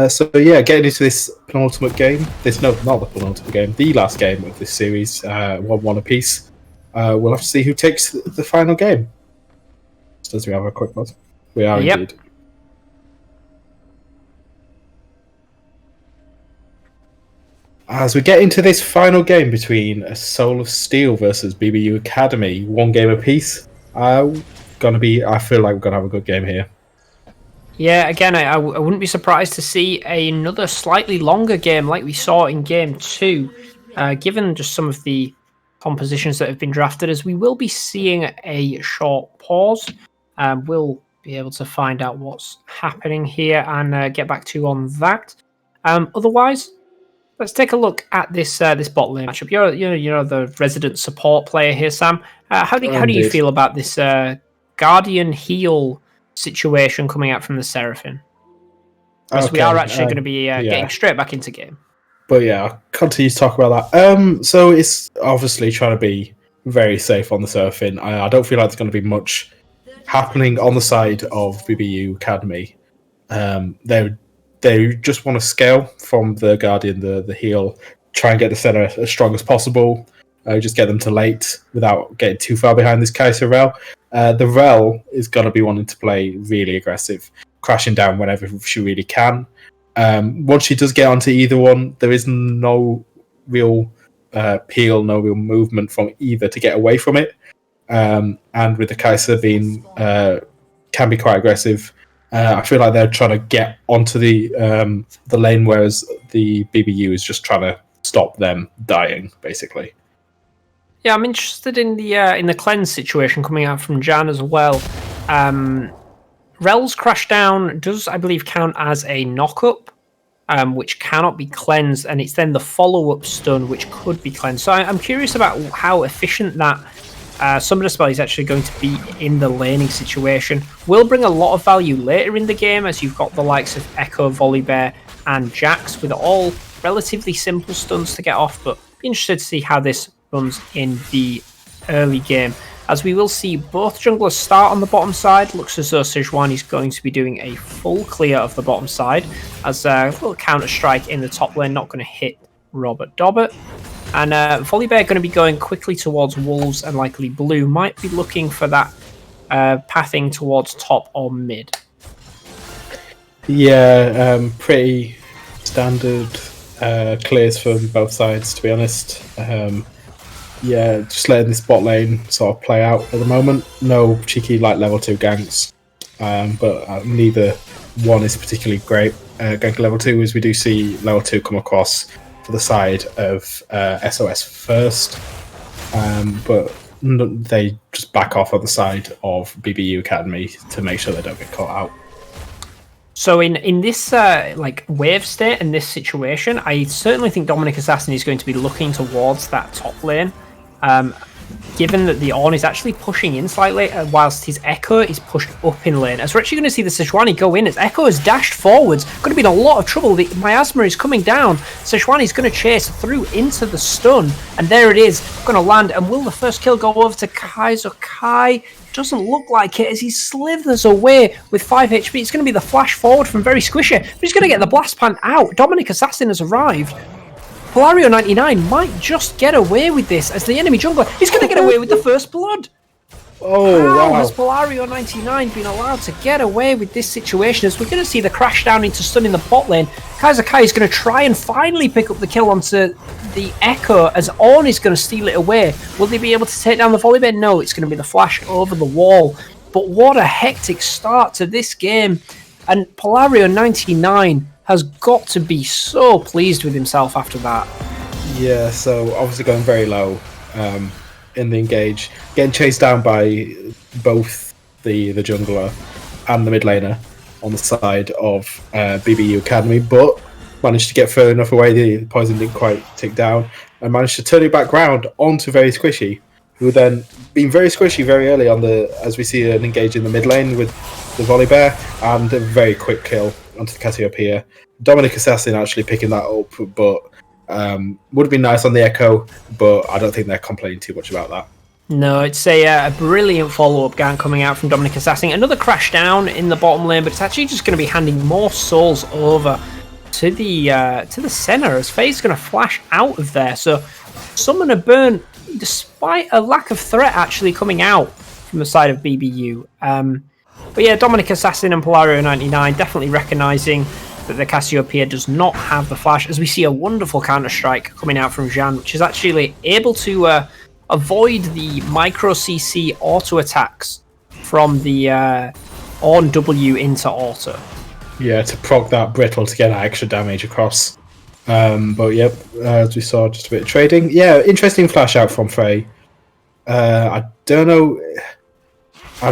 So yeah, getting into this penultimate game. Not the penultimate game, the last game of this series, 1-1 apiece. We'll have to see who takes the final game. Does we have a quick pause? We are indeed. As we get into this final game between a Soul of Steel versus BBU Academy, 1 game apiece, I feel like we're gonna have a good game here. Yeah, again, I wouldn't be surprised to see another slightly longer game like we saw in game 2, given just some of the compositions that have been drafted, as we will be seeing a short pause. We'll be able to find out what's happening here and get back to you on that. Otherwise, let's take a look at this bot lane matchup. You're the resident support player here, Sam. How do you feel about this Guardian heal situation coming out from the Seraphine? Because we are actually going to be getting straight back into game. But yeah, I'll continue to talk about that. So it's obviously trying to be very safe on the Seraphine. I don't feel like there's going to be much happening on the side of BBU Academy. They just want to scale from the Guardian, the heal, try and get the center as strong as possible, just get them to late without getting too far behind this Kai'Sa Rell. The Rell is going to be wanting to play really aggressive, crashing down whenever she really can. Once she does get onto either one, there is no real peel, no real movement from either to get away from it. And with the Kai'Sa being can be quite aggressive, I feel like they're trying to get onto the lane, whereas the BBU is just trying to stop them dying, basically. Yeah, I'm interested in the cleanse situation coming out from Jan as well. Rell's crash down does, I believe, count as a knock-up, which cannot be cleansed, and it's then the follow-up stun which could be cleansed. So I'm curious about how efficient that Summoner spell is actually going to be in the laning situation. Will bring a lot of value later in the game, as you've got the likes of Echo, Volibear, and Jax with all relatively simple stuns to get off, but be interested to see how this runs in the early game, as we will see both junglers start on the bottom side. Looks as though Sejuani is going to be doing a full clear of the bottom side, as a little counter strike in the top lane not going to hit Robert Dobbett. And Volibear going to be going quickly towards Wolves, and likely Blue might be looking for that pathing towards top or mid. Yeah, pretty standard clears from both sides, to be honest. Yeah, just letting this bot lane sort of play out at the moment. No cheeky like level 2 ganks, but neither one is particularly great. Gank level 2, as we do see level 2 come across to the side of SOS first, but they just back off on the side of BBU Academy to make sure they don't get caught out. So in this like wave state and this situation, I certainly think Dominic Assassin is going to be looking towards that top lane. Given that the Ornn is actually pushing in slightly, whilst his Echo is pushed up in lane. As we're actually going to see the Sejuani go in, as Echo has dashed forwards, going to be in a lot of trouble. The Miasma is coming down. Sejuani is going to chase through into the stun, and there it is, going to land. And will the first kill go over to Kai? So Kai doesn't look like it as he slithers away with 5 HP. It's going to be the flash forward from Very Squishy, but he's going to get the blast pan out. Dominic Assassin has arrived. Polario99 might just get away with this as the enemy jungler. He's going to get away with the first blood. How has Polario99 been allowed to get away with this situation? As we're going to see the crash down into stun in the bot lane. Kaiser Kai is going to try and finally pick up the kill onto the Echo as Ornn is going to steal it away. Will they be able to take down the Volibear? No, it's going to be the flash over the wall. But what a hectic start to this game. And Polario99 has got to be so pleased with himself after that. Yeah, so obviously going very low in the engage, getting chased down by both the jungler and the mid laner on the side of BBU Academy, but managed to get further enough away, the poison didn't quite tick down, and managed to turn it back round onto Very Squishy, who then being very squishy very early on as we see an engage in the mid lane with the Volibear, and a very quick kill onto the Cassiopeia. Dominic Assassin actually picking that up, but would have been nice on the Echo, but I don't think they're complaining too much about that. No, it's a brilliant follow-up gank coming out from Dominic Assassin. Another crash down in the bottom lane, but it's actually just going to be handing more souls over to the center as Faye's going to flash out of there. So Summoner Burn, despite a lack of threat actually coming out from the side of BBU. But yeah, Dominic Assassin and Polario99 definitely recognising that the Cassiopeia does not have the flash, as we see a wonderful counter-strike coming out from Jean, which is actually able to avoid the micro CC auto attacks from the Ornn W into auto. Yeah, to proc that brittle to get that extra damage across. But yep, as we saw, just a bit of trading. Yeah, interesting flash out from Frey. I don't know.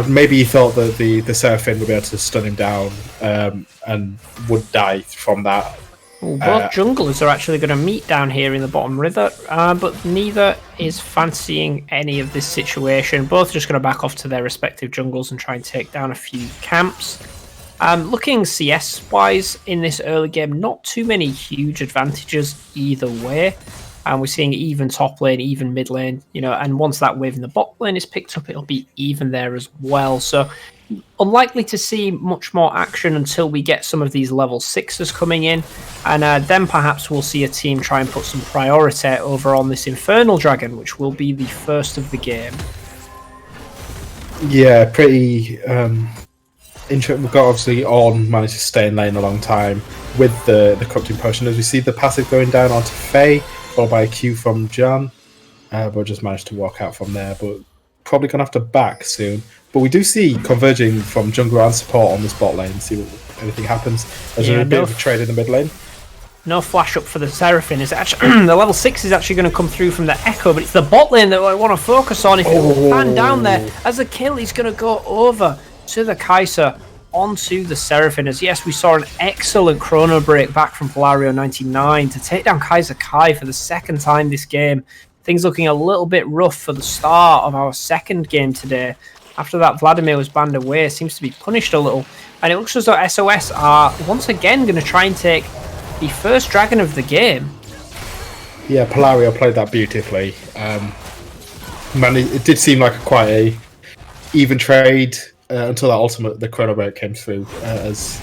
Maybe he thought that the Seraphine would be able to stun him down and would die from that. Well, both junglers are actually going to meet down here in the bottom river, but neither is fancying any of this situation. Both just going to back off to their respective jungles and try and take down a few camps. Looking CS-wise in this early game, not too many huge advantages either way. And we're seeing even top lane, even mid lane, and once that wave in the bot lane is picked up, it'll be even there as well. So unlikely to see much more action until we get some of these level 6s coming in. And then perhaps we'll see a team try and put some priority over on this Infernal Dragon, which will be the first of the game. Yeah, pretty interesting. We've got obviously Ornn managed to stay in lane a long time with the corrupting potion. As we see the passive going down onto Faye, followed by a Q from Jan, but just managed to walk out from there, but probably going to have to back soon. But we do see converging from jungler and support on this bot lane, see if anything happens. There's a bit of a trade in the mid lane. No flash up for the Seraphine. Is actually the level 6 is actually going to come through from the Echo, but it's the bot lane that I want to focus on. If it will pan down there, as a kill, he's going to go over to the Kaiser, onto the Seraphine. As yes, we saw an excellent chrono break back from Polario99 to take down Kaiser Kai for the second time this game. Things looking a little bit rough for the start of our second game today. After that, Vladimir was banned away, seems to be punished a little. And it looks as though SOS are once again going to try and take the first dragon of the game. Yeah, Polario played that beautifully. Man, it did seem like quite a even trade until the chrono break came through. As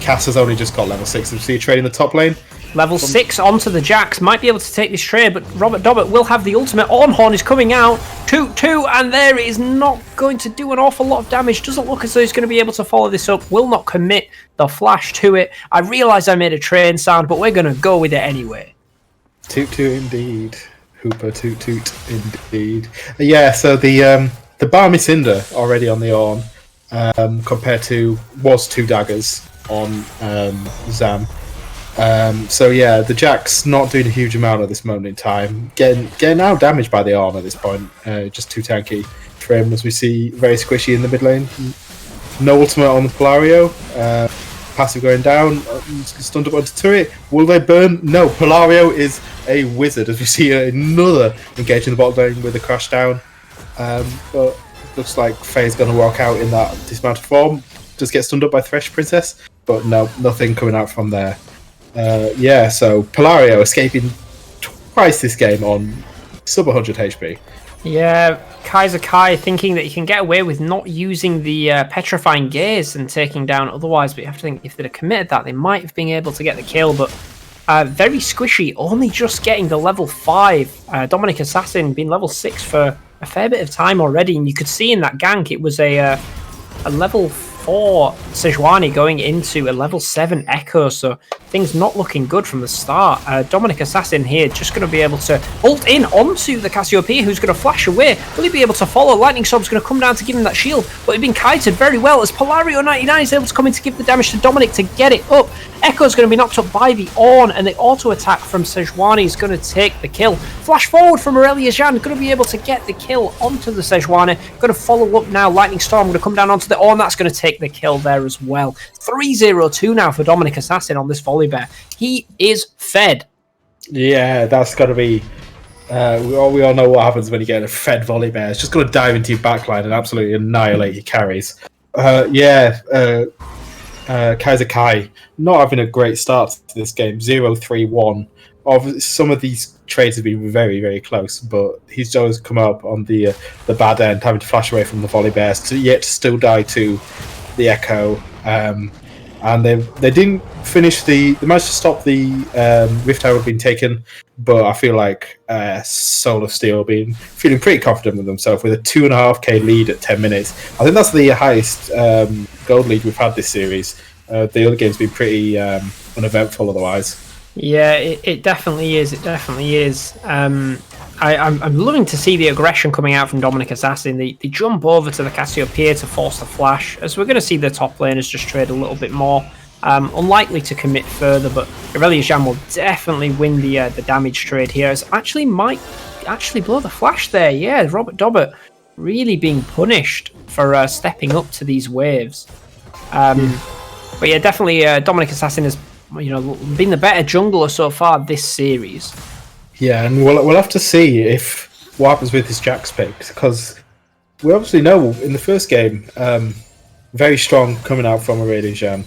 Cass has only just got level 6. So you see a trade in the top lane. Level 6 onto the Jax. Might be able to take this trade, but Robert Dobbert will have the ultimate. Ornhorn is coming out. 2-2, and there is not going to do an awful lot of damage. Doesn't look as though he's going to be able to follow this up. Will not commit the flash to it. I realise I made a train sound, but we're going to go with it anyway. Toot toot indeed. Hooper toot toot indeed. Yeah, so the Barmy Cinder already on the Orn, compared to was 2 daggers on Zam. So yeah, the Jack's not doing a huge amount at this moment in time. Getting out damaged by the Orn at this point. Just too tanky for him, as we see very squishy in the mid lane. No ultimate on the Polario. Passive going down. Stunned up onto turret. Will they burn? No. Polario is a wizard, as we see another engage in the bot lane with a crash down. But looks like Faye's going to walk out in that dismounted form. Just get stunned up by Thresh Princess, but no, nothing coming out from there. Yeah, so Polario escaping twice this game on sub 100 HP. Yeah, Kaiser Kai thinking that he can get away with not using the Petrifying Gaze and taking down otherwise, but you have to think if they'd have committed that, they might have been able to get the kill, but very squishy, only just getting the level 5. Dominic Assassin being level 6 for a fair bit of time already, and you could see in that gank it was a level 4 Sejuani going into a level 7 Echo, so things not looking good from the start. Dominic Assassin here just going to be able to ult in onto the Cassiopeia, who's going to flash away. Will he be able to follow? Lightning Storm's going to come down to give him that shield, but he's been kited very well as Polario 99 is able to come in to give the damage to Dominic to get it up. Echo's going to be knocked up by the Orn, and the auto attack from Sejuani is going to take the kill. Flash forward from Aurelia Jean, going to be able to get the kill onto the Sejuani. Going to follow up now. Lightning Storm going to come down onto the Orn. That's going to take the kill there as well. 3-0-2 now for Dominic Assassin on this volley bear. He is fed. Yeah, that's got to be. We all know what happens when you get a fed volley bear. It's just going to dive into your backline and absolutely annihilate your carries. Kaiser Kai not having a great start to this game. 0-3-1. Obviously, some of these trades have been very, very close, but he's always come up on the bad end, having to flash away from the volley bears, yet to still die to the Echo. And they didn't finish they managed to stop the Rift Tower being taken, but I feel like Soul of Steel feeling pretty confident with themselves with a 2.5k lead at 10 minutes. I think that's the highest gold lead we've had this series. The other game's been pretty uneventful otherwise. Yeah, it definitely is. It definitely is. I'm loving to see the aggression coming out from Dominic Assassin. They jump over to the Cassiopeia to force the flash, as we're going to see the top laners just trade a little bit more. Unlikely to commit further, but Aurelia Jean will definitely win the damage trade here. As might blow the flash there. Yeah, Robert Dobbert really being punished for stepping up to these waves. But yeah, definitely Dominic Assassin has been the better jungler so far this series. Yeah, and we'll have to see what happens with his Jax pick, because we obviously know in the first game, very strong coming out from Aurelia Jean,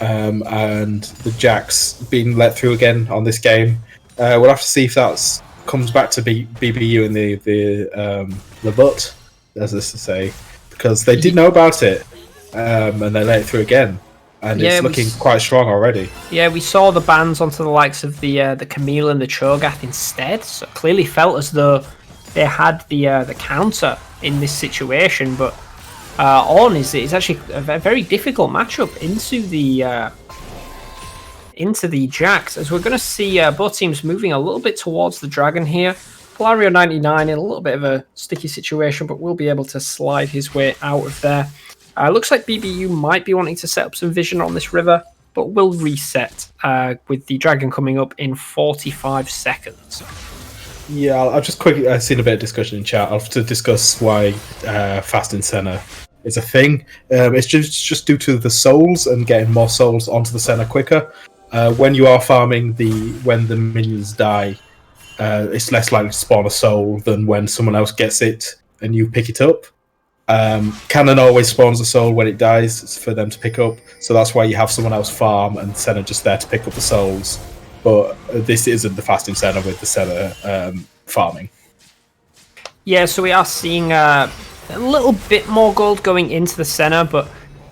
and the Jax being let through again on this game. We'll have to see if that comes back to BBU in the butt, as this to say, because they did know about it, and they let it through again. And it's looking quite strong already. Yeah, we saw the bans onto the likes of the Camille and the Cho'Gath instead. So it clearly felt as though they had the counter in this situation. But On is actually a very difficult matchup into the Jax, as we're going to see both teams moving a little bit towards the Dragon here. Polario 99 in a little bit of a sticky situation, but will be able to slide his way out of there. Looks like BBU might be wanting to set up some vision on this river, but will reset with the Dragon coming up in 45 seconds. Yeah, I'll just quickly. I've seen a bit of discussion in chat. I'll have to discuss why Fast in Senna is a thing. It's just due to the souls and getting more souls onto the Senna quicker. When you are farming, when the minions die, it's less likely to spawn a soul than when someone else gets it and you pick it up. Cannon always spawns a soul when it dies for them to pick up, so that's why you have someone else farm and Senna just there to pick up the souls. But this isn't the fasting Senna with the Senna farming. Yeah, so we are seeing a little bit more gold going into the Senna, but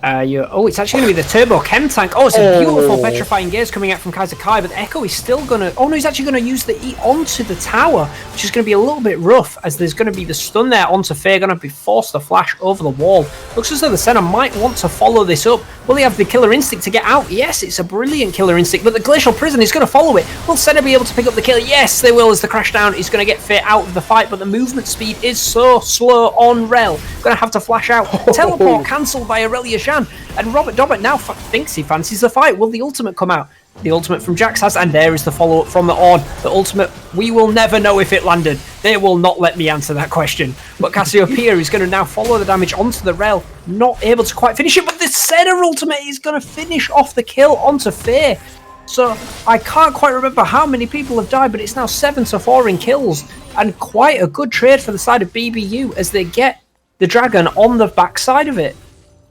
It's actually going to be the Turbo Chem Tank. Oh, it's a beautiful Petrifying Gaze coming out from Kaiser Kai, but the Echo is still going to... Oh, no, he's actually going to use the E onto the tower, which is going to be a little bit rough, as there's going to be the stun there onto Faye, going to be forced to flash over the wall. Looks as though the Senna might want to follow this up. Will he have the Killer Instinct to get out? Yes, it's a brilliant Killer Instinct, but the Glacial Prison is going to follow it. Will Senna be able to pick up the kill? Yes, they will, as the crash down is going to get Faye out of the fight, but the movement speed is so slow on Rel. Going to have to flash out. Teleport cancelled by Aurelia Jean, and Robert Dobbett now thinks he fancies the fight. Will the ultimate come out? The ultimate from Jax has, and there is the follow-up from the Ornn. The ultimate, we will never know if it landed. They will not let me answer that question. But Cassiopeia is going to now follow the damage onto the Rel, not able to quite finish it, but the Senna ultimate is going to finish off the kill onto Faye. So I can't quite remember how many people have died, but it's now 7-4 in kills, and quite a good trade for the side of BBU as they get the dragon on the backside of it.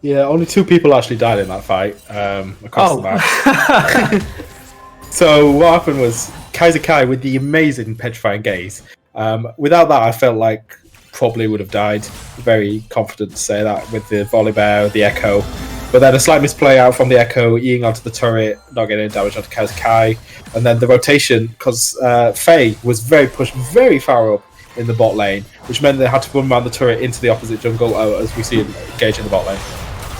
Yeah, only 2 people actually died in that fight across the map. So what happened was Kaiser Kai with the amazing Petrifying Gaze. Without that, I felt like probably would have died. Very confident to say that with the Volley Bear, the Echo. But then a slight misplay out from the Echo, eating onto the turret, not getting any damage onto Kaiser Kai. And then the rotation, because Faye was pushed very far up in the bot lane, which meant they had to run around the turret into the opposite jungle, as we see it engage in the bot lane.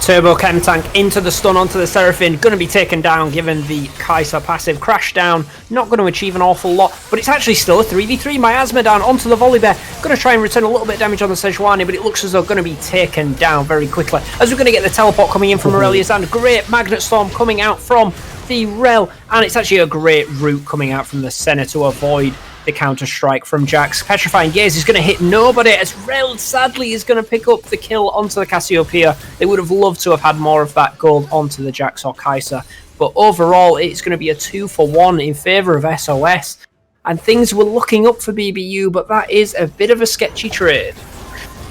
Turbo Chem Tank into the stun onto the Seraphine, going to be taken down given the Kaiser passive. Crash down, not going to achieve an awful lot, but it's actually still a 3v3. Miasma down onto the Volley Bear, going to try and return a little bit of damage on the Sejuani, but it looks as though going to be taken down very quickly, as we're going to get the teleport coming in from Aurelius, and great Magnet Storm coming out from the Rel, and it's actually a great route coming out from the Senna to avoid the counter-strike from Jax. Petrifying Gaze is going to hit nobody, as Rel sadly is going to pick up the kill onto the Cassiopeia. They would have loved to have had more of that gold onto the Jax or Kaiser, but overall it's going to be a 2-for-1 in favour of SOS, and things were looking up for BBU, but that is a bit of a sketchy trade.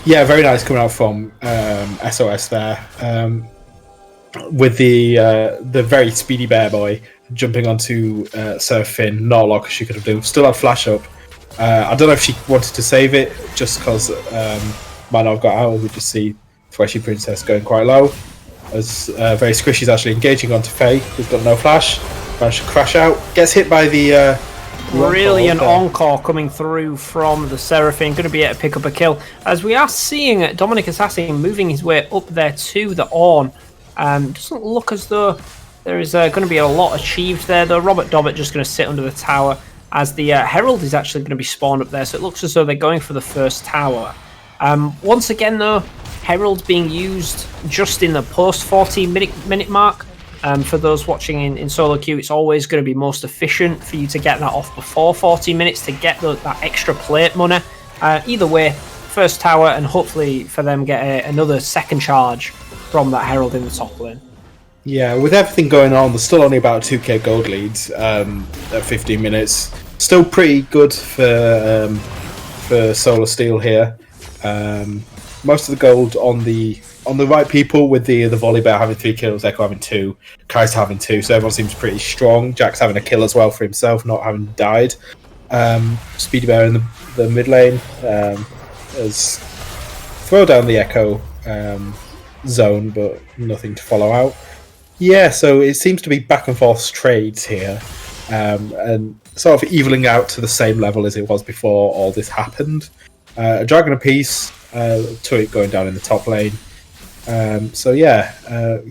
Yeah, very nice coming out from SOS there, with the very speedy Bear Boy jumping onto Seraphine. Not a lot she could have done. Still had flash up. I don't know if she wanted to save it just because might not have got out. We just see Fleshy Princess going quite low. As very squishy's actually engaging onto Faye, who's got no flash. Managed to crash out. Gets hit by the brilliant encore coming through from the Seraphine. Going to be able to pick up a kill. As we are seeing Dominic Assassin moving his way up there to the Ornn. Doesn't look as though there is going to be a lot achieved there, though. Robert Dobbett just going to sit under the tower, as the Herald is actually going to be spawned up there, so it looks as though they're going for the first tower. Once again, though, Herald being used just in the post 14-minute mark. For those watching in solo queue, it's always going to be most efficient for you to get that off before 14 minutes to get that extra plate money. Either way, first tower, and hopefully for them get another second charge from that Herald in the top lane. Yeah, with everything going on, there's still only about 2k gold leads at 15 minutes. Still pretty good for Solar Steel here. Most of the gold on the right people, with the Volley Bear having 3 kills, Echo having 2, Kaiser having 2, so everyone seems pretty strong. Jax having a kill as well for himself, not having died. Speedy Bear in the mid lane has throw down the Echo zone, but nothing to follow out. Yeah, so it seems to be back and forth trades here, and sort of evening out to the same level as it was before all this happened. A dragon apiece, turret going down in the top lane. So yeah,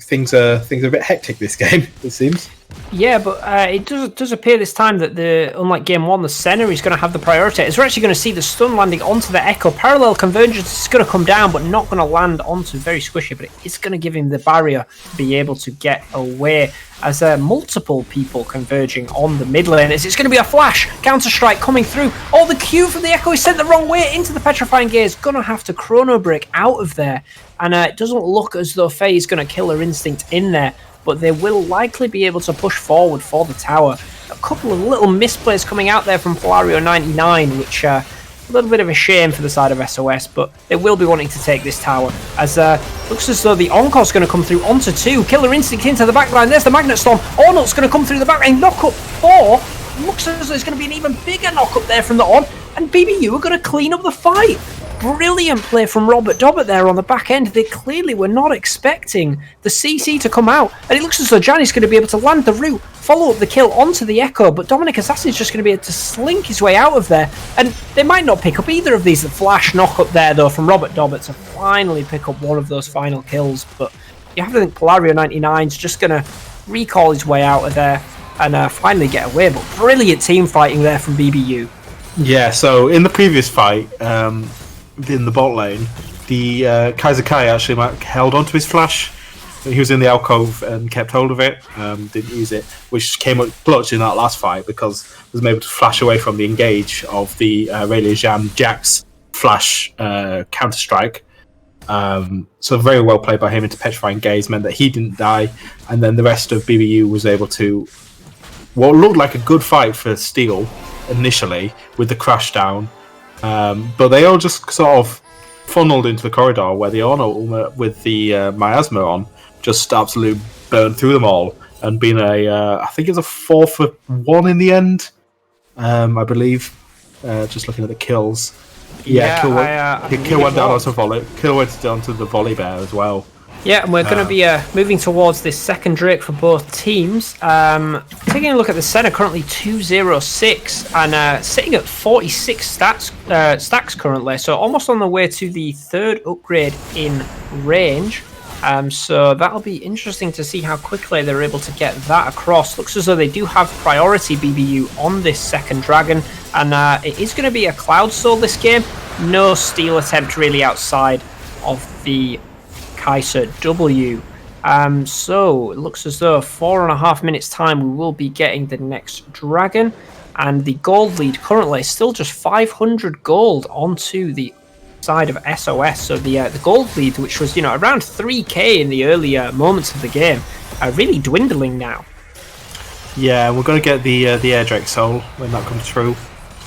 things are a bit hectic this game, it seems. Yeah, but it does appear this time that unlike game 1, the Senna is going to have the priority. As we're actually going to see the stun landing onto the Echo. Parallel Convergence is going to come down, but not going to land onto Very Squishy, but it's going to give him the barrier to be able to get away, as multiple people converging on the mid lane. As it's going to be a flash, counter-strike coming through. Oh, the Q from the Echo is sent the wrong way into the Petrifying Gaze. Going to have to Chrono Break out of there, and it doesn't look as though Faye is going to kill her instinct in there, but they will likely be able to push forward for the tower. A couple of little misplays coming out there from Polario99, which a little bit of a shame for the side of SOS, but they will be wanting to take this tower, as looks as though the Encore's going to come through onto 2. Killer Instinct into the backline. There's the Magnet Storm. Ornut's going to come through the backline. Knock up 4. Looks as though there's going to be an even bigger knock up there from the On, and BBU are going to clean up the fight. brilliant play from Robert Dobbert there on the back end. They clearly were not expecting the CC to come out, and it looks as though Gianni's going to be able to land the root, follow up the kill onto the Echo, but Dominic Assassin's just going to be able to slink his way out of there, and they might not pick up either of these. The flash knock up there, though, from Robert Dobbert to finally pick up one of those final kills, but you have to think Polario99's just going to recall his way out of there and finally get away, but brilliant team fighting there from BBU. Yeah, so in the previous fight, in the bot lane, the Kaiser Kai actually held onto his flash. He was in the alcove and kept hold of it, didn't use it, which came up clutch in that last fight because he was able to flash away from the engage of the Aurelia Jack's flash counter-strike. So very well played by him into Petrifying Gaze, meant that he didn't die, and then the rest of BBU was able to what looked like a good fight for Steel initially with the crash down, but they all just sort of funneled into the corridor where the Ono with the miasma on just absolutely burned through them all, and being I think it was a 4-for-1 in the end, I believe. Just looking at the kills. Yeah, kill went down onto volley. Kill went down to the volley bear as well. Yeah, and we're going to be moving towards this second Drake for both teams. Taking a look at the center, currently 206 and sitting at 46 stacks currently, so almost on the way to the third upgrade in range. So that'll be interesting to see how quickly they're able to get that across. Looks as though they do have priority BBU on this second dragon, and it is going to be a Cloud Soul this game. No steal attempt really outside of the Kaiser W. So it looks as though 4.5 minutes time we will be getting the next dragon, and the gold lead currently is still just 500 gold onto the side of SOS. So the gold lead, which was around 3k in the earlier moments of the game, really dwindling now. Yeah, we're going to get the Air Drake Soul when that comes through.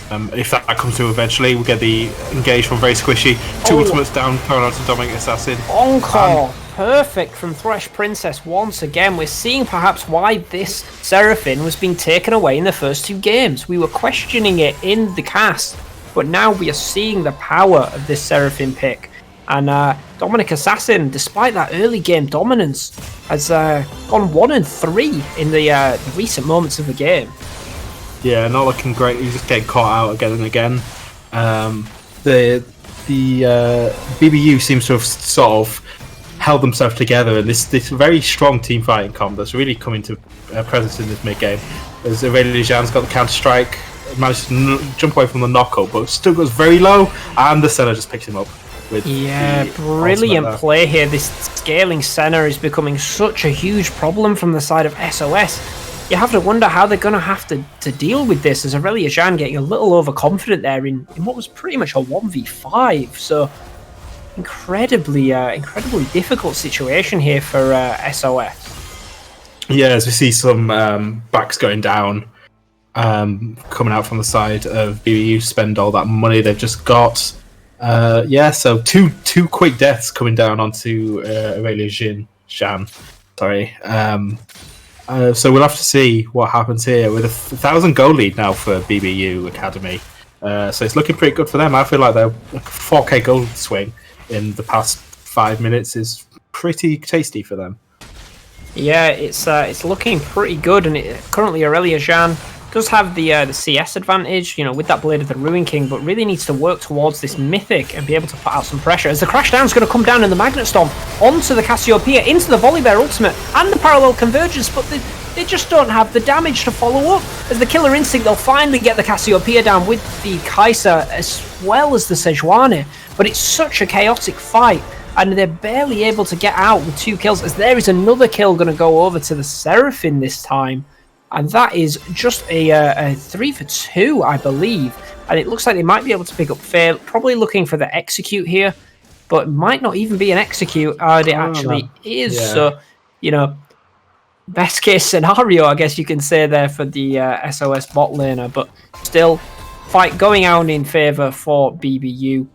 If that comes through eventually, we'll get the engage from Very Squishy. Two ultimates down, thrown out to Dominic Assassin. Encore! Perfect from Thresh Princess once again. We're seeing perhaps why this Seraphine was being taken away in the first two games. We were questioning it in the cast, but now we are seeing the power of this Seraphine pick. And Dominic Assassin, despite that early game dominance, has gone 1-3 in the recent moments of the game. Yeah, not looking great. He's just getting caught out again and again. The BBU seems to have sort of held themselves together, and this very strong team fighting comp that's really coming to presence in this mid game. As Aurelia Jean's got the counter strike, managed to jump away from the knockup, but still goes very low, and the center just picks him up. With brilliant play here. This scaling center is becoming such a huge problem from the side of SOS. You have to wonder how they're going to have to deal with this, as Aurelia Jean getting a little overconfident there in what was pretty much a 1v5. So incredibly difficult situation here for SOS. Yeah, as we see some backs going down, coming out from the side of BBU, spend all that money they've just got. So two quick deaths coming down onto Aurelia Jean. Sorry. So we'll have to see what happens here with a 1,000 goal lead now for BBU Academy. So it's looking pretty good for them. I feel like their 4k goal swing in the past 5 minutes is pretty tasty for them. Yeah, it's looking pretty good, and currently Aurelia Jean does have the CS advantage, with that Blade of the Ruin King, but really needs to work towards this Mythic and be able to put out some pressure. As the Crash Down's going to come down in the Magnet Storm onto the Cassiopeia, into the Volley Bear Ultimate and the Parallel Convergence, but they just don't have the damage to follow up. As the Killer Instinct, they'll finally get the Cassiopeia down with the Kaiser as well as the Sejuani, but it's such a chaotic fight, and they're barely able to get out with 2 kills, as there is another kill going to go over to the Seraphine this time. And that is just a 3 for 2, I believe. And it looks like they might be able to pick up Fail. Probably looking for the Execute here, but might not even be an Execute. It actually is. Yeah. So, best case scenario, I guess you can say there for the SOS bot laner. But still, fight going out in favour for BBU.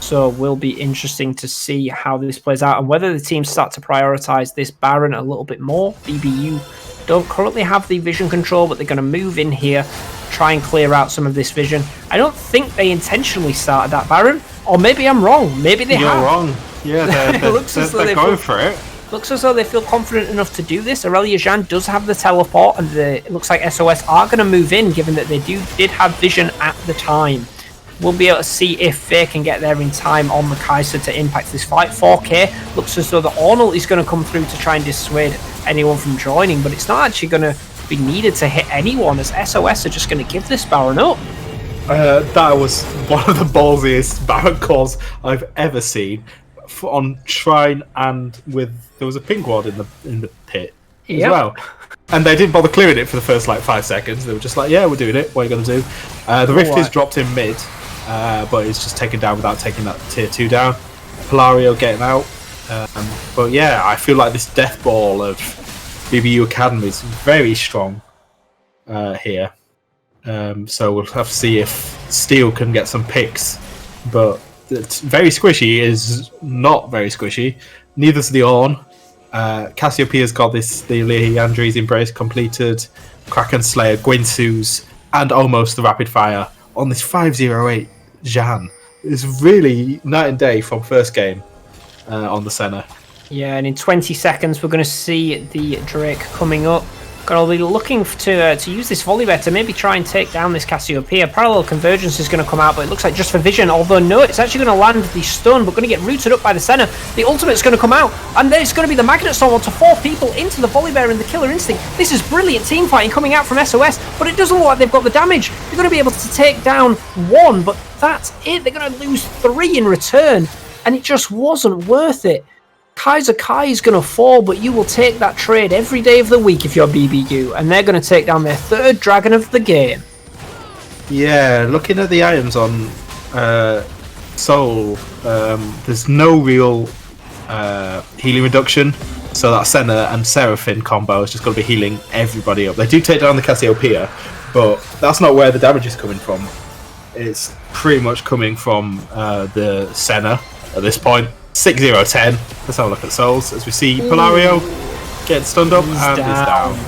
So will be interesting to see how this plays out and whether the teams start to prioritise this Baron a little bit more. BBU don't currently have the vision control, but they're going to move in here, try and clear out some of this vision. I don't think they intentionally started that Baron. Or maybe I'm wrong. Maybe they have. You're wrong. Yeah, they're going for it. Looks as though they feel confident enough to do this. Aurelia Jean does have the teleport, and it looks like SOS are going to move in, given that they did have vision at the time. We'll be able to see if they can get there in time on the Kai'Sa to impact this fight. 4K looks as though the Ornal is going to come through to try and dissuade anyone from joining, but it's not actually going to be needed to hit anyone, as SOS are just going to give this Baron up. That was one of the ballsiest Baron calls I've ever seen on Shrine, and there was a pink ward in the pit as well. And they didn't bother clearing it for the first 5 seconds. They were just like, yeah, we're doing it. What are you going to do? The Rift is dropped in mid, but it's just taken down without taking that tier 2 down. Polario getting out. But yeah, I feel like this death ball of BBU Academy is very strong here. So we'll have to see if Steel can get some picks. But it's very squishy is not very squishy. Neither's the Ornn. Cassiopeia's got the Leandri's Embrace completed, Kraken Slayer, Gwynsu's, and almost the Rapid Fire on this 508 Jean. It's really night and day from first game on the Senna. Yeah, and in 20 seconds we're going to see the Drake coming up. Going to be looking to use this Volibear to maybe try and take down this Cassiopeia. Parallel Convergence is going to come out, but it looks like just for vision. Although no, it's actually going to land the stun, but going to get rooted up by the Senna. The ultimate's going to come out, and then it's going to be the Magnet Storm onto 4 people into the Volibear and the Killer Instinct. This is brilliant team fighting coming out from SOS, but it doesn't look like they've got the damage. They're going to be able to take down 1, but that's it. They're going to lose 3 in return, and it just wasn't worth it. Kaiser Kai is going to fall, but you will take that trade every day of the week if you're BBU, and they're going to take down their 3rd dragon of the game. Yeah, looking at the items on Soul, there's no real healing reduction, so that Senna and Seraphine combo is just going to be healing everybody up. They do take down the Cassiopeia, but that's not where the damage is coming from. It's pretty much coming from the Senna at this point. 6-0-10. Let's have a look at Souls as we see Polario get stunned up and is down.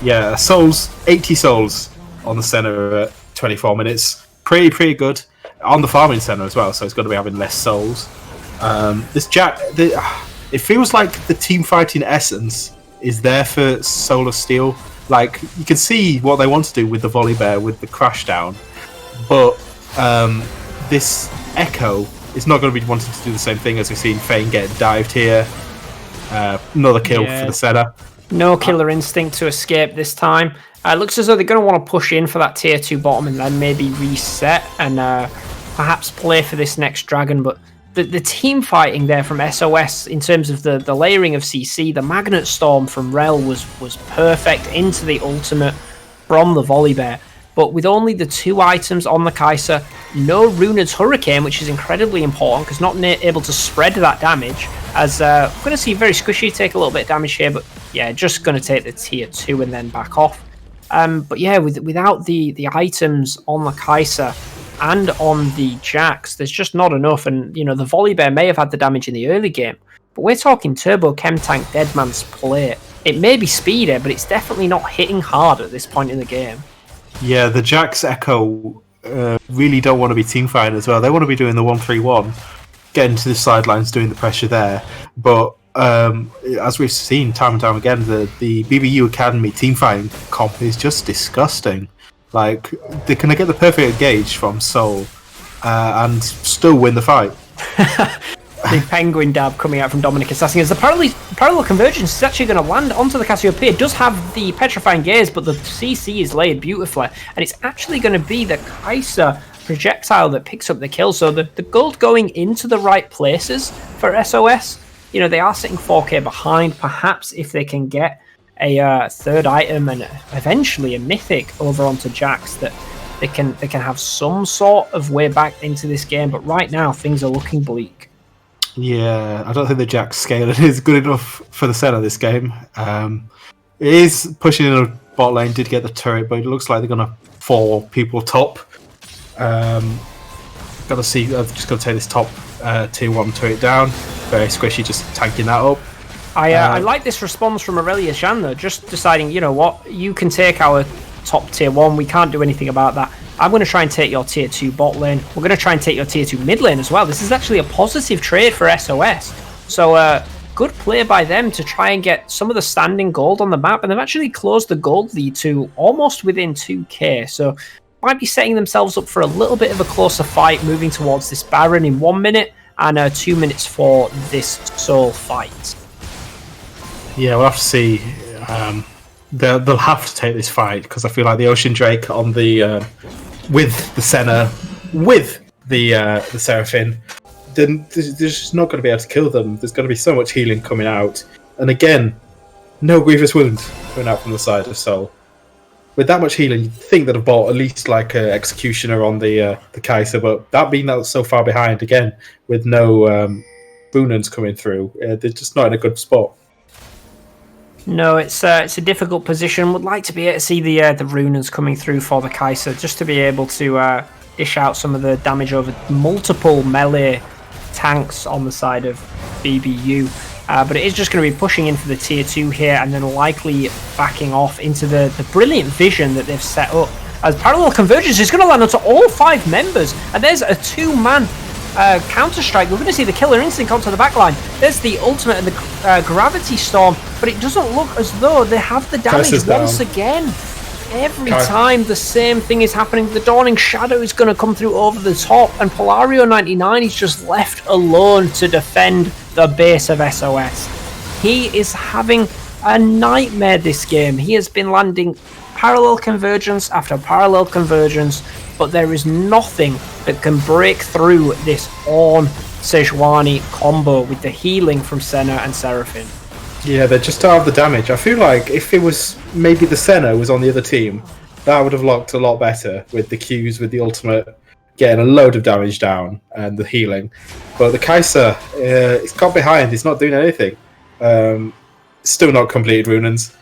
Yeah, Souls, 80 Souls on the Senna at 24 minutes. Pretty good. On the farming Senna as well, so it's going to be having less Souls. This Jack, it feels like the team fighting essence is there for Soul of Steel. Like, you can see what they want to do with the Volibear, with the crash down, but this Echo is not going to be wanting to do the same thing, as we've seen Fane get dived here. Another kill for the Senna. No Killer Instinct to escape this time. It looks as though they're going to want to push in for that tier 2 bottom and then maybe reset and perhaps play for this next dragon. But the team fighting there from SOS in terms of the layering of CC, the Magnet Storm from Rel was perfect into the ultimate from the Volibear. But with only the 2 items on the Kai'Sa, no Runa's Hurricane, which is incredibly important because not able to spread that damage. As we're going to see very squishy take a little bit of damage here, but yeah, just going to take the tier 2 and then back off. But yeah, without the items on the Kai'Sa and on the Jax, there's just not enough. And you know, the Volibear may have had the damage in the early game, but we're talking Turbo Chem Tank Deadman's Plate. It may be speeder, but it's definitely not hitting hard at this point in the game. Yeah, the Jax Echo really don't want to be teamfighting as well. They want to be doing the 1-3-1, getting to the sidelines, doing the pressure there. But as we've seen time and time again, the BBU Academy teamfighting comp is just disgusting. Like, they're going to get the perfect gauge from Soul and still win the fight. The penguin dab coming out from Dominic Assassin as the parallel convergence is actually going to land onto the Cassiopeia. It does have the petrifying gaze, but the CC is laid beautifully, and it's actually going to be the Kai'Sa projectile that picks up the kill. So the gold going into the right places for SOS. You know, they are sitting 4K behind. Perhaps if they can get a 3rd item and eventually a mythic over onto Jax, that they can have some sort of way back into this game. But right now things are looking bleak. Yeah, I don't think the Jax scaling is good enough for the Senna this game. It is pushing in a bot lane, did get the turret, but it looks like they're going to 4 people top. Got to see, I've just got to take this top tier 1 turret down. Very squishy, just tanking that up. I like this response from Aurelia Jean though, just deciding, you know what, you can take our top tier 1, we can't do anything about that. I'm going to try and take your tier 2 bot lane. We're going to try and take your tier 2 mid lane as well. This is actually a positive trade for SOS. So good play by them to try and get some of the standing gold on the map. And they've actually closed the gold lead to almost within 2k. So might be setting themselves up for a little bit of a closer fight moving towards this Baron in 1 minute and 2 minutes for this Soul fight. Yeah, we'll have to see. They'll have to take this fight because I feel like the Ocean Drake on the with the Senna, with the Seraphine, then there's just not going to be able to kill them. There's going to be so much healing coming out, and again, no grievous wound coming out from the side of Soul. With that much healing, you'd think they'd have bought at least like an Executioner on the Kai'Sa, but that being that so far behind again, with no Boonans coming through, they're just not in a good spot. No, it's a difficult position. Would like to be able to see the Runers coming through for the Kai'Sa, just to be able to dish out some of the damage over multiple melee tanks on the side of BBU. But it is just going to be pushing in for the tier 2 here and then likely backing off into the brilliant vision that they've set up. As Parallel Convergence is going to land onto all 5 members. And there's a 2-man counter-strike. We're going to see the Killer Instinct onto the backline. There's the Ultimate and the Gravity Storm. But it doesn't look as though they have the damage once again. Every time the same thing is happening. The Dawning Shadow is going to come through over the top, and Polario 99 is just left alone to defend the base of SOS. He is having a nightmare this game. He has been landing parallel convergence after parallel convergence, but there is nothing that can break through this Ornn Sejuani combo with the healing from Senna and Seraphine. Yeah, they just don't have the damage. I feel like if it was maybe the Senna was on the other team, that would have looked a lot better with the Qs, with the ultimate, getting a load of damage down and the healing. But the Kai'Sa, it's got behind, he's not doing anything. Still not completed Runans.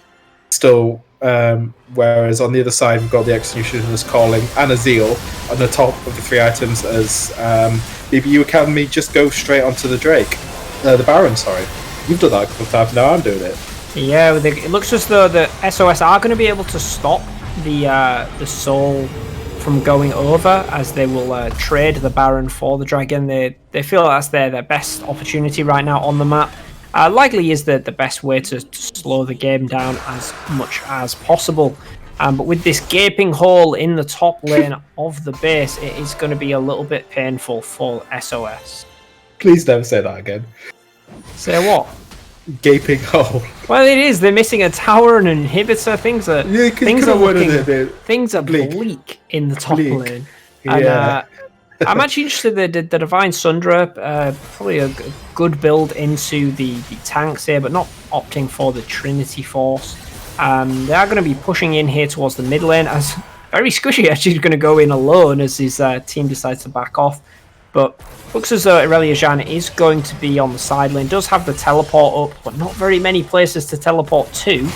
Still, whereas on the other side we've got the Executioner's Calling and a Zeal on the top of the 3 items as BBU Academy just go straight onto the Drake. The Baron, sorry. You've done that a couple of times, now I'm doing it. Yeah, it looks as though the SOS are going to be able to stop the Soul from going over, as they will trade the Baron for the Dragon. They feel that's their best opportunity right now on the map. Likely is the best way to slow the game down as much as possible. But with this gaping hole in the top lane of the base, it is going to be a little bit painful for SOS. Please don't say that again. Say what? Gaping hole. Well, it is. They're missing a tower and an inhibitor. Things are bleak in the top lane. Yeah. And I'm actually interested that the Divine Sundra, probably a good build into the tanks here, but not opting for the Trinity Force. They are going to be pushing in here towards the mid lane, as very squishy actually is going to go in alone as his team decides to back off. But looks as though Irelia Jeanne is going to be on the side lane. Does have the teleport up, but not very many places to teleport to.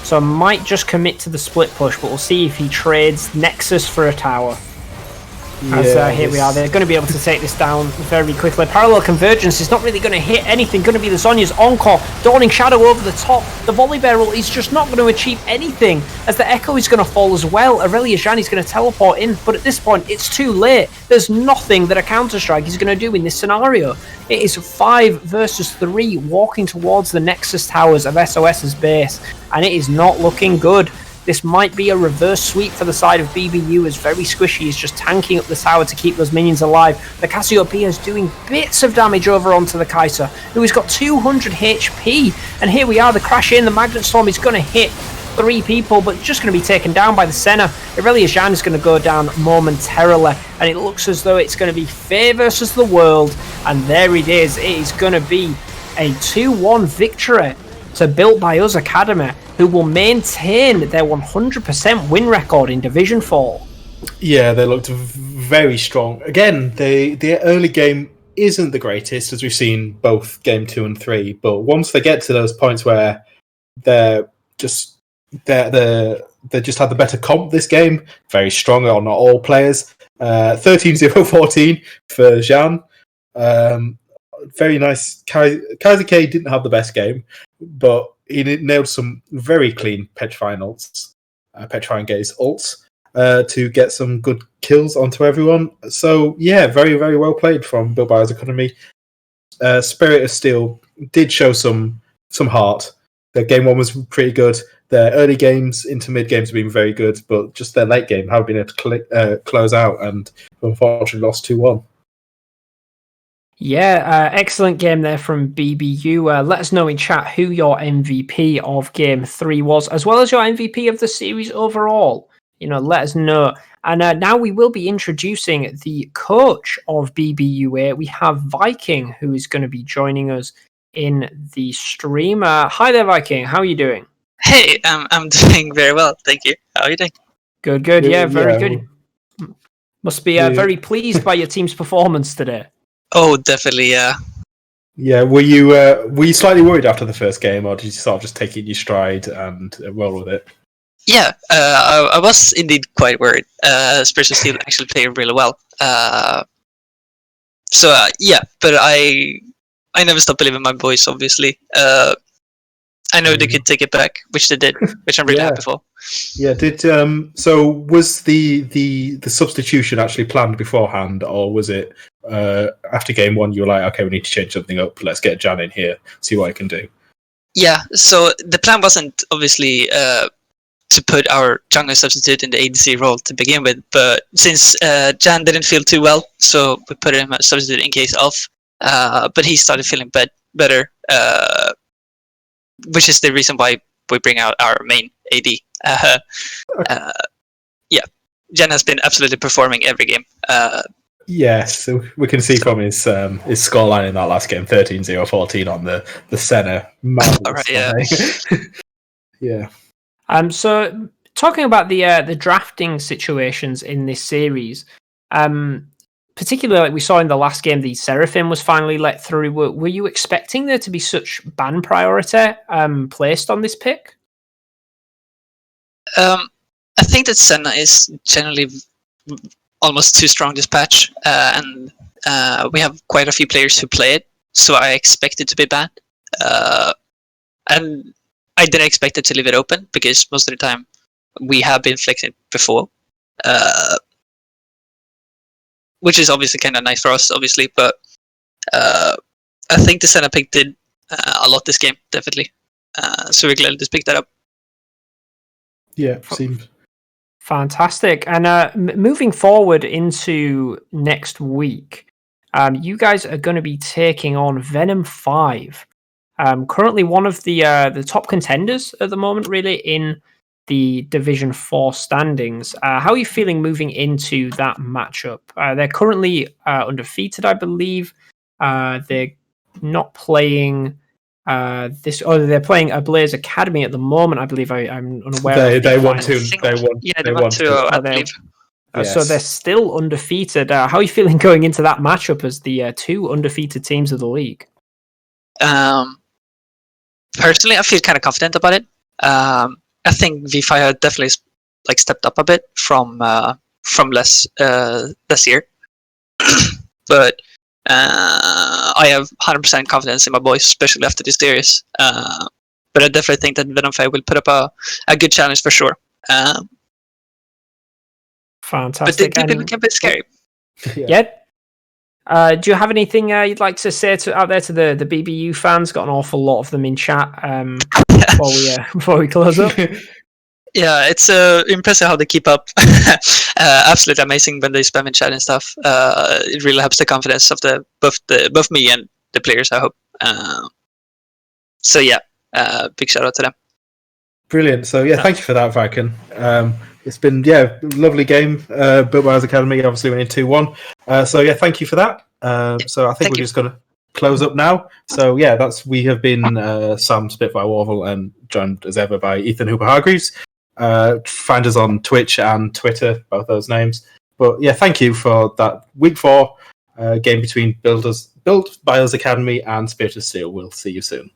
So might just commit to the split push, but we'll see if he trades Nexus for a tower. Here we are. They're going to be able to take this down very quickly. Parallel Convergence is not really going to hit anything. Going to be the Zhonya's Encore. Dawning Shadow over the top. The Volley Barrel is just not going to achieve anything, as the Echo is going to fall as well. Irelia Jeanne is going to teleport in, but at this point, it's too late. There's nothing that a Counter-Strike is going to do in this scenario. It is 5 versus 3 walking towards the Nexus Towers of SOS's base, and it is not looking good. This might be a reverse sweep for the side of BBU, as Very Squishy is just tanking up the tower to keep those minions alive. The Cassiopeia is doing bits of damage over onto the Kai'Sa, who has got 200 HP. And here we are, the crash in, the Magnet Storm is going to hit 3 people, but just going to be taken down by the Senna. Irelia Jeanne is going to go down momentarily, and it looks as though it's going to be Faye versus the world. And there it is. It is going to be a 2-1 victory to Built By Us Academy, who will maintain their 100% win record in Division 4. Yeah, they looked very strong. Again, the early game isn't the greatest, as we've seen both game 2 and 3, but once they get to those points where they just had the better comp this game, very strong on all players. 13-0-14 for Jeanne. Very nice. Kaiser K didn't have the best game, but he nailed some very clean Petrifying Gaze ults. to get some good kills onto everyone. So yeah, very, very well played from Built by Us Academy. Spirit of Steel did show some heart. Their game one was pretty good. Their early games into mid games have been very good, but just their late game haven't been able to close out, and unfortunately lost 2-1. Yeah, excellent game there from BBU. Let us know in chat who your MVP of Game 3 was, as well as your MVP of the series overall. Let us know. And now we will be introducing the coach of BBUA. We have Viking, who is going to be joining us in the stream. Hi there, Viking. How are you doing? Hey, I'm doing very well, thank you. How are you doing? Good. Yeah, very good. Must be very pleased by your team's performance today. Oh, definitely, yeah. Yeah, were you slightly worried after the first game, or did you sort of just take it in your stride and roll with it? Yeah, I was indeed quite worried. Spirit of Steel actually played really well. Yeah, but I never stopped believing my boys, obviously. I know they could take it back, which they did, which I'm really happy for. Yeah, so was the substitution actually planned beforehand, or was it after game one you were like, okay, we need to change something up, let's get Jan in here, see what I can do? Yeah, so the plan wasn't obviously to put our jungle substitute in the ADC role to begin with, but since Jan didn't feel too well, so we put him as substitute in case of, but he started feeling better, which is the reason why we bring out our main AD. Yeah, Jan has been absolutely performing every game. Yes, so we can see from his scoreline in that last game, 13-0-14 on the Senna. Right, yeah. Yeah. So talking about the drafting situations in this series, particularly like we saw in the last game, the Seraphim was finally let through. Were you expecting there to be such ban priority placed on this pick? I think that Senna is generally almost too strong this patch, and we have quite a few players who play it, so I expect it to be banned. And I didn't expect it to leave it open, because most of the time we have been flexing before, which is obviously kind of nice for us, obviously, but I think the Senna pick did a lot this game, definitely. So we're glad this picked that up. Yeah, seems fantastic. And moving forward into next week, you guys are going to be taking on Venom 5. Currently one of the top contenders at the moment, really, in the Division 4 standings. How are you feeling moving into that matchup? They're currently undefeated, I believe. They're not playing they're playing a Blaze Academy at the moment, I believe. I'm unaware. They want to. They want to. I believe. Yes. So they're still undefeated. How are you feeling going into that matchup as the two undefeated teams of the league? Personally, I feel kind of confident about it. I think V5 definitely stepped up a bit from less year, but I have 100% confidence in my boys, especially after this series. But I definitely think that Venom 5 will put up a good challenge for sure. Fantastic. But they can be a bit scary. Yeah. Do you have anything you'd like to say out there to the BBU fans? Got an awful lot of them in chat before we close up. Yeah, it's impressive how they keep up. Absolutely amazing when they spam in chat and stuff. It really helps the confidence of both me and the players, I hope. So yeah, big shout out to them. Brilliant. So yeah, thank you for that, Viking. It's been lovely game. Built by Us Academy, obviously winning 2-1. So yeah, thank you for that. So I think we're just going to close up now. So yeah, we have been Sam Spitfire Warvel and joined as ever by Ethan Hooper Hargreaves. Find us on Twitch and Twitter, both those names. But yeah, thank you for that week 4 game between Built by Us Academy and Spirit of Steel. We'll see you soon.